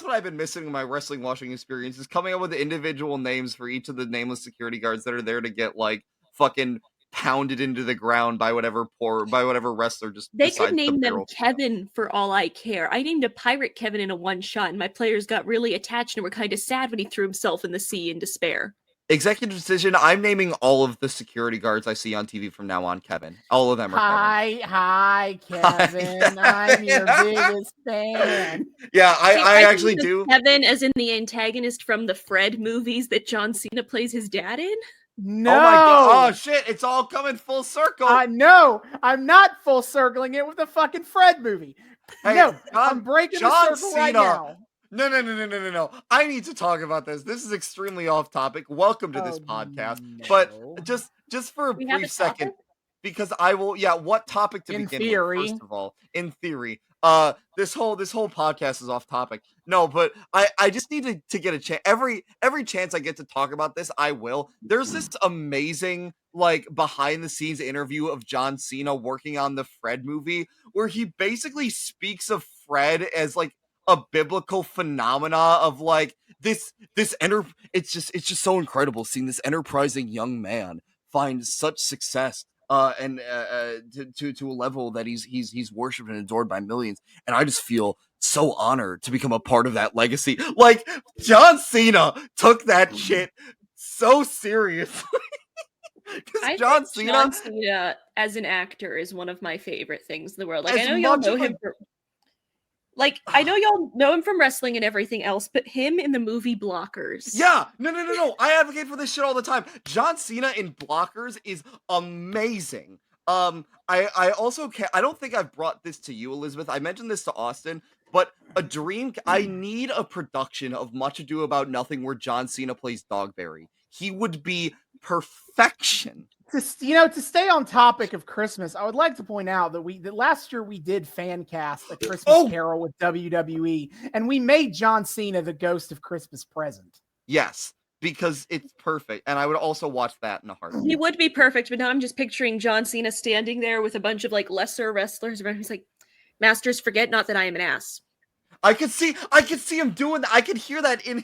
what I've been missing in my wrestling watching experience is coming up with the individual names for each of the nameless security guards that are there to get like fucking pounded into the ground by whatever wrestler just they could name them Kevin for all I care. I named a pirate Kevin in a one shot, and my players got really attached and were kind of sad when he threw himself in the sea in despair. Executive decision. I'm naming all of the security guards I see on TV from now on Kevin. All of them are Kevin. Hi, Kevin. I'm your biggest fan. Yeah, I actually do. Kevin as in the antagonist from the Fred movies that John Cena plays his dad in? No. Oh my god. Oh shit, it's all coming full circle. No, I'm not full circling it with the fucking Fred movie. Hey, no, I'm breaking the circle right now. No. I need to talk about this. This is extremely off topic. Welcome to this podcast. No. But just for a brief second, because I will what topic to begin with, first of all. In theory. This whole podcast is off topic. No, but I just need to get a chance. Every chance I get to talk about this, I will. There's this amazing like behind the scenes interview of John Cena working on the Fred movie where he basically speaks of Fred as like a biblical phenomena of like it's just so incredible seeing this enterprising young man find such success and to a level that he's worshipped and adored by millions, and I just feel so honored to become a part of that legacy. Like John Cena took that shit so seriously. John Cena as an actor is one of my favorite things in the world. Like I know y'all know him I know y'all know him from wrestling and everything else, but him in the movie Blockers. Yeah, no. I advocate for this shit all the time. John Cena in Blockers is amazing. I also I don't think I've brought this to you, Elizabeth. I mentioned this to Austin, but I need a production of Much Ado About Nothing where John Cena plays Dogberry. He would be perfection. To stay on topic of Christmas, I would like to point out that last year we did fan cast a Christmas Carol with WWE, and we made John Cena the ghost of Christmas Present. Yes, because it's perfect, and I would also watch that in a heartbeat. He would be perfect, but now I'm just picturing John Cena standing there with a bunch of like lesser wrestlers around. He's like, "Masters, forget not that I am an ass." I could see him doing that. I could hear that in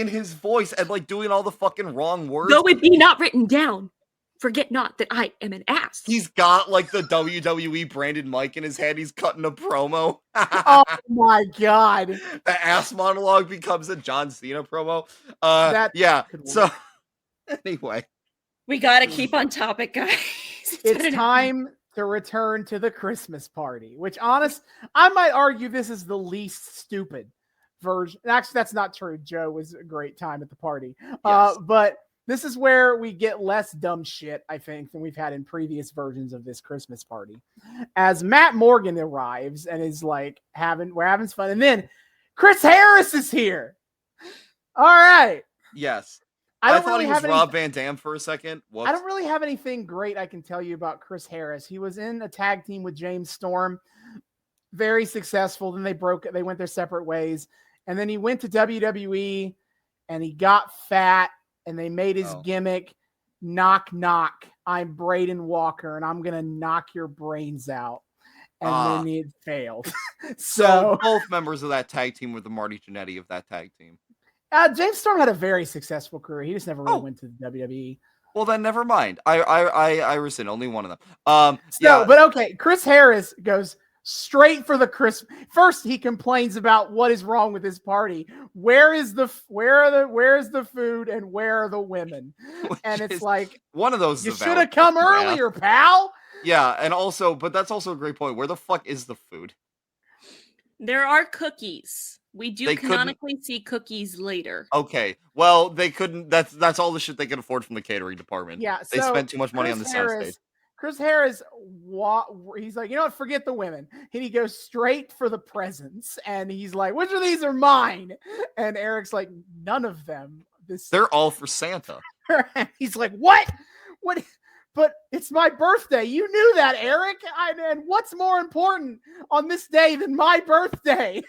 his voice and like doing all the fucking wrong words. Though it be not written down. Forget not that I am an ass. He's got like the WWE branded mic in his head. He's cutting a promo. Oh my god! The ass monologue becomes a John Cena promo. So anyway, we gotta keep on topic, guys. It's time to return to the Christmas party, which I might argue this is the least stupid version. Actually, that's not true. Joe was a great time at the party. Yes. But this is where we get less dumb shit, I think, than we've had in previous versions of this Christmas party. As Matt Morgan arrives and is like, we're having fun. And then Chris Harris is here. All right. Yes. I thought he was Rob Van Dam for a second. Whoops. I don't really have anything great I can tell you about Chris Harris. He was in a tag team with James Storm. Very successful. Then they went their separate ways. And then he went to WWE and he got fat and they made his gimmick, knock, knock. I'm Braden Walker and I'm going to knock your brains out. And then it failed. So both members of that tag team were the Marty Jannetty of that tag team. James Storm had a very successful career. He just never really went to the WWE. Well, then never mind. I rescind. Only one of them. Yeah. But okay. Chris Harris goes straight for the Christmas. First, he complains about what is wrong with his party. Where is the food and where are the women? And it's like one of those. You should have come earlier, pal. Yeah, and also, but that's also a great point. Where the fuck is the food? There are cookies. We do canonically see cookies later. Okay, well, they couldn't. That's all the shit they could afford from the catering department. Yeah, they spent too much money on the soundstage. Chris Harris, he's like, you know what? Forget the women. And he goes straight for the presents, and he's like, which of these are mine? And Eric's like, none of them. They're all for Santa. And he's like, what? What? But it's my birthday. You knew that, Eric. And what's more important on this day than my birthday?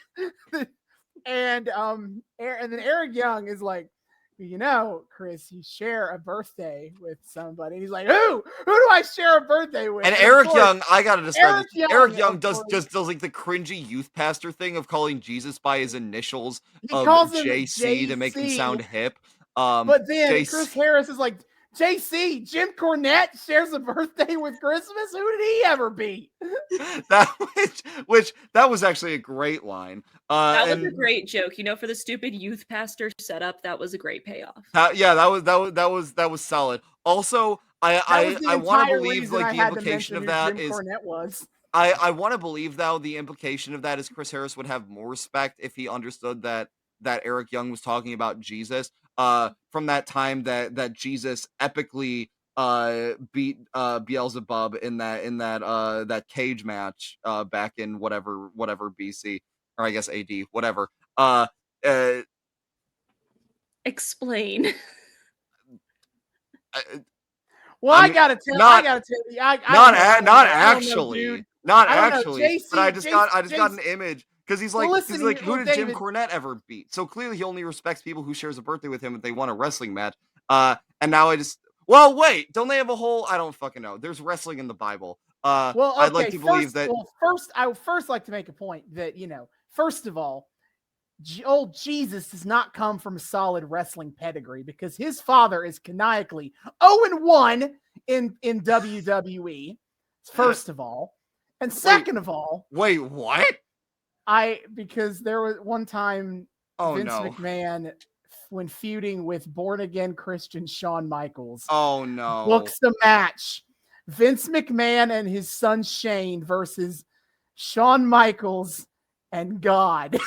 And then Eric Young is like, you know, Chris, you share a birthday with somebody. And he's like, who? Who do I share a birthday with? And Eric Young, I gotta describe this. Eric Young does like the cringy youth pastor thing of calling Jesus by his initials of JC to make him sound hip. But then Chris Harris is like, JC, Jim Cornette shares a birthday with Christmas. Who did he ever beat? That was actually a great line. That was a great joke. You know, for the stupid youth pastor setup, that was a great payoff. That was solid. Also, I want to believe like the implication of that is Cornette was. I want to believe though the implication of that is Chris Harris would have more respect if he understood that Eric Young was talking about Jesus. From that time that Jesus epically beat Beelzebub in that cage match back in whatever BC, or I guess AD, whatever. I Explain. gotta tell you. Not actually. But I just got an image. Because he's like, who did Jim Cornette ever beat? So clearly he only respects people who shares a birthday with him if they want a wrestling match. And now wait, don't they have a whole? I don't fucking know. There's wrestling in the Bible. I'd like to believe that. Well, I would first like to make a point that, you know, first of all, old Jesus does not come from a solid wrestling pedigree because his father is canonically 0-1 in WWE. First of all, and second of all, wait, what? Because there was one time Vince McMahon, when feuding with born-again Christian Shawn Michaels, books the match. Vince McMahon and his son Shane versus Shawn Michaels and God.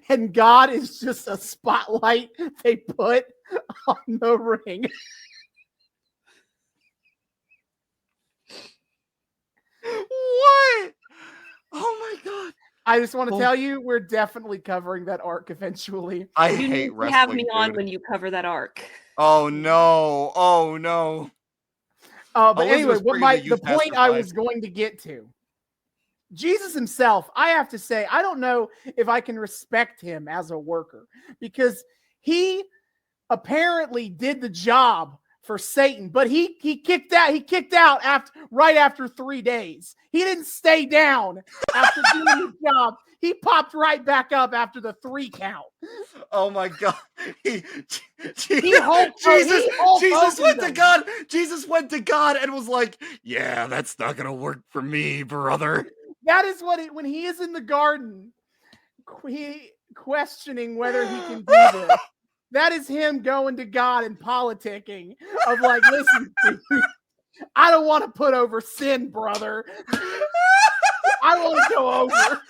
and God is just a spotlight they put on the ring. What? Oh my god. I just want to tell you, we're definitely covering that arc eventually. I hate wrestling. Have me on when you cover that arc. Oh no. But anyway, the point I was going to get to. Jesus himself, I have to say, I don't know if I can respect him as a worker because he apparently did the job for Satan, but he kicked out right after 3 days. He didn't stay down after doing the job. He popped right back up after the 3 count. Oh my god. Jesus went to God and was like, yeah, that's not gonna work for me, brother. That is when he is in the garden, he questioning whether he can do this. That is him going to God and politicking of like, listen, dude, I don't want to put over sin, brother. I want to go over.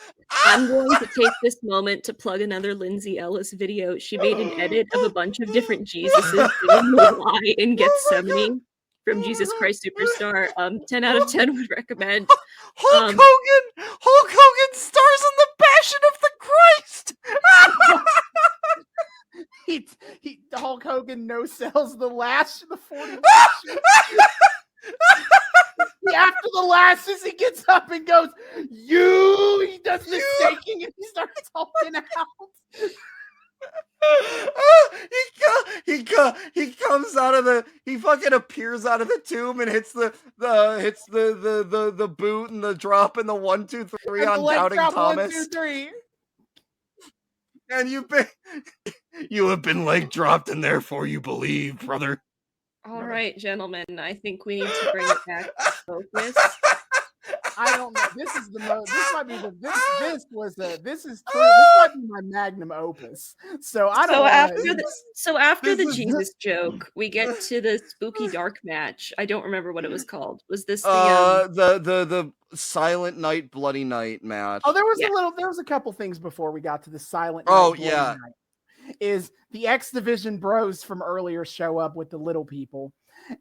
I'm going to take this moment to plug another Lindsay Ellis video. She made an edit of a bunch of different Jesuses singing Why in Gethsemane from Jesus Christ Superstar. 10 out of 10 would recommend. Hulk Hogan stars in the Passion of the Christ. Hulk Hogan no sells the 40 after the lashes, he gets up and goes, he does the shaking and he starts hulking out. He comes out of he fucking appears out of the tomb and hits the boot and the drop and the 1, 2, 3 on Doubting Thomas. 1, 2, 3. And you have been leg dropped and therefore you believe, brother. All right, gentlemen, I think we need to bring it back to focus. I don't know. This is the most. This might be the. This is true. This might be my magnum opus. So I don't. So after the Jesus joke, we get to the spooky dark match. I don't remember what it was called. Was this the Silent Night Bloody Night match? Oh, there was a couple things before we got to the Silent Night. Oh Bloody yeah. Night. Is the X Division bros from earlier show up with the little people,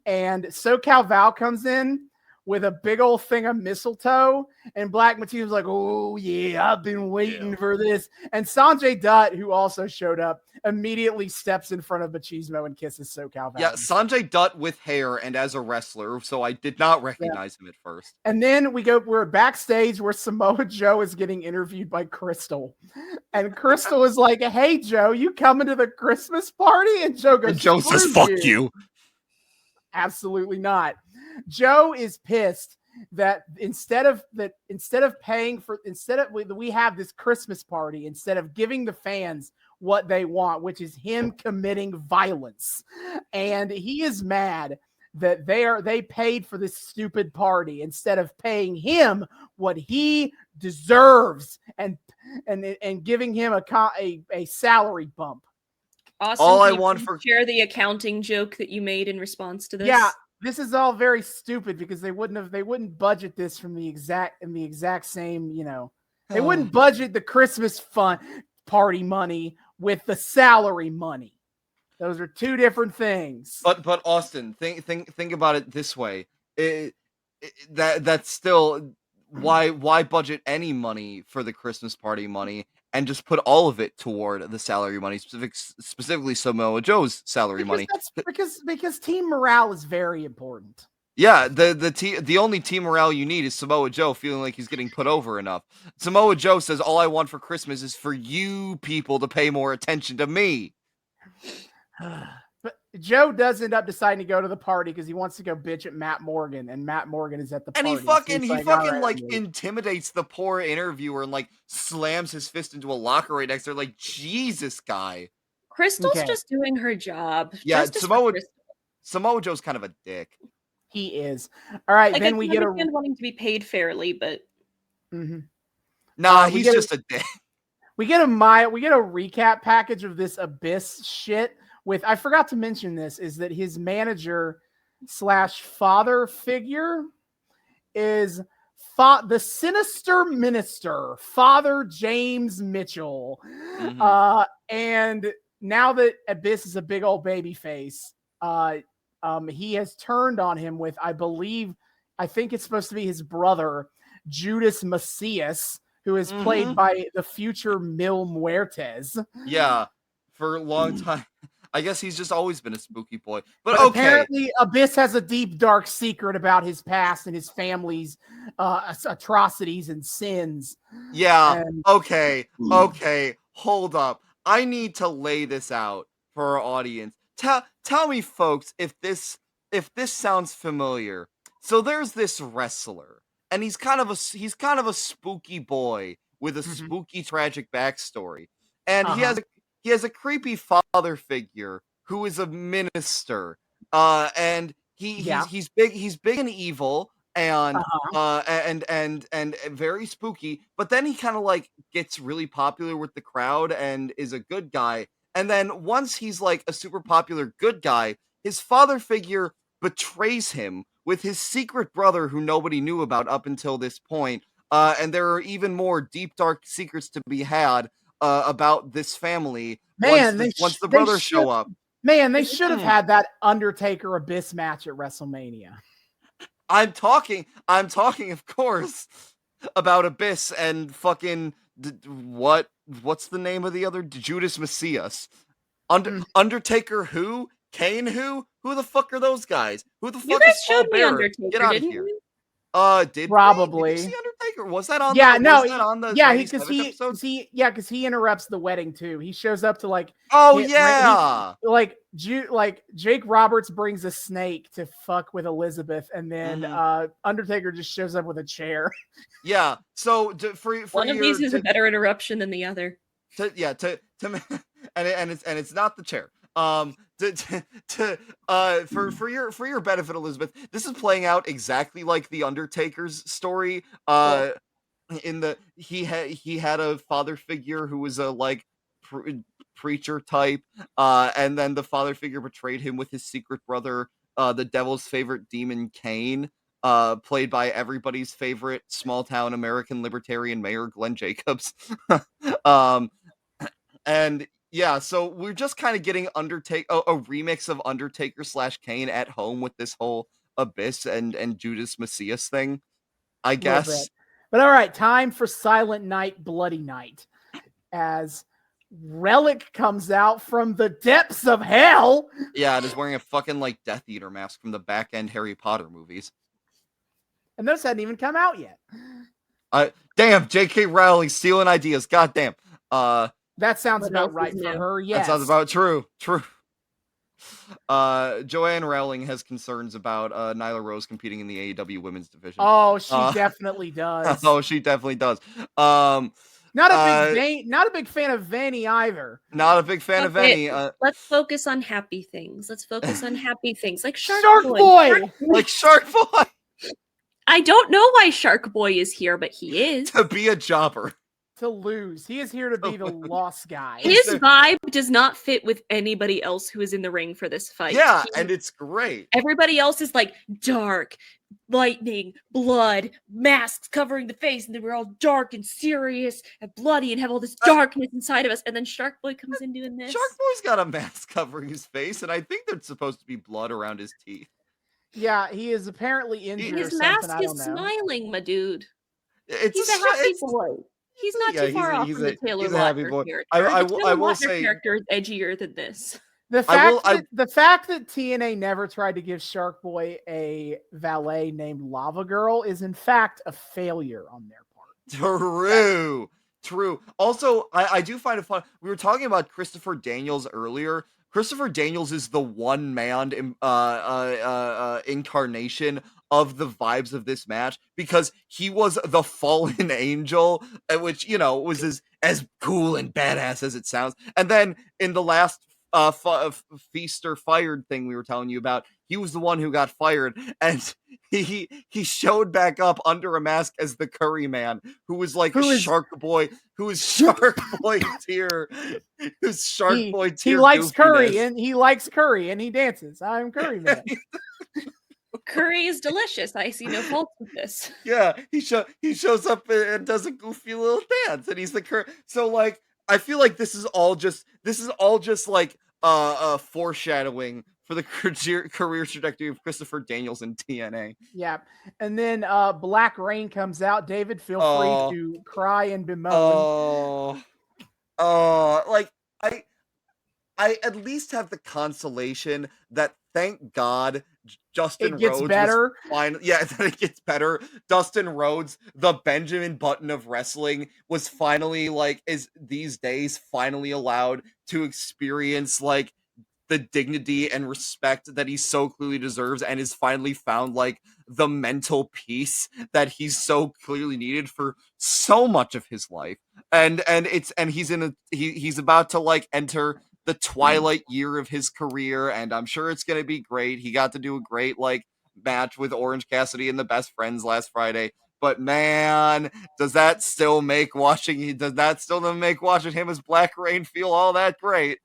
and SoCal Val comes in with a big old thing of mistletoe, and Black Matina's like, oh yeah, I've been waiting for this. And Sanjay Dutt, who also showed up, immediately steps in front of Machismo and kisses SoCal Val. Yeah, Sanjay Dutt with hair and as a wrestler, so I did not recognize him at first. And then we're backstage where Samoa Joe is getting interviewed by Crystal. And Crystal is like, hey Joe, you coming to the Christmas party? And Joe goes, and Joe says, fuck you. Absolutely not. Joe is pissed that instead of we have this Christmas party, instead of giving the fans what they want, which is him committing violence. And he is mad that they paid for this stupid party instead of paying him what he deserves and giving him a salary bump. Austin, all I can want you for share the accounting joke that you made in response to this? Yeah, this is all very stupid because they wouldn't budget this from the exact same, they wouldn't budget the Christmas fund party money with the salary money. Those are two different things. But Austin, think about it this way. That's still why budget any money for the Christmas party money and just put all of it toward the salary money, specifically Samoa Joe's salary money. Because team morale is very important. Yeah, the only team morale you need is Samoa Joe feeling like he's getting put over enough. Samoa Joe says, all I want for Christmas is for you people to pay more attention to me. But Joe does end up deciding to go to the party because he wants to go bitch at Matt Morgan, and Matt Morgan is at the party. And he fucking intimidates the poor interviewer and like slams his fist into a locker right next to her. Like, Jesus, guy. Crystal's just doing her job. Yeah, Samoa Joe's kind of a dick. He is. All right, like, then we get wanting to be paid fairly, but nah, he's just a dick. We get a recap package of this Abyss shit. I forgot to mention this, is that his manager / father figure is the sinister minister, Father James Mitchell. Mm-hmm. And now that Abyss is a big old baby face, he has turned on him with, I think it's supposed to be his brother, Judas Macias, who is played by the future Mil Muertes. Yeah, for a long time. I guess he's just always been a spooky boy. But okay. Apparently, Abyss has a deep, dark secret about his past and his family's atrocities and sins. Yeah, okay. Hold up. I need to lay this out for our audience. Tell me, folks, if this sounds familiar. So there's this wrestler, and he's kind of a spooky boy with a spooky, tragic backstory, and he has a creepy father figure who is a minister, and he's big and evil, and and very spooky. But then he kind of like gets really popular with the crowd and is a good guy. And then once he's like a super popular good guy, his father figure betrays him with his secret brother who nobody knew about up until this point. And there are even more deep, dark secrets to be had about this family Man, once the brothers show up. Man, they should have had that Undertaker Abyss match at WrestleMania. I'm talking, of course, about Abyss and fucking what's the name of the other Judas Messias? Undertaker who? Kane who? Who the fuck are those guys? Who the fuck You guys is Paul showed me Bearer? Undertaker, Get out of didn't here. you? Did Probably. Did you see Undertaker? Was that on? Yeah, was no, that on the because he interrupts the wedding too. He shows up to like. Oh yeah. Jake Roberts brings a snake to fuck with Elizabeth, and then Undertaker just shows up with a chair. Yeah. So for one of these is a better interruption than the other. And it's not the chair. For your benefit, Elizabeth, this is playing out exactly like the Undertaker's story. He had a father figure who was a preacher type, and then the father figure betrayed him with his secret brother, the devil's favorite demon Kane, played by everybody's favorite small town American libertarian mayor Glenn Jacobs. And yeah, so we're just kind of getting a remix of Undertaker / Kane at home with this whole Abyss and Judas Messias thing, I guess. But all right, time for Silent Night, Bloody Night, as Relic comes out from the depths of hell. Yeah, it is wearing a fucking Death Eater mask from the back end Harry Potter movies. And those hadn't even come out yet. Damn, J.K. Rowling stealing ideas. Goddamn. That sounds about right for her. Yes. That sounds about true. Joanne Rowling has concerns about Nyla Rose competing in the AEW women's division. Oh, she definitely does. Oh, she definitely does. Not a big fan of Vanny either. Not a big fan of Vanny. Let's focus on happy things. Like Shark Boy. Like Shark Boy. I don't know why Shark Boy is here, but he is. To be a jobber. To lose. He is here to be the lost guy. His vibe does not fit with anybody else who is in the ring for this fight. Yeah, and it's great. Everybody else is like dark, lightning, blood, masks covering the face, and then we're all dark and serious and bloody and have all this darkness inside of us. And then Shark Boy comes in doing this. Shark Boy's got a mask covering his face, and I think there's supposed to be blood around his teeth. Yeah, he is apparently injured. His mask is smiling, my dude. He's a happy boy. He's not too far off from the Taylor Lautner character. I will say, character is edgier than this. The fact that TNA never tried to give Shark Boy a valet named Lava Girl is in fact a failure on their part. True. Also, I do find it fun. We were talking about Christopher Daniels earlier. Christopher Daniels is the one man incarnation of the vibes of this match, because he was the fallen angel, which, was as cool and badass as it sounds. And then in the last Feast or Fired thing we were telling you about, he was the one who got fired, and he showed back up under a mask as the Curry Man, who was Shark Boy tier. Who's Shark Boy tier? He likes curry and he dances. I'm Curry Man. Curry is delicious. I see no fault with this. Yeah, he shows up and does a goofy little dance, and he's the curry. So I feel like this is all just foreshadowing for the career trajectory of Christopher Daniels in TNA. Yeah, and then Black Rain comes out. David, feel free to cry and bemoan. I at least have the consolation that, thank God, Justin Rhodes gets better. That it gets better. Dustin Rhodes, the Benjamin Button of wrestling, was finally is these days finally allowed to experience the dignity and respect that he so clearly deserves, and is finally found the mental peace that he's so clearly needed for so much of his life. And he's about to enter the twilight year of his career, and I'm sure it's going to be great. He got to do a great match with Orange Cassidy and the Best Friends last Friday, but man, does that still make watching him as Black Rain feel all that great?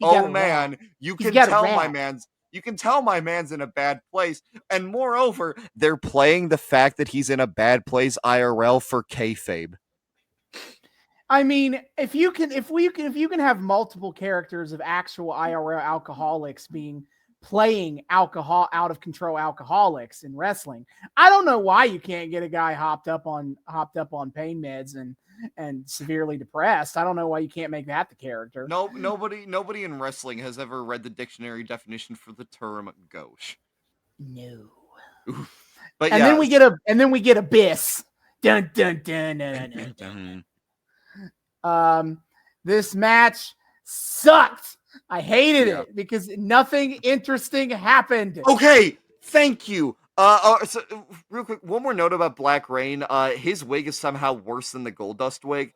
Oh man, you can tell my man's You can tell my man's in a bad place. And moreover, they're playing the fact that he's in a bad place IRL for kayfabe. I mean, if you can have multiple characters of actual IRL alcoholics playing alcohol out of control alcoholics in wrestling, I don't know why you can't get a guy hopped up on pain meds and severely depressed. I don't know why you can't make that the character. No, nobody in wrestling has ever read the dictionary definition for the term gauche. No. Oof. But and yeah, then we get Abyss. Dun dun dun dun dun. dun. This match sucked. I hated it because nothing interesting happened. Okay, thank you. So real quick, one more note about Black Rain. His wig is somehow worse than the Goldust wig.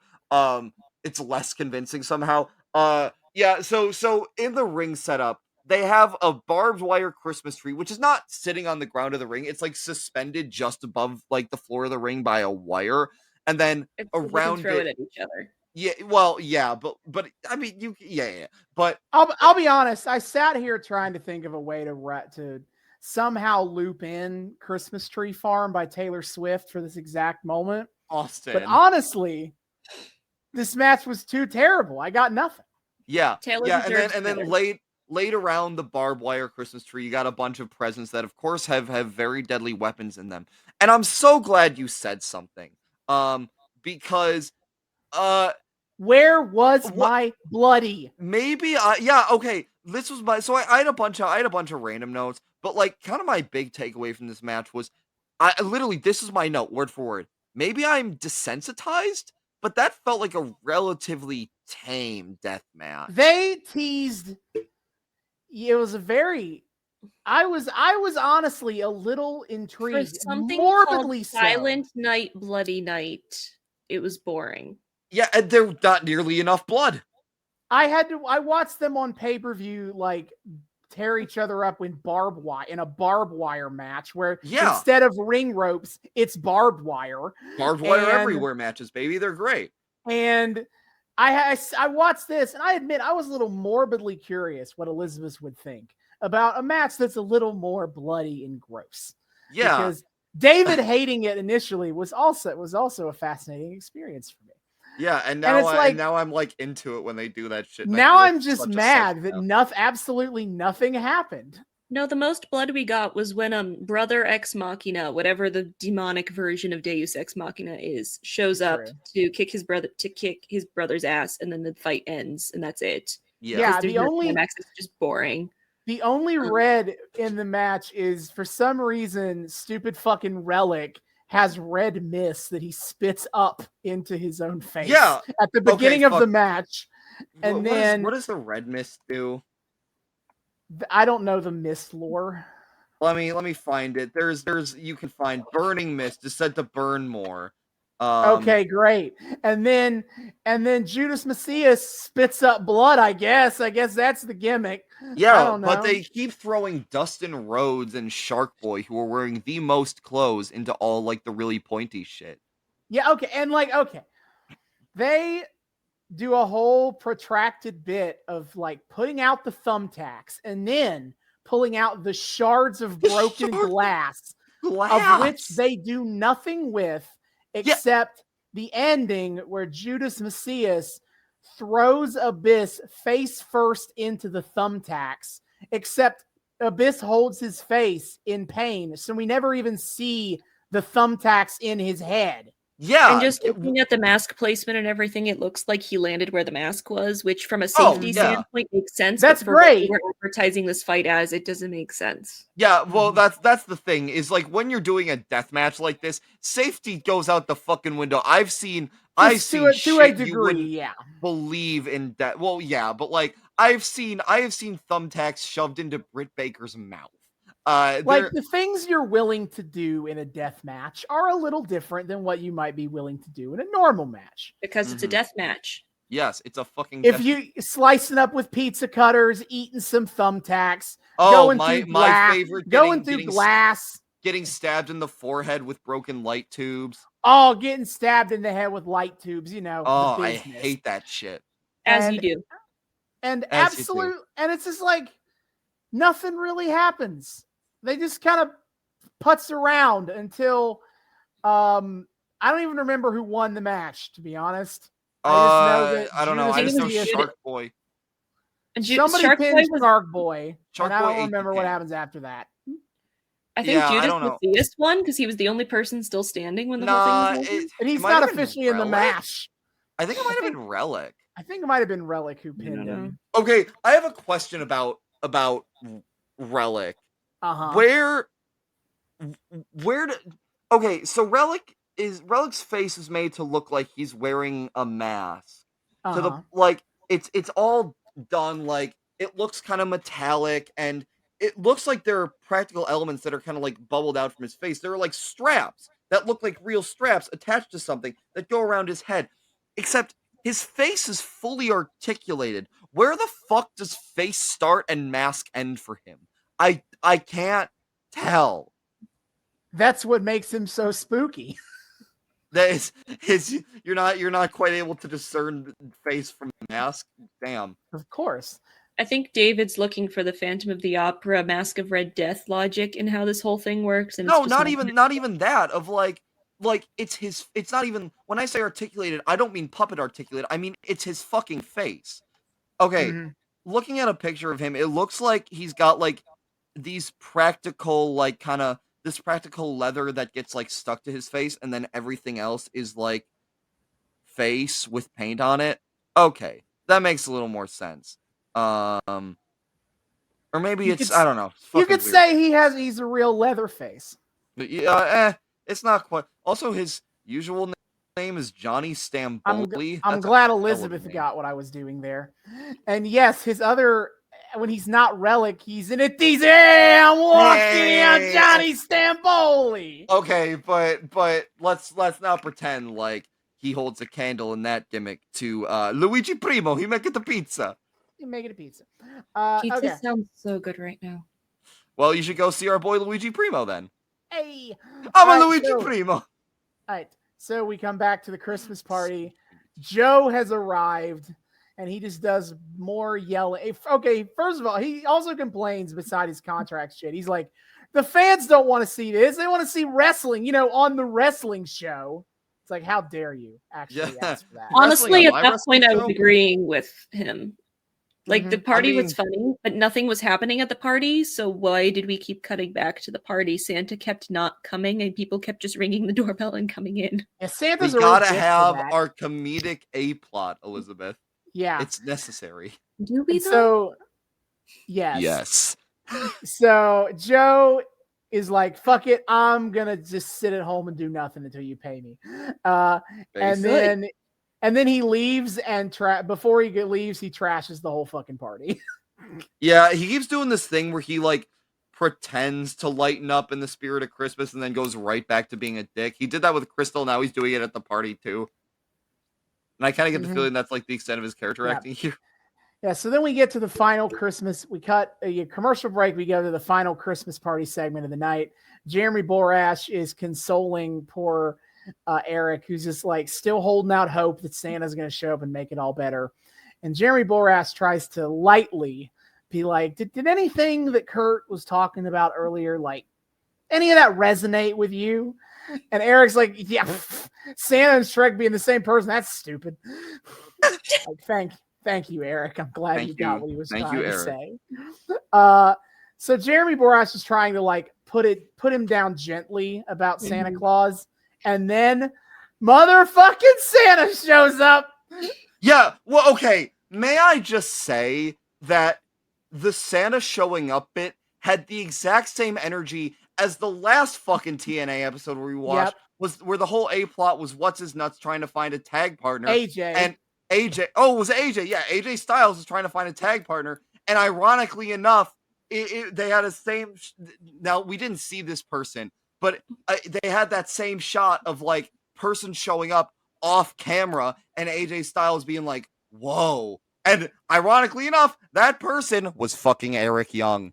It's less convincing somehow. Yeah. So in the ring setup, they have a barbed wire Christmas tree, which is not sitting on the ground of the ring. It's like suspended just above like the floor of the ring by a wire, and then around throw it at each other. Yeah, well, yeah, but I mean, but I'll be honest. I sat here trying to think of a way to somehow loop in "Christmas Tree Farm" by Taylor Swift for this exact moment. Austin, but honestly, this match was too terrible. I got nothing. Yeah, and then laid around the barbed wire Christmas tree, you got a bunch of presents that, of course, have very deadly weapons in them. And I'm so glad you said something, because where was my bloody? Maybe okay. This was my I had a bunch of random notes, but like kind of my big takeaway from this match was I literally, this is my note word for word. Maybe I'm desensitized, but that felt like a relatively tame death match. They teased. It was a very. I was honestly a little intrigued. For something morbidly called Silent Night, Bloody Night, it was boring. Yeah, and there not nearly enough blood. I watched them on pay-per-view like tear each other up in a barbed wire match where instead of ring ropes, it's barbed wire. Barbed wire everywhere matches, baby. They're great. And I watched this, and I admit I was a little morbidly curious what Elizabeth would think about a match that's a little more bloody and gross. Yeah. Because David hating it initially was also a fascinating experience for me. Yeah, and now I'm like into it when they do that shit. Now I'm just mad that absolutely nothing happened. No, the most blood we got was when Brother Ex Machina, whatever the demonic version of Deus Ex Machina is, shows up to kick his brother's ass, and then the fight ends, and that's it. Yeah, the only climax is just boring. The only red in the match is, for some reason, stupid fucking Relic has red mist that he spits up into his own face at the beginning of the match. And what does the red mist do? I don't know the mist lore. Let me find it. You can find burning mist is said to burn more. Okay, great. And then Judas Macias spits up blood, I guess. I guess that's the gimmick. Yeah, but they keep throwing Dustin Rhodes and Shark Boy, who are wearing the most clothes, into all like the really pointy shit. Yeah, okay. And they do a whole protracted bit of like putting out the thumbtacks and then pulling out the shards of broken glass, of which they do nothing with. Except the ending where Judas Macias throws Abyss face first into the thumbtacks, except Abyss holds his face in pain, so we never even see the thumbtacks in his head. Yeah. And just looking at the mask placement and everything, it looks like he landed where the mask was, which from a safety standpoint makes sense. That's great. What we're advertising this fight as, it doesn't make sense. Yeah, well, that's the thing, is like when you're doing a death match like this, safety goes out the fucking window. I've seen to a degree, believe in that. Well, yeah, but like I have seen thumbtacks shoved into Britt Baker's mouth. The things you're willing to do in a death match are a little different than what you might be willing to do in a normal match. Because it's a death match. Yes, it's a fucking If you slicing up with pizza cutters, eating some thumbtacks, going through glass, getting stabbed in the forehead with broken light tubes. Oh, getting stabbed in the head with light tubes, Oh, I hate that shit. As you do. And and it's just like, nothing really happens. They just kind of putz around until I don't even remember who won the match, to be honest. I don't know. I just know Judas- Shark Boy. Somebody Shark pinned Boy was, Shark Boy, Shark and I Boy don't ate remember the what can. happens after that. I think Yeah, I Judas don't know. Matthias won because he was the only person still standing when the whole Nah, thing was happening. And he's might not have been officially in the Relic? match. I think it might have think- been Relic. I think it might have been Relic who I pinned don't know. him. Okay, I have a question about Relic. Uh-huh. Okay, so Relic's face is made to look like he's wearing a mask. To the like it's all done like it looks kind of metallic, and it looks like there are practical elements that are kind of like bubbled out from his face. There are like straps that look like real straps attached to something that go around his head. Except his face is fully articulated. Where the fuck does face start and mask end for him? I can't tell. That's what makes him so spooky. That is you're not quite able to discern face from mask. Damn. Of course. I think David's looking for the Phantom of the Opera, Mask of Red Death logic in how this whole thing works. And No, it's just not even that. Of like it's not even, when I say articulated, I don't mean puppet articulated. I mean it's his fucking face. Okay, looking at a picture of him, it looks like he's got like these practical like kind of this practical leather that gets like stuck to his face, and then everything else is like face with paint on it. Okay, that makes a little more sense. Or maybe I don't know. It's You fucking could weird. say he's a real leather face. But yeah, it's not quite. Also, his usual name is Johnny Stamboli. I'm That's a glad hell of a Elizabeth name. got what I was doing there. And yes, his other, when he's not Relic, he's in it. These I'm walking out Johnny Stamboli. Okay, but let's not pretend like he holds a candle in that gimmick to Luigi Primo. He make it the pizza. You make it a pizza. Pizza Okay. sounds so good right now. Well, you should go see our boy Luigi Primo then. Hey, I'm a All right, Luigi so- Primo. All right, so we come back to the Christmas party. Joe has arrived, and he just does more yelling. Okay, first of all, he also complains beside his contract shit. He's like, the fans don't want to see this. They want to see wrestling, on the wrestling show. It's like, how dare you actually ask for that? Honestly, on at my that wrestling point, I was show? agreeing with him. Like, the party mean- was funny, but nothing was happening at the party, so why did we keep cutting back to the party? Santa kept not coming, and people kept just ringing the doorbell and coming in. Yeah, We Santa's a gotta real dick for have that. our comedic A plot, Elizabeth. Yeah. It's necessary. Do we, And though? so, yes. Yes. So Joe is like, fuck it, I'm gonna just sit at home and do nothing until you pay me. And then he leaves, and before he leaves, he trashes the whole fucking party. Yeah, he keeps doing this thing where he like pretends to lighten up in the spirit of Christmas and then goes right back to being a dick. He did that with Crystal, now he's doing it at the party too. And I kind of get the feeling that's like the extent of his character acting here. Yeah, so then we get to the final Christmas. We cut a commercial break. We go to the final Christmas party segment of the night. Jeremy Borash is consoling poor Eric, who's just like still holding out hope that Santa's going to show up and make it all better. And Jeremy Borash tries to lightly be like, did anything that Kurt was talking about earlier, like any of that resonate with you? And Eric's like, yeah, Santa and Shrek being the same person, that's stupid. Like, thank you, Eric. I'm glad you got what he was trying to say. So Jeremy Borash is trying to like put him down gently about Santa Claus, and then motherfucking Santa shows up. Yeah, well, okay. May I just say that the Santa showing up bit had the exact same energy as the last fucking TNA episode where we watched, was where the whole A plot was what's his nuts trying to find a tag partner. AJ. And AJ, oh, it was AJ. Yeah, AJ Styles was trying to find a tag partner. And ironically enough, they had a same. Now, we didn't see this person, but they had that same shot of like person showing up off camera and AJ Styles being like, whoa. And ironically enough, that person was fucking Eric Young.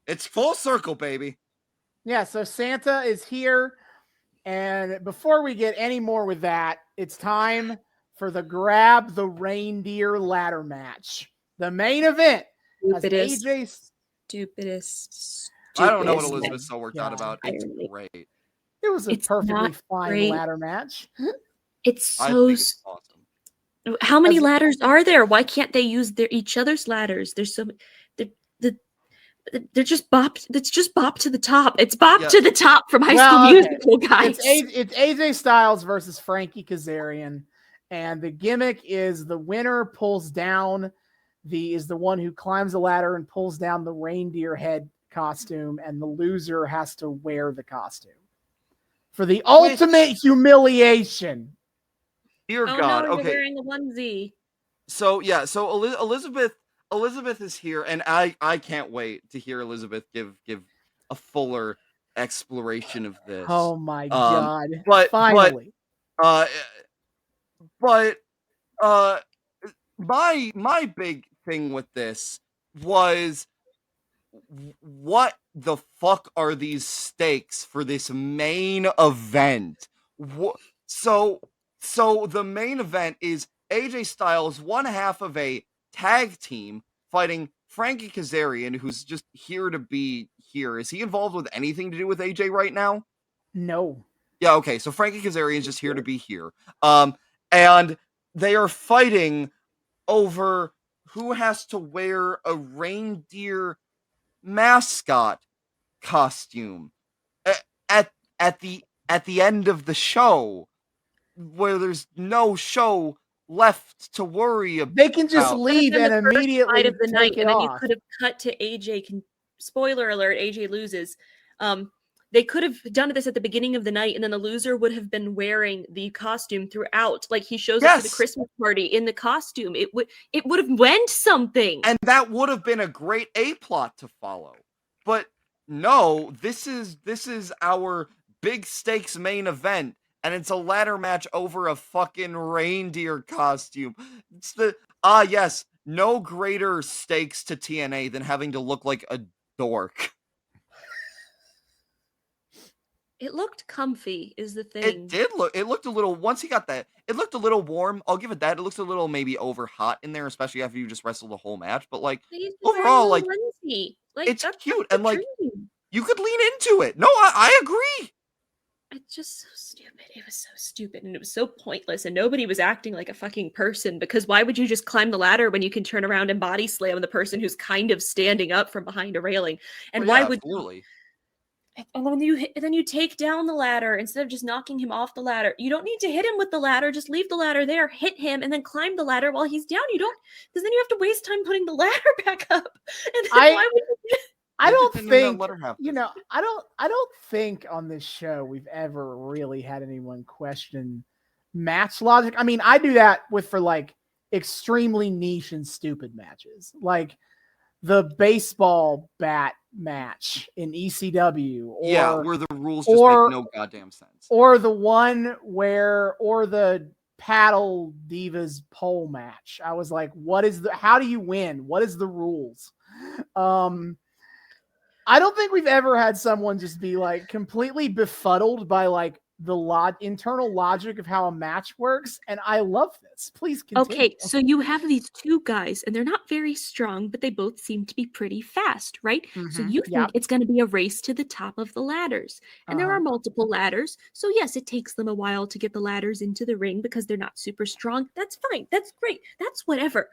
It's full circle, baby. Yeah, so Santa is here. And before we get any more with that, it's time for the Grab the Reindeer ladder match. The main event. stupidest. I don't know what stupidest Elizabeth's so worked out about. It's entirely. great. It was a It's perfectly not fine great. ladder match. It's I so. think it's awesome. How many As- ladders are there? Why can't they use each other's ladders? There's so many. They're just bop. It's just bop to the top. It's bop Yeah. to the top from High School okay. Musical, guys. It's AJ Styles versus Frankie Kazarian, and the gimmick is the winner pulls down is the one who climbs the ladder and pulls down the reindeer head costume, and the loser has to wear the costume for the ultimate humiliation. Dear Oh God. no, you're Okay. wearing a onesie. So yeah. So Elizabeth is here, and I can't wait to hear Elizabeth give a fuller exploration of this. Oh my God! But Finally, my big thing with this was, what the fuck are these stakes for this main event? So the main event is AJ Styles, one half of a tag team, fighting Frankie Kazarian, who's just here to be here. Is he involved with anything to do with AJ right now? no. Yeah, okay. So Frankie Kazarian is just here to be here. And they are fighting over who has to wear a reindeer mascot costume at the end of the show, where there's no show left to worry about. They can just leave and the first immediately fight of the night, take it and then off. you could have cut to AJ. Spoiler alert: AJ loses. They could have done this at the beginning of the night, and then the loser would have been wearing the costume throughout. Like he shows up to the Christmas party in the costume. It would have meant something. And that would have been a great A-plot to follow. But no, this is our big stakes main event, and it's a ladder match over a fucking reindeer costume. It's yes, no greater stakes to TNA than having to look like a dork. It looked comfy, is the thing. It looked a little, once he got that, it looked a little warm. I'll give it that. It looks a little maybe over hot in there, especially after you just wrestled the whole match. But like, overall, like, it's cute, and like, you could lean into it. No, I agree. It's just so stupid. It was so stupid, and it was so pointless, and nobody was acting like a fucking person, because why would you just climb the ladder when you can turn around and body slam the person who's kind of standing up from behind a railing? And why would absolutely. And then you take down the ladder instead of just knocking him off the ladder. You don't need to hit him with the ladder. Just leave the ladder there, hit him, and then climb the ladder while he's down. You don't, because then you have to waste time putting the ladder back up. And then why would you? I don't think, I don't think on this show we've ever really had anyone question match logic. I mean, I do that for like extremely niche and stupid matches, like the baseball bat match in ECW, where the rules just make no goddamn sense, or the one or the paddle divas pole match. I was like, how do you win? What is the rules? I don't think we've ever had someone just be like completely befuddled by like the internal logic of how a match works, and I love this. Please continue. Okay, so you have these two guys, and they're not very strong, but they both seem to be pretty fast, right? Mm-hmm. So you think it's going to be a race to the top of the ladders, and there are multiple ladders. So yes, it takes them a while to get the ladders into the ring because they're not super strong. That's fine. That's great. That's whatever.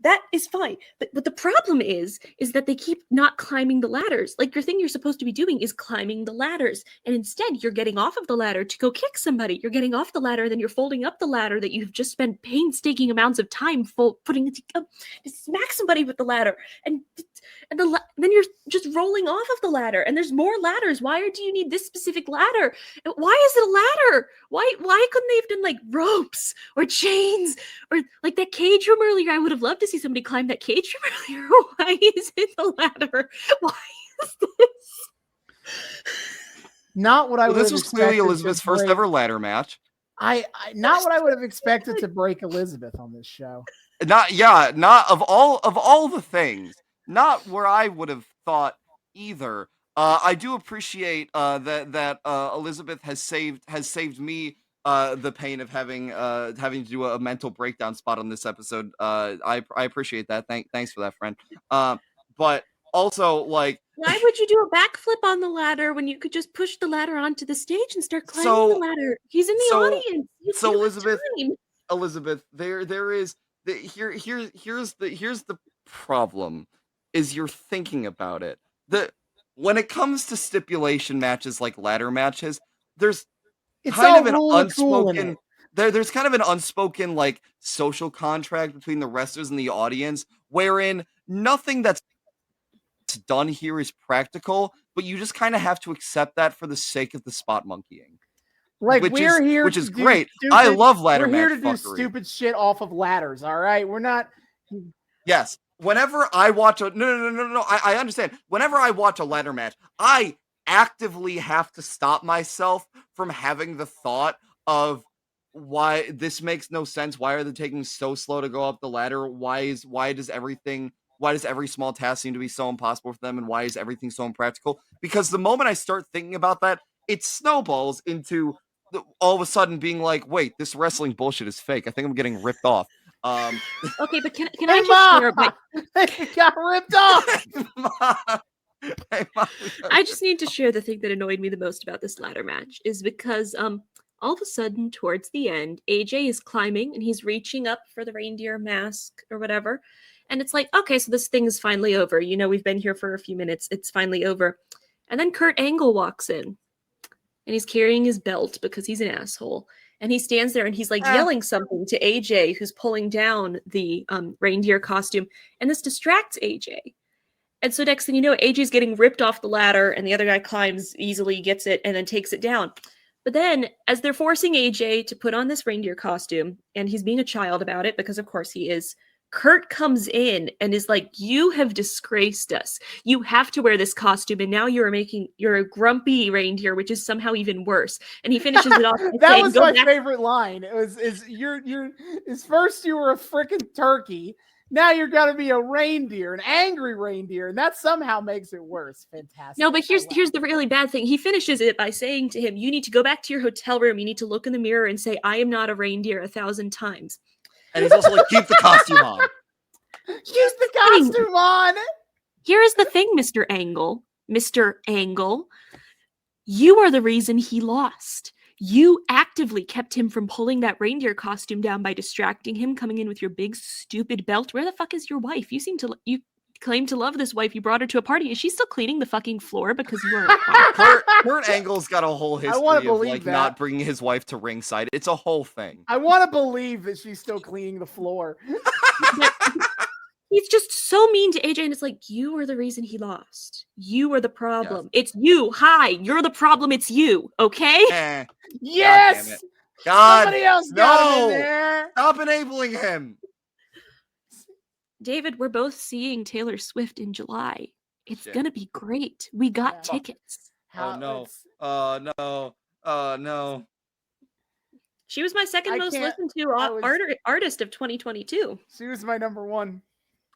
That is fine. But the problem is that they keep not climbing the ladders. Like, your thing you're supposed to be doing is climbing the ladders. And instead, you're getting off of the ladder to go kick somebody. You're getting off the ladder, then you're folding up the ladder that you've just spent painstaking amounts of time putting to smack somebody with the ladder. And then you're just rolling off of the ladder. And there's more ladders. Why do you need this specific ladder? Why is it a ladder? Why couldn't they have done like ropes or chains or like that cage room earlier? I would have loved to see somebody climb that cage room earlier. Why is it the ladder? Why is this? Not what I would have expected. This was clearly Elizabeth's first ever ladder match. Not what I would have expected to break Elizabeth on this show. Not of all the things, not where I would have thought either. I do appreciate that Elizabeth has saved me the pain of having to do a mental breakdown spot on this episode. I appreciate that. Thanks for that, friend. But Also, like, why would you do a backflip on the ladder when you could just push the ladder onto the stage and start climbing the ladder? He's in the audience. So Elizabeth, there is here's the problem is you're thinking about it. When it comes to stipulation matches like ladder matches, there's kind of an unspoken there's kind of an unspoken like social contract between the wrestlers and the audience wherein nothing that's done here is practical, but you just kind of have to accept that for the sake of the spot monkeying. Like, which is great. I love ladder match. We're here to do stupid shit off of ladders, all right? We're not. Yes. Whenever I watch no. I understand. Whenever I watch a ladder match, I actively have to stop myself from having the thought of why this makes no sense. Why are they taking so slow to go up the ladder? Why does every small task seem to be so impossible for them? And why is everything so impractical? Because the moment I start thinking about that, it snowballs into all of a sudden being like, wait, this wrestling bullshit is fake. I think I'm getting ripped off. Okay, but can I just share You got ripped off. I just need to share the thing that annoyed me the most about this ladder match is because all of a sudden towards the end, AJ is climbing and he's reaching up for the reindeer mask or whatever. And it's like, okay, so this thing is finally over. You know, we've been here for a few minutes. It's finally over. And then Kurt Angle walks in. And he's carrying his belt because he's an asshole. And he stands there and he's like yelling something to AJ, who's pulling down the reindeer costume. And this distracts AJ. And so next thing you know, AJ's getting ripped off the ladder and the other guy climbs easily, gets it, and then takes it down. But then as they're forcing AJ to put on this reindeer costume, and he's being a child about it because of course he is, Kurt comes in and is like, you have disgraced us. You have to wear this costume, and now you're a grumpy reindeer, which is somehow even worse. And he finishes it off. That saying, was my favorite line. It was first you were a freaking turkey. Now you're gonna be a reindeer, an angry reindeer, and that somehow makes it worse. Fantastic. No, but here's the really bad thing. He finishes it by saying to him, you need to go back to your hotel room. You need to look in the mirror and say, I am not a reindeer 1,000 times. And he's also like, keep the costume on. Keep the costume on. Here is the thing, Mr. Angle. Mr. Angle, you are the reason he lost. You actively kept him from pulling that reindeer costume down by distracting him, coming in with your big, stupid belt. Where the fuck is your wife? You claim to love this wife. You brought her to a party. Is she still cleaning the fucking floor because you are Kurt Angle's got a whole history of like not bringing his wife to ringside. It's a whole thing. I want to believe that she's still cleaning the floor. He's just so mean to AJ, and it's like, you are the reason he lost. You are the problem. Yes. It's you. Hi, you're the problem. It's you. Okay? Yes. God, somebody else got him in there. Stop enabling him. David, we're both seeing Taylor Swift in July. It's gonna be great. We got tickets. No. She was my second most listened to artist of 2022. She was my number one.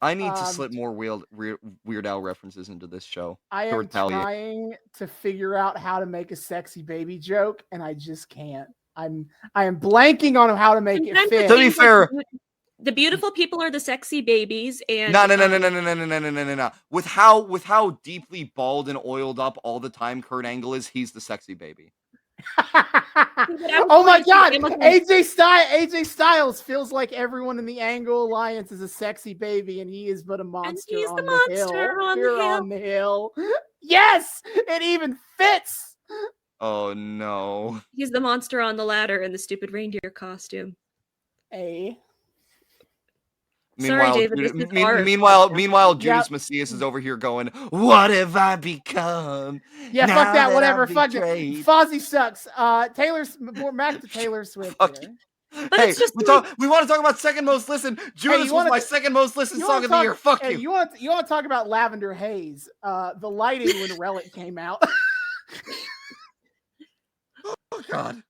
I need to slip more Weird Al references into this show. I am trying to figure out how to make a sexy baby joke, and I just can't. I am blanking on how to make it fit. To be fair, the beautiful people are the sexy babies, and no. With how deeply bald and oiled up all the time Kurt Angle is, he's the sexy baby. Oh my God! AJ Styles feels like everyone in the Angle Alliance is a sexy baby, and he is but a monster. And he's on the the monster hill. on the hill. Yes, it even fits. Oh no! He's the monster on the ladder in the stupid reindeer costume. Meanwhile, sorry, David, meanwhile, Judas Macias is over here going, "What have I become?" Yeah, fuck that. Whatever. Fuck it. Fozzie sucks. Back to Taylor Swift. But it's just we want to talk about second most listened. Judas was my second most listened song of the year. Fuck you. You want to talk about Lavender Haze? The lighting when Relic came out. Oh God.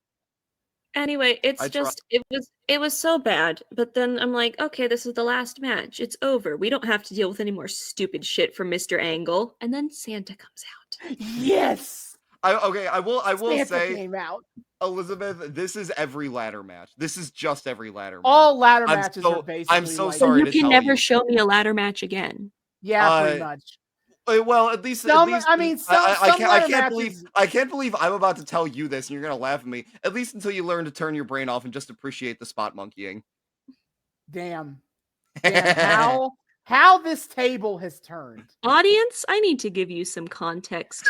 Anyway, it was so bad. But then I'm like, okay, this is the last match. It's over. We don't have to deal with any more stupid shit from Mr. Angle. And then Santa comes out. Yes. I will Santa say, came out. Elizabeth, this is every ladder match. This is just every ladder match. All ladder matches are basically. I'm so sorry. You can never show me a ladder match again. Yeah, pretty much. Well, at least Some I can't matches... believe I'm about to tell you this, and you're gonna laugh at me. At least until you learn to turn your brain off and just appreciate the spot monkeying. Damn, how this table has turned. Audience, I need to give you some context.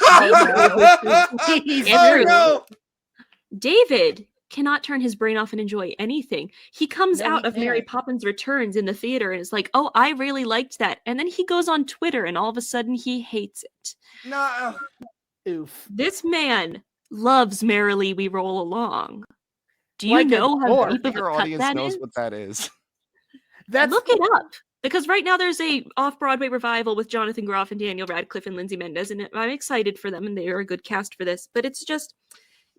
David cannot turn his brain off and enjoy anything. He comes out of Mary Poppins Returns in the theater and is like, oh, I really liked that. And then he goes on Twitter and all of a sudden he hates it. No. Oof. This man loves Merrily We Roll Along. Do you know how deep of a cut audience that knows is? what that is? Look it up. Because right now there's a off-Broadway revival with Jonathan Groff and Daniel Radcliffe and Lindsay Mendez, and I'm excited for them, and they are a good cast for this. But it's just,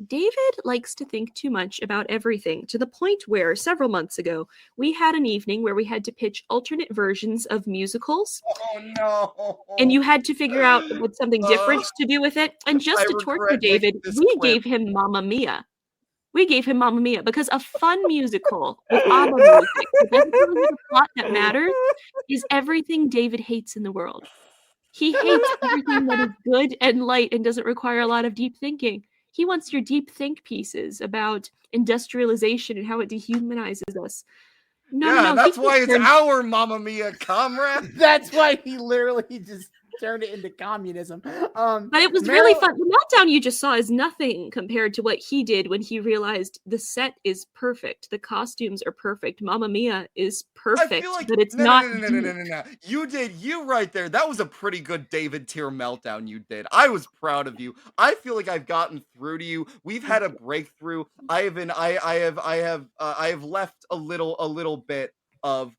David likes to think too much about everything, to the point where several months ago, we had an evening where we had to pitch alternate versions of musicals. Oh, no. And you had to figure out what something different to do with it. And just to torture David, we gave him Mamma Mia. We gave him Mamma Mia because a fun musical with ABBA music, with everything with a plot that matters, is everything David hates in the world. He hates everything that is good and light and doesn't require a lot of deep thinking. He wants your deep think pieces about industrialization and how it dehumanizes us. No, that's why it's our Mamma Mia, comrade. That's why he literally just turned it into communism. But it was really fun. The meltdown you just saw is nothing compared to what he did when he realized the set is perfect. The costumes are perfect. Mamma Mia is perfect, but it's not. No. You right there. That was a pretty good David tier meltdown you did. I was proud of you. I feel like I've gotten through to you. We've had a breakthrough. I have left a little bit of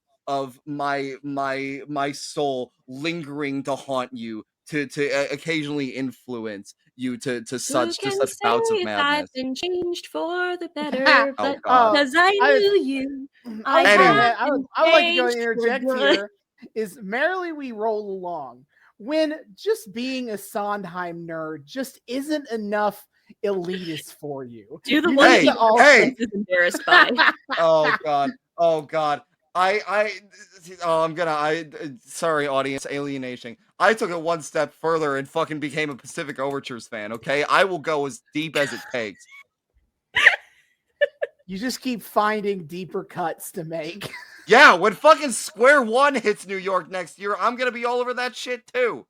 my soul lingering to haunt you, to occasionally influence you to such bouts of madness. I've been changed for the better, but because I knew you. I would like to go and interject here. Is Merrily We Roll Along, when just being a Sondheim nerd just isn't enough elitist for you. Do the one that is embarrassed by. Oh God. Sorry, audience, alienation. I took it one step further and fucking became a Pacific Overtures fan, okay? I will go as deep as it takes. You just keep finding deeper cuts to make. Yeah, when fucking Square One hits New York next year, I'm gonna be all over that shit too.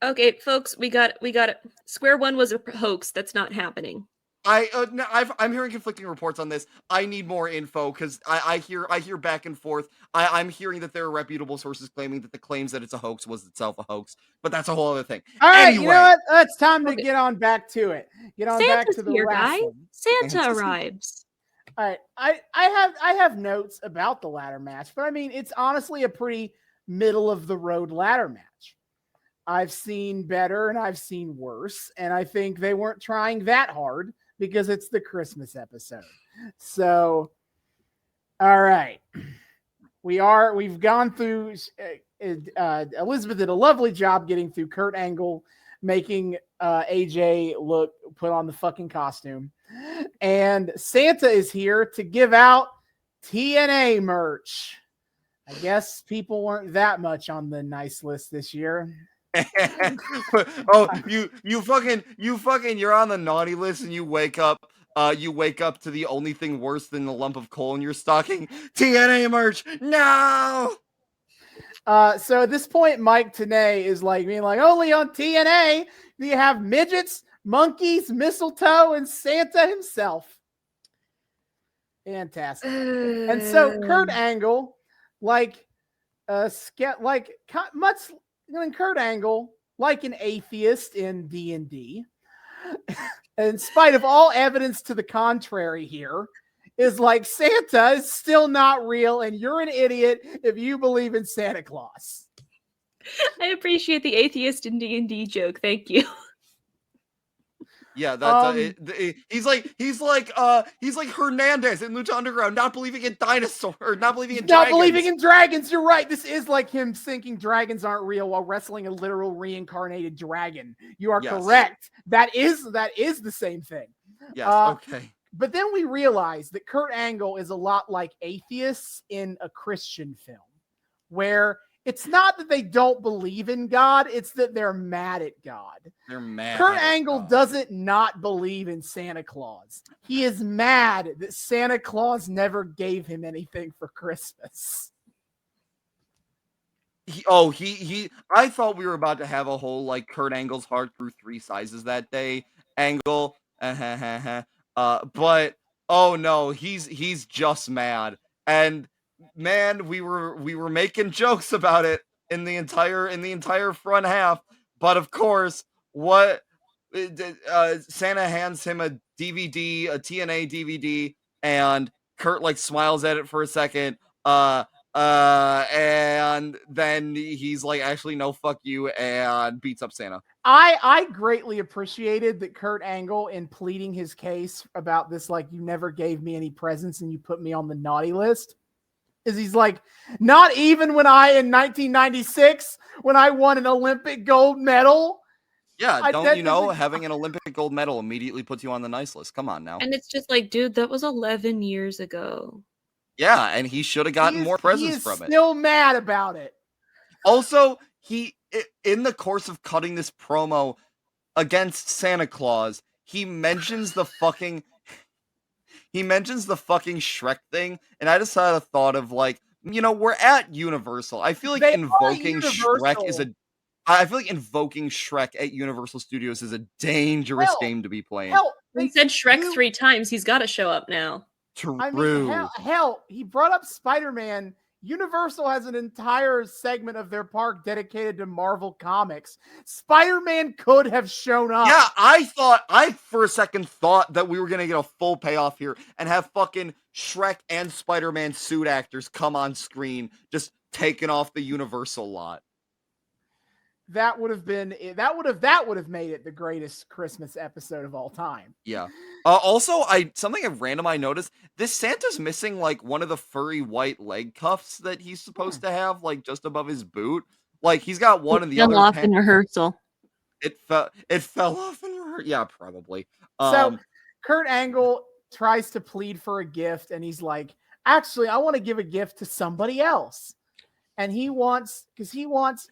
Okay, folks, we got it. Square One was a hoax. That's not happening. I'm hearing conflicting reports on this. I need more info because I hear back and forth. I'm hearing that there are reputable sources claiming that the claims that it's a hoax was itself a hoax, but that's a whole other thing. All right, anyway, you know what? It's time to get on back to it. Get on Santa's back to the here, wrestling. Santa arrives. All right, I have notes about the ladder match, but I mean it's honestly a pretty middle of the road ladder match. I've seen better and I've seen worse, and I think they weren't trying that hard because it's the Christmas episode. So, all right, we've gone through. Elizabeth did a lovely job getting through Kurt Angle, making AJ put on the fucking costume, and Santa is here to give out TNA merch. I guess people weren't that much on the nice list this year. Oh, you fucking, you're on the naughty list and you wake up to the only thing worse than the lump of coal in your stocking. TNA merch, no! So at this point, Mike Tenay is being only on TNA do you have midgets, monkeys, mistletoe, and Santa himself. Fantastic. And so Kurt Angle, Kurt Angle, like an atheist in D&D, in spite of all evidence to the contrary here, is like, Santa is still not real, and you're an idiot if you believe in Santa Claus. I appreciate the atheist in D&D joke. Thank you. Yeah, that's he's like Hernandez in Lucha Underground, not believing in dinosaurs, not believing in dragons. Not believing in dragons. You're right. This is like him thinking dragons aren't real while wrestling a literal reincarnated dragon. You are correct. That is the same thing. Yes. Okay. But then we realize that Kurt Angle is a lot like atheists in a Christian film, where It's not that they don't believe in God, it's that they're mad at God. They're mad. Kurt Angle doesn't not believe in Santa Claus. He is mad that Santa Claus never gave him anything for Christmas. I thought we were about to have a whole like Kurt Angle's heart through 3 sizes that day angle. But oh no, he's just mad. And man, we were making jokes about it in the entire front half. But of course, Santa hands him a DVD, a TNA DVD, and Kurt like smiles at it for a second. And then he's like, actually, no, fuck you, and beats up Santa. I greatly appreciated that Kurt Angle, in pleading his case about this, like, you never gave me any presents and you put me on the naughty list, is he's like, not even when in 1996, when I won an Olympic gold medal. Yeah, don't you know, having an Olympic gold medal immediately puts you on the nice list. Come on now. And it's just like, dude, that was 11 years ago. Yeah, and he should have gotten more presents from it. He's still mad about it. Also, in the course of cutting this promo against Santa Claus, he mentions the fucking Shrek thing, and I just had a thought of like, you know, we're at Universal. I feel like invoking Shrek at Universal Studios is a dangerous game to be playing. He said Shrek 3 times. He's got to show up now. True. I mean, hell, he brought up Spider-Man. Universal has an entire segment of their park dedicated to Marvel Comics. Spider-Man could have shown up. Yeah, I for a second thought that we were going to get a full payoff here and have fucking Shrek and Spider-Man suit actors come on screen just taking off the Universal lot. That would have made it the greatest Christmas episode of all time. Yeah. Also, something at random I noticed, this Santa's missing like one of the furry white leg cuffs that he's supposed to have, like just above his boot. Like he's got one in the other. Fell off in rehearsal. It fell off in rehearsal. Yeah, probably. So Kurt Angle tries to plead for a gift, and he's like, "Actually, I want to give a gift to somebody else." And he wants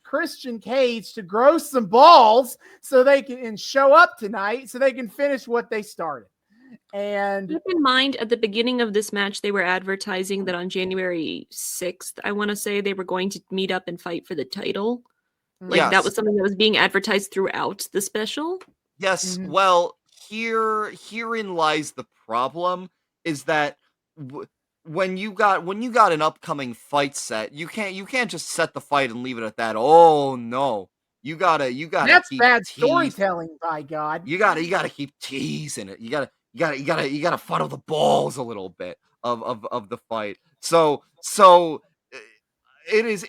Christian Cage to grow some balls so they can show up tonight so they can finish what they started. And keep in mind, at the beginning of this match, they were advertising that on January 6th, I want to say, they were going to meet up and fight for the title. Like that was something that was being advertised throughout the special. Yes. Mm-hmm. Well, herein lies the problem, is that when you got an upcoming fight set, you can't just set the fight and leave it at that. Oh no, you gotta. That's bad storytelling, by God. You gotta keep teasing it. You gotta funnel the balls a little bit of the fight. So it is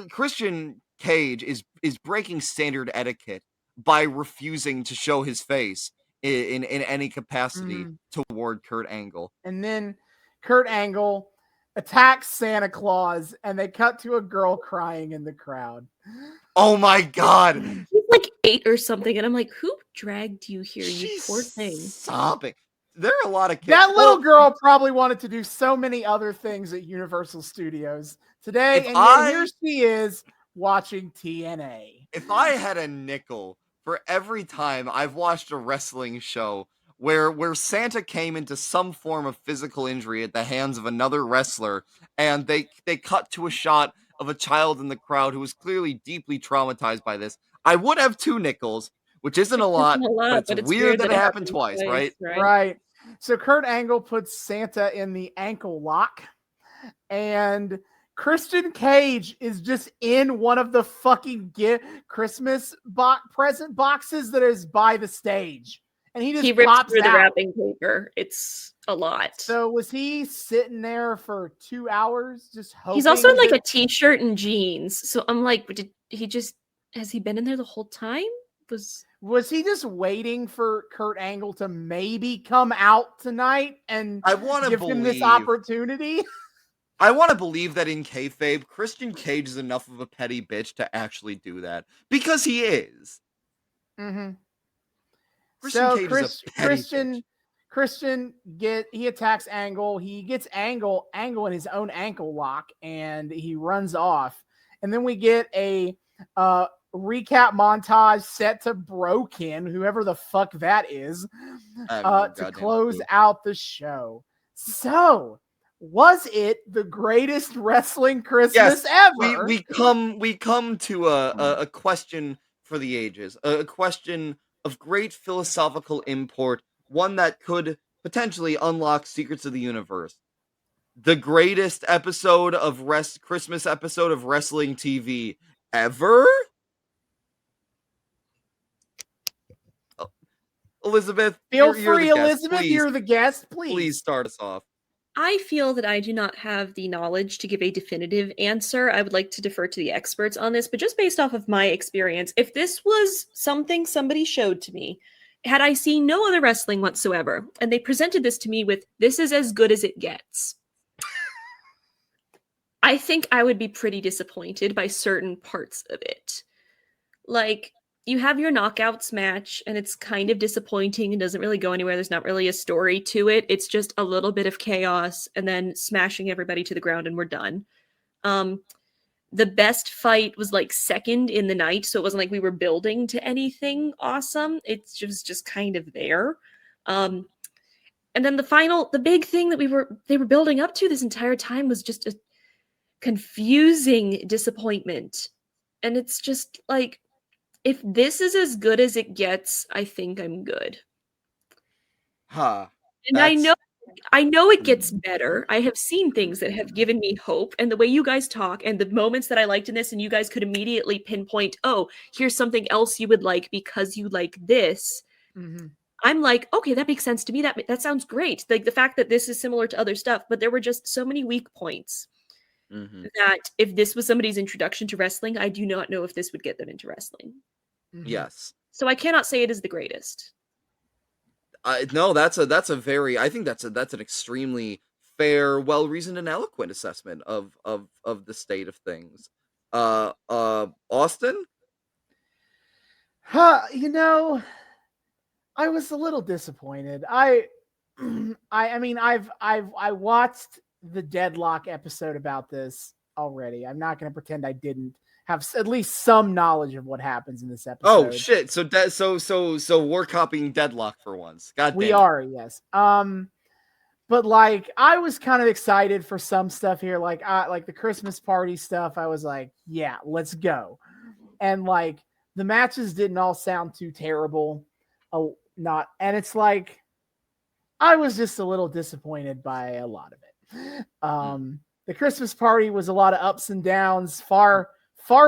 Christian Cage is breaking standard etiquette by refusing to show his face in any capacity toward Kurt Angle. And then Kurt Angle attacks Santa Claus, and they cut to a girl crying in the crowd. Oh my God. He's like 8 or something, and I'm like, who dragged you here, you poor thing? Sobbing. There are a lot of kids. That little girl probably wanted to do so many other things at Universal Studios today, here she is watching TNA. If I had a nickel for every time I've watched a wrestling show where Santa came into some form of physical injury at the hands of another wrestler, and they cut to a shot of a child in the crowd who was clearly deeply traumatized by this, I would have 2 nickels, which isn't a lot, but it's weird that it happened twice, right? Right. So Kurt Angle puts Santa in the ankle lock, and Christian Cage is just in one of the fucking Christmas present boxes that is by the stage. And he rips through the wrapping paper. It's a lot. So was he sitting there for 2 hours just hoping? He's also in like a t-shirt and jeans. So I'm like, has he been in there the whole time? Was he just waiting for Kurt Angle to maybe come out tonight and give him this opportunity? I want to believe that in kayfabe, Christian Cage is enough of a petty bitch to actually do that. Because he is. Mm-hmm. Christian attacks Angle. He gets Angle in his own ankle lock, and he runs off. and then we get a recap montage set to Broken, whoever the fuck that is, to close out the show. So, was it the greatest wrestling Christmas ever? We come to a question for the ages, a question of great philosophical import, one that could potentially unlock secrets of the universe. The greatest episode of Christmas episode of wrestling TV ever? Elizabeth, feel you're free, the guest. Elizabeth. Please, you're the guest. Please start us off. I feel that I do not have the knowledge to give a definitive answer. I would like to defer to the experts on this, but just based off of my experience, if this was something somebody showed to me, had I seen no other wrestling whatsoever, and they presented this to me with, this is as good as it gets, I think I would be pretty disappointed by certain parts of it. Like, you have your knockouts match, and it's kind of disappointing and doesn't really go anywhere. There's not really a story to it. It's just a little bit of chaos and then smashing everybody to the ground and we're done. The best fight was like second in the night, so it wasn't like we were building to anything awesome. It was just kind of there. And then the big thing that they were building up to this entire time was just a confusing disappointment. And it's just like, if this is as good as it gets, I think I'm good. Huh. And I know it gets better. I have seen things that have given me hope, and the way you guys talk and the moments that I liked in this, and you guys could immediately pinpoint, oh, here's something else you would like because you like this. Mm-hmm. I'm like, okay, that makes sense to me. That sounds great. Like the fact that this is similar to other stuff, but there were just so many weak points that if this was somebody's introduction to wrestling, I do not know if this would get them into wrestling. Yes. So I cannot say it is the greatest. No, I think that's an extremely fair, well-reasoned, and eloquent assessment of the state of things. Austin? I was a little disappointed. I mean, I watched the Deadlock episode about this already. I'm not going to pretend I didn't have at least some knowledge of what happens in this episode. Oh shit! So we're copying Deadlock for once. God damn. We are, yes. But like, I was kind of excited for some stuff here, like the Christmas party stuff. I was like, yeah, let's go. And like, the matches didn't all sound too terrible. And it's like, I was just a little disappointed by a lot of it. The Christmas party was a lot of ups and downs, far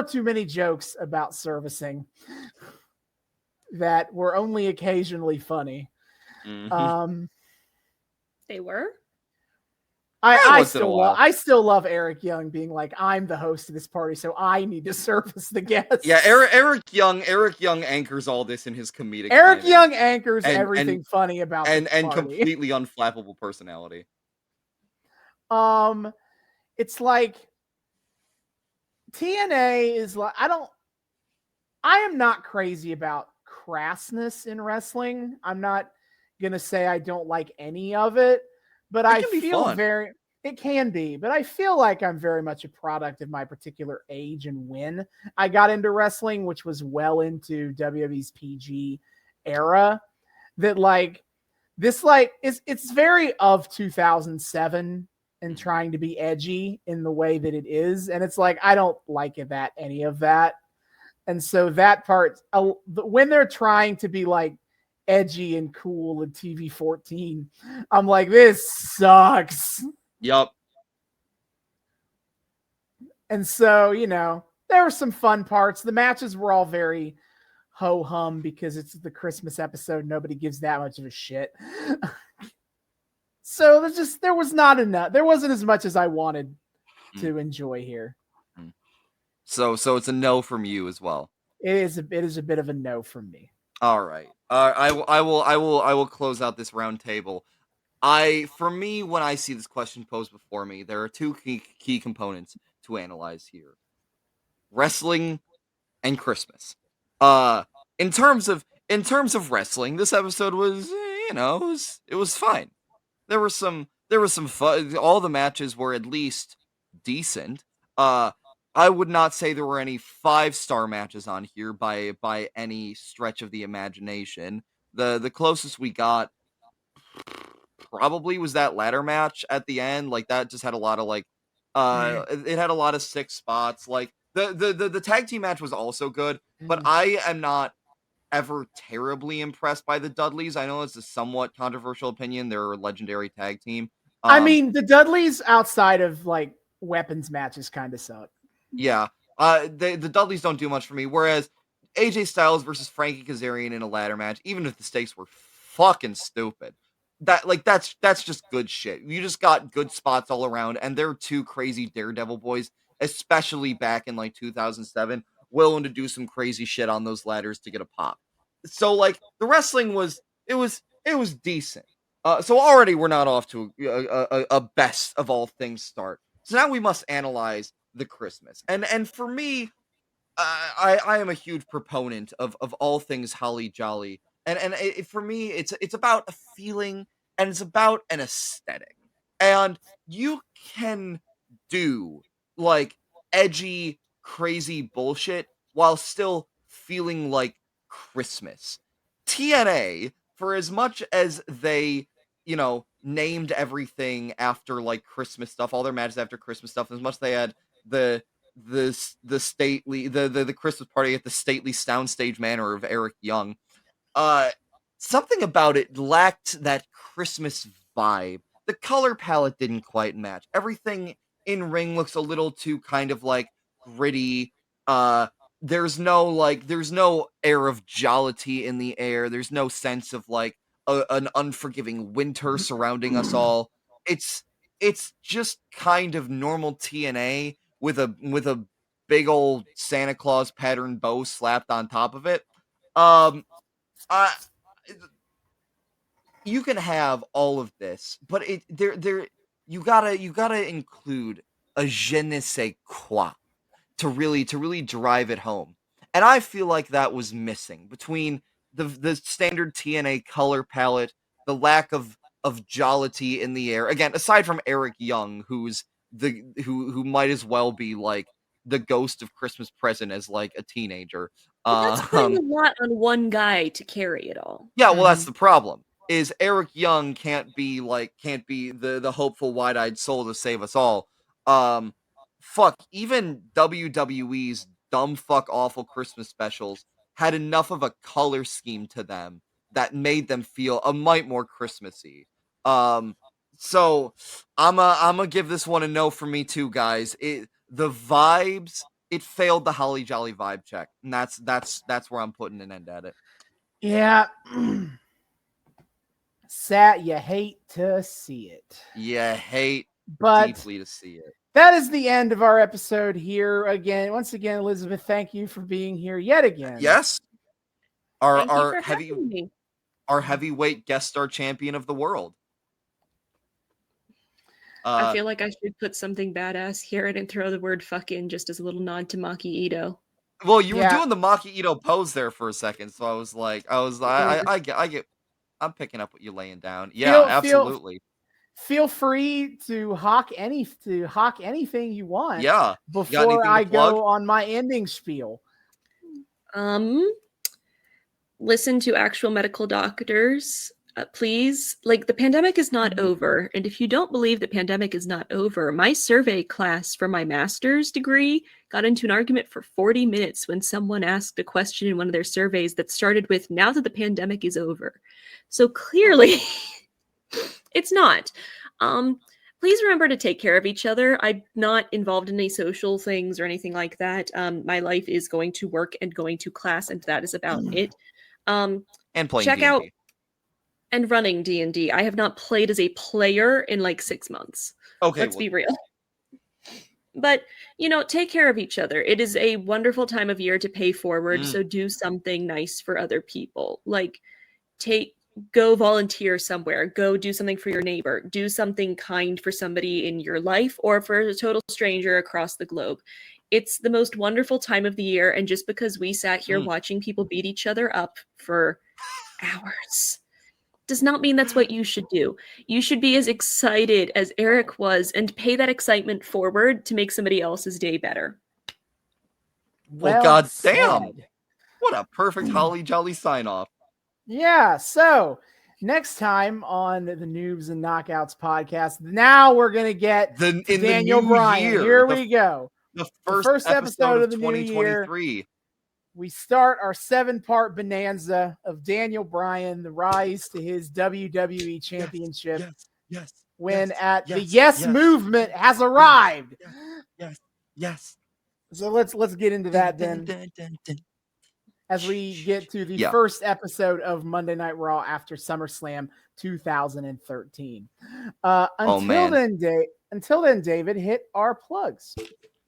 too many jokes about servicing that were only occasionally funny. They were? I still love Eric Young being like, I'm the host of this party, so I need to service the guests. Yeah, Eric Young anchors all this in his comedic. Eric Young anchors everything funny about and party. Completely unflappable personality. It's like TNA is like, I am not crazy about crassness in wrestling. I'm not gonna say I don't like any of it, but I feel it can be, but I feel like I'm very much a product of my particular age and when I got into wrestling, which was well into WWE's PG era. That like this, like it's very of 2007 and trying to be edgy in the way that it is, and it's like I don't like any of that, and so that part when they're trying to be like edgy and cool and TV 14, I'm like, this sucks. Yup. And so, there were some fun parts. The matches were all very ho-hum because it's the Christmas episode. Nobody gives that much of a shit. So there was not enough. There wasn't as much as I wanted to enjoy here. So it's a no from you as well. It is a bit of a no from me. All right. I will close out this round table. For me, when I see this question posed before me, there are two key components to analyze here: wrestling and Christmas. In terms of wrestling, this episode was, it was fine. There was some fun. All the matches were at least decent. I would not say there were any 5-star matches on here by any stretch of the imagination. The closest we got probably was that ladder match at the end. Like that just had a lot of like it had a lot of 6 spots. Like the tag team match was also good, but I am not ever terribly impressed by the Dudleys. I know it's a somewhat controversial opinion. They're a legendary tag team. I mean, the Dudleys outside of like weapons matches kind of suck. Yeah. The Dudleys don't do much for me. Whereas AJ Styles versus Frankie Kazarian in a ladder match, even if the stakes were fucking stupid, that's just good shit. You just got good spots all around, and they're 2 crazy Daredevil boys, especially back in like 2007, willing to do some crazy shit on those ladders to get a pop. So like the wrestling was decent. So already we're not off to a best of all things start. So now we must analyze the Christmas. And for me, I am a huge proponent of all things holly jolly. And for me, it's about a feeling and it's about an aesthetic. And you can do like edgy, crazy bullshit while still feeling like Christmas. TNA, for as much as they, named everything after like Christmas stuff, all their matches after Christmas stuff, as much as they had the stately the Christmas party at the stately soundstage manor of Eric Young, something about it lacked that Christmas vibe. The color palette didn't quite match. Everything in ring looks a little too kind of like gritty. There's no air of jollity in the air. There's no sense of like an unforgiving winter surrounding us all. It's just kind of normal TNA with a big old Santa Claus pattern bow slapped on top of it. You can have all of this, but you gotta include a je ne sais quoi to really drive it home. And I feel like that was missing between the standard TNA color palette, the lack of jollity in the air. Again, aside from Eric Young, who might as well be like the ghost of Christmas Present as like a teenager. But that's putting a lot on one guy to carry it all. Yeah, well, that's the problem. Is Eric Young can't be the hopeful wide-eyed soul to save us all. Fuck, even WWE's dumb fuck awful Christmas specials had enough of a color scheme to them that made them feel a mite more Christmassy. So I'm gonna give this one a no for me too, guys. The vibes, it failed the holly jolly vibe check, and that's where I'm putting an end at it. Yeah. Sad, you hate to see it. Yeah, hate but deeply to see it. That is the end of our episode here. Once again, Elizabeth, thank you for being here yet again. Yes. Our heavyweight guest star champion of the world. I feel like I should put something badass here and throw the word fuck in just as a little nod to Maki Ito. Well, you were doing the Maki Ito pose there for a second, so I get I'm picking up what you're laying down. Yeah, absolutely. Feel free to hawk anything you want. Yeah. Before I go on my ending spiel. Listen to actual medical doctors, please. Like, the pandemic is not over, and if you don't believe the pandemic is not over, my survey class for my master's degree got into an argument for 40 minutes when someone asked a question in one of their surveys that started with, "Now that the pandemic is over." So clearly, it's not. Please remember to take care of each other. I'm not involved in any social things or anything like that. My life is going to work and going to class, and that is about it. And playing check D&D. out and running D&D. I have not played as a player in like 6 months. Okay, let's be real. But, take care of each other. It is a wonderful time of year to pay forward. So do something nice for other people. Like, go volunteer somewhere. Go do something for your neighbor. Do something kind for somebody in your life or for a total stranger across the globe. It's the most wonderful time of the year. And just because we sat here watching people beat each other up for hours does not mean that's what you should do. You should be as excited as Eric was and pay that excitement forward to make somebody else's day better. Well, god said. damn. What a perfect holly jolly sign off. Yeah, so next time on the Noobs and Knockouts podcast, now we're going to get to Daniel Bryan. Here we go. The first episode of the 2023. We start our 7-part bonanza of Daniel Bryan, the rise to his WWE championship. Yes. The Yes movement has arrived. Yes. So let's get into that then. As we get to the first episode of Monday Night Raw after SummerSlam 2013. Until then, David, hit our plugs.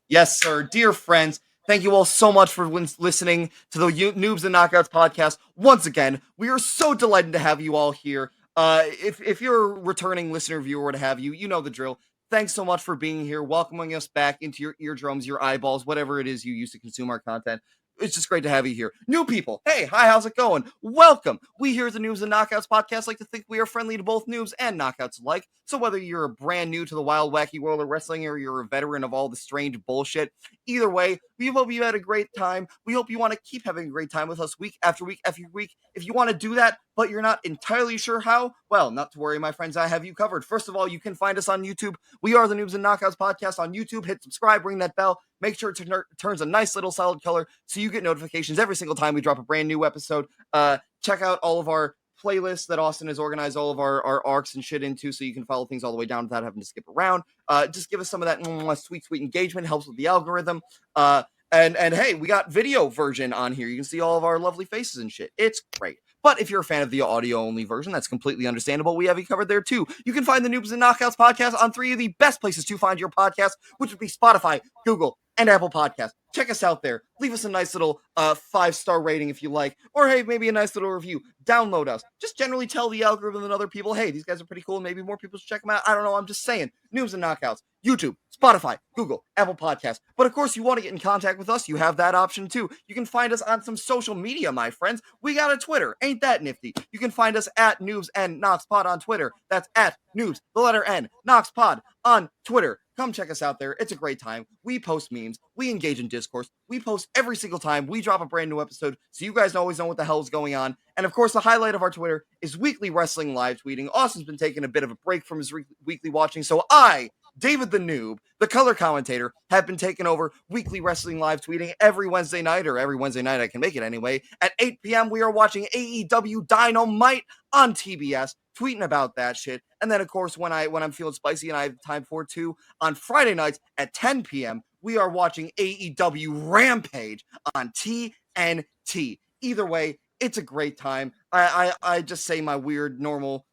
Yes, sir. Dear friends, thank you all so much for listening to the Noobs and Knockouts podcast. Once again, we are so delighted to have you all here. If you're a returning listener, viewer, what have you, you know the drill. Thanks so much for being here, welcoming us back into your eardrums, your eyeballs, whatever it is you use to consume our content. It's just great to have you here. New people, hey, hi, how's it going? Welcome. We here at the Noobs and Knockouts podcast like to think we are friendly to both noobs and knockouts alike. So whether you're brand new to the wild, wacky world of wrestling or you're a veteran of all the strange bullshit, either way, we hope you had a great time. We hope you want to keep having a great time with us week after week after week. If you want to do that, but you're not entirely sure how, well, not to worry, my friends, I have you covered. First of all, you can find us on YouTube. We are the Noobs and Knockouts podcast on YouTube. Hit subscribe, ring that bell. Make sure it turns a nice little solid color so you get notifications every single time we drop a brand new episode. Check out all of our playlists that Austin has organized all of our arcs and shit into so you can follow things all the way down without having to skip around. Just give us some of that sweet engagement. Helps with the algorithm. And hey, we got video version on here. You can see all of our lovely faces and shit. It's great. But if you're a fan of the audio-only version, that's completely understandable. We have you covered there, too. You can find the Noobs and Knockouts podcast on 3 of the best places to find your podcast, which would be Spotify, Google, and Apple Podcasts. Check us out there. Leave us a nice little 5-star rating if you like. Or, hey, maybe a nice little review. Download us. Just generally tell the algorithm and other people, hey, these guys are pretty cool. Maybe more people should check them out. I don't know. I'm just saying. Noobs and Knockouts. YouTube, Spotify, Google, Apple Podcasts. But, of course, you want to get in contact with us, you have that option, too. You can find us on some social media, my friends. We got a Twitter. Ain't that nifty? You can find us at Noobs and Knoxpod on Twitter. That's at Noobs, the letter N, Knoxpod on Twitter. Come check us out there. It's a great time. We post memes. We engage in discourse. We post every single time we drop a brand new episode, so you guys always know what the hell is going on. And of course, the highlight of our Twitter is weekly wrestling live tweeting. Austin's been taking a bit of a break from his weekly watching, so I, David the Noob, the color commentator, have been taking over weekly wrestling live tweeting every Wednesday night I can make it anyway. At 8 p.m., we are watching AEW Dynamite on TBS, tweeting about that shit. And then, of course, when I'm feeling spicy and I have time for it too, on Friday nights at 10 p.m., we are watching AEW Rampage on TNT. Either way, it's a great time. I just say my weird, normal,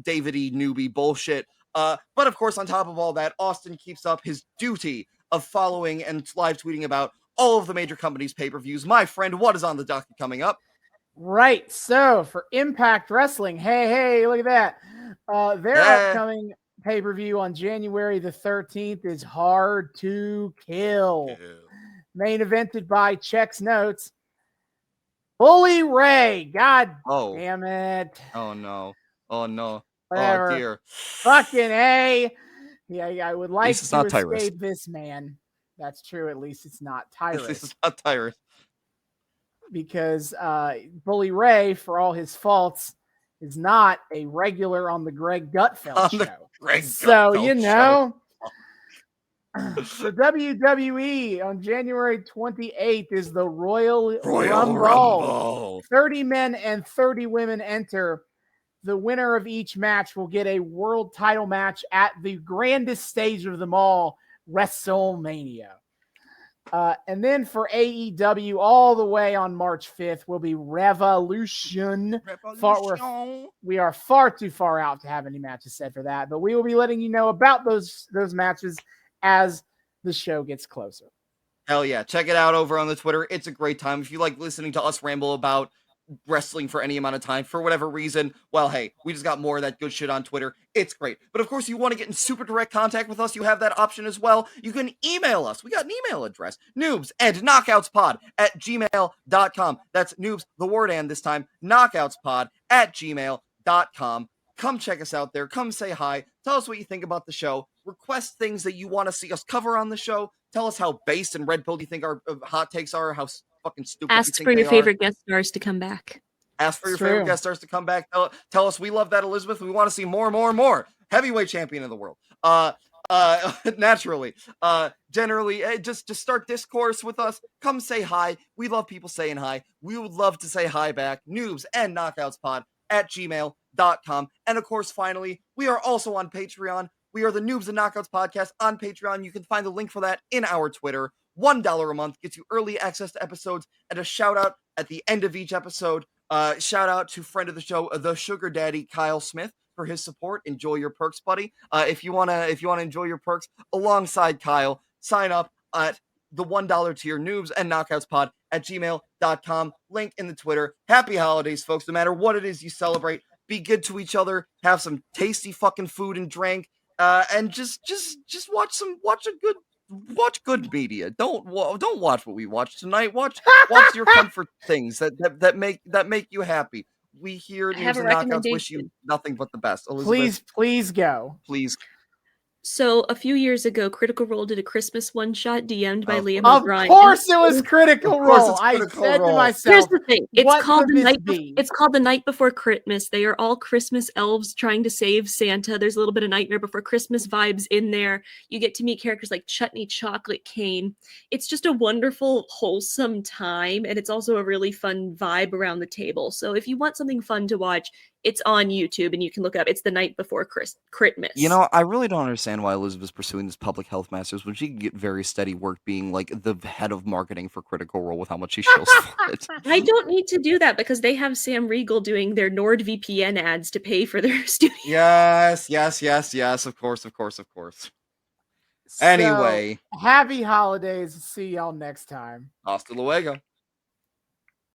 David-y, newbie bullshit. But of course, on top of all that, Austin keeps up his duty of following and live tweeting about all of the major companies' pay-per-views. My friend, what is on the docket coming up? Right. So for Impact Wrestling, hey, look at that. Their upcoming pay-per-view on January the 13th is Hard to Kill. Main evented by Check's Notes. Bully Ray. God damn it. Oh no. Whatever. Oh dear. Fucking A. Yeah, I would like to escape Tyrus. this man. That's true. At least it's not Tyrus. It's not Tyrus. Because Bully Ray, for all his faults, is not a regular on the Greg Gutfeld show. You know, for WWE on January 28th is the Royal Rumble. 30 men and 30 women enter. The winner of each match will get a world title match at the grandest stage of them all, WrestleMania. And then for AEW, all the way on March 5th will be Revolution. We are far too far out to have any matches set for that, but we will be letting you know about those matches as the show gets closer. Hell yeah. Check it out over on the Twitter. It's a great time. If you like listening to us ramble about wrestling for any amount of time for whatever reason, well, hey, we just got more of that good shit on Twitter. It's great. But of course, you want to get in super direct contact with us, you have that option as well. You can email us. We got an email address, noobsandknockoutspod@gmail.com. That's noobs, the word and this time, knockoutspod@gmail.com. Come check us out there. Come say hi. Tell us what you think about the show. Request things that you want to see us cover on the show. Tell us how based and red-pilled you think our hot takes are, how fucking stupid you Ask think for your they favorite guest stars to come back. Ask for your It's favorite true. guest stars to come back. Tell us we love that, Elizabeth. We want to see more and more and more. Heavyweight champion of the world. Naturally. Generally, just start discourse with us. Come say hi. We love people saying hi. We would love to say hi back. Noobs and Knockouts Pod at gmail.com. And of course, finally, we are also on Patreon. We are the Noobs and Knockouts Podcast on Patreon. You can find the link for that in our Twitter. $1 a month gets you early access to episodes and a shout out at the end of each episode. Shout out to friend of the show, the Sugar Daddy, Kyle Smith, for his support. Enjoy your perks, buddy. If you wanna enjoy your perks alongside Kyle, sign up at the $1 tier, Noobs and Knockouts Pod at gmail.com. Link in the Twitter. Happy holidays, folks. No matter what it is you celebrate, be good to each other. Have some tasty fucking food and drink. And just watch good media. Don't watch what we watch tonight. Watch your comfort things that make you happy. We here at I have Noobs a and Knockouts wish you recommendation. nothing but the best. Elizabeth, Please go. please. So a few years ago, Critical Role did a Christmas one-shot DM'd by Liam Of O'Brien. course it was Critical Of course Role. it's I Critical said to Role. myself, Here's the thing. what could this be? It's called the night before Christmas. They are all Christmas elves trying to save Santa. There's a little bit of Nightmare Before Christmas vibes in there. You get to meet characters like Chutney Chocolate Cane. It's just a wonderful, wholesome time, and it's also a really fun vibe around the table. So if you want something fun to watch, it's on YouTube, and you can look up. It's the night before Christmas. You know, I really don't understand why Elizabeth's pursuing this public health masters when she can get very steady work being like the head of marketing for Critical Role with how much she shills for it. I don't need to do that because they have Sam Riegel doing their NordVPN ads to pay for their studio. Yes. Of course. Anyway. So, happy holidays. See y'all next time. Hasta luego.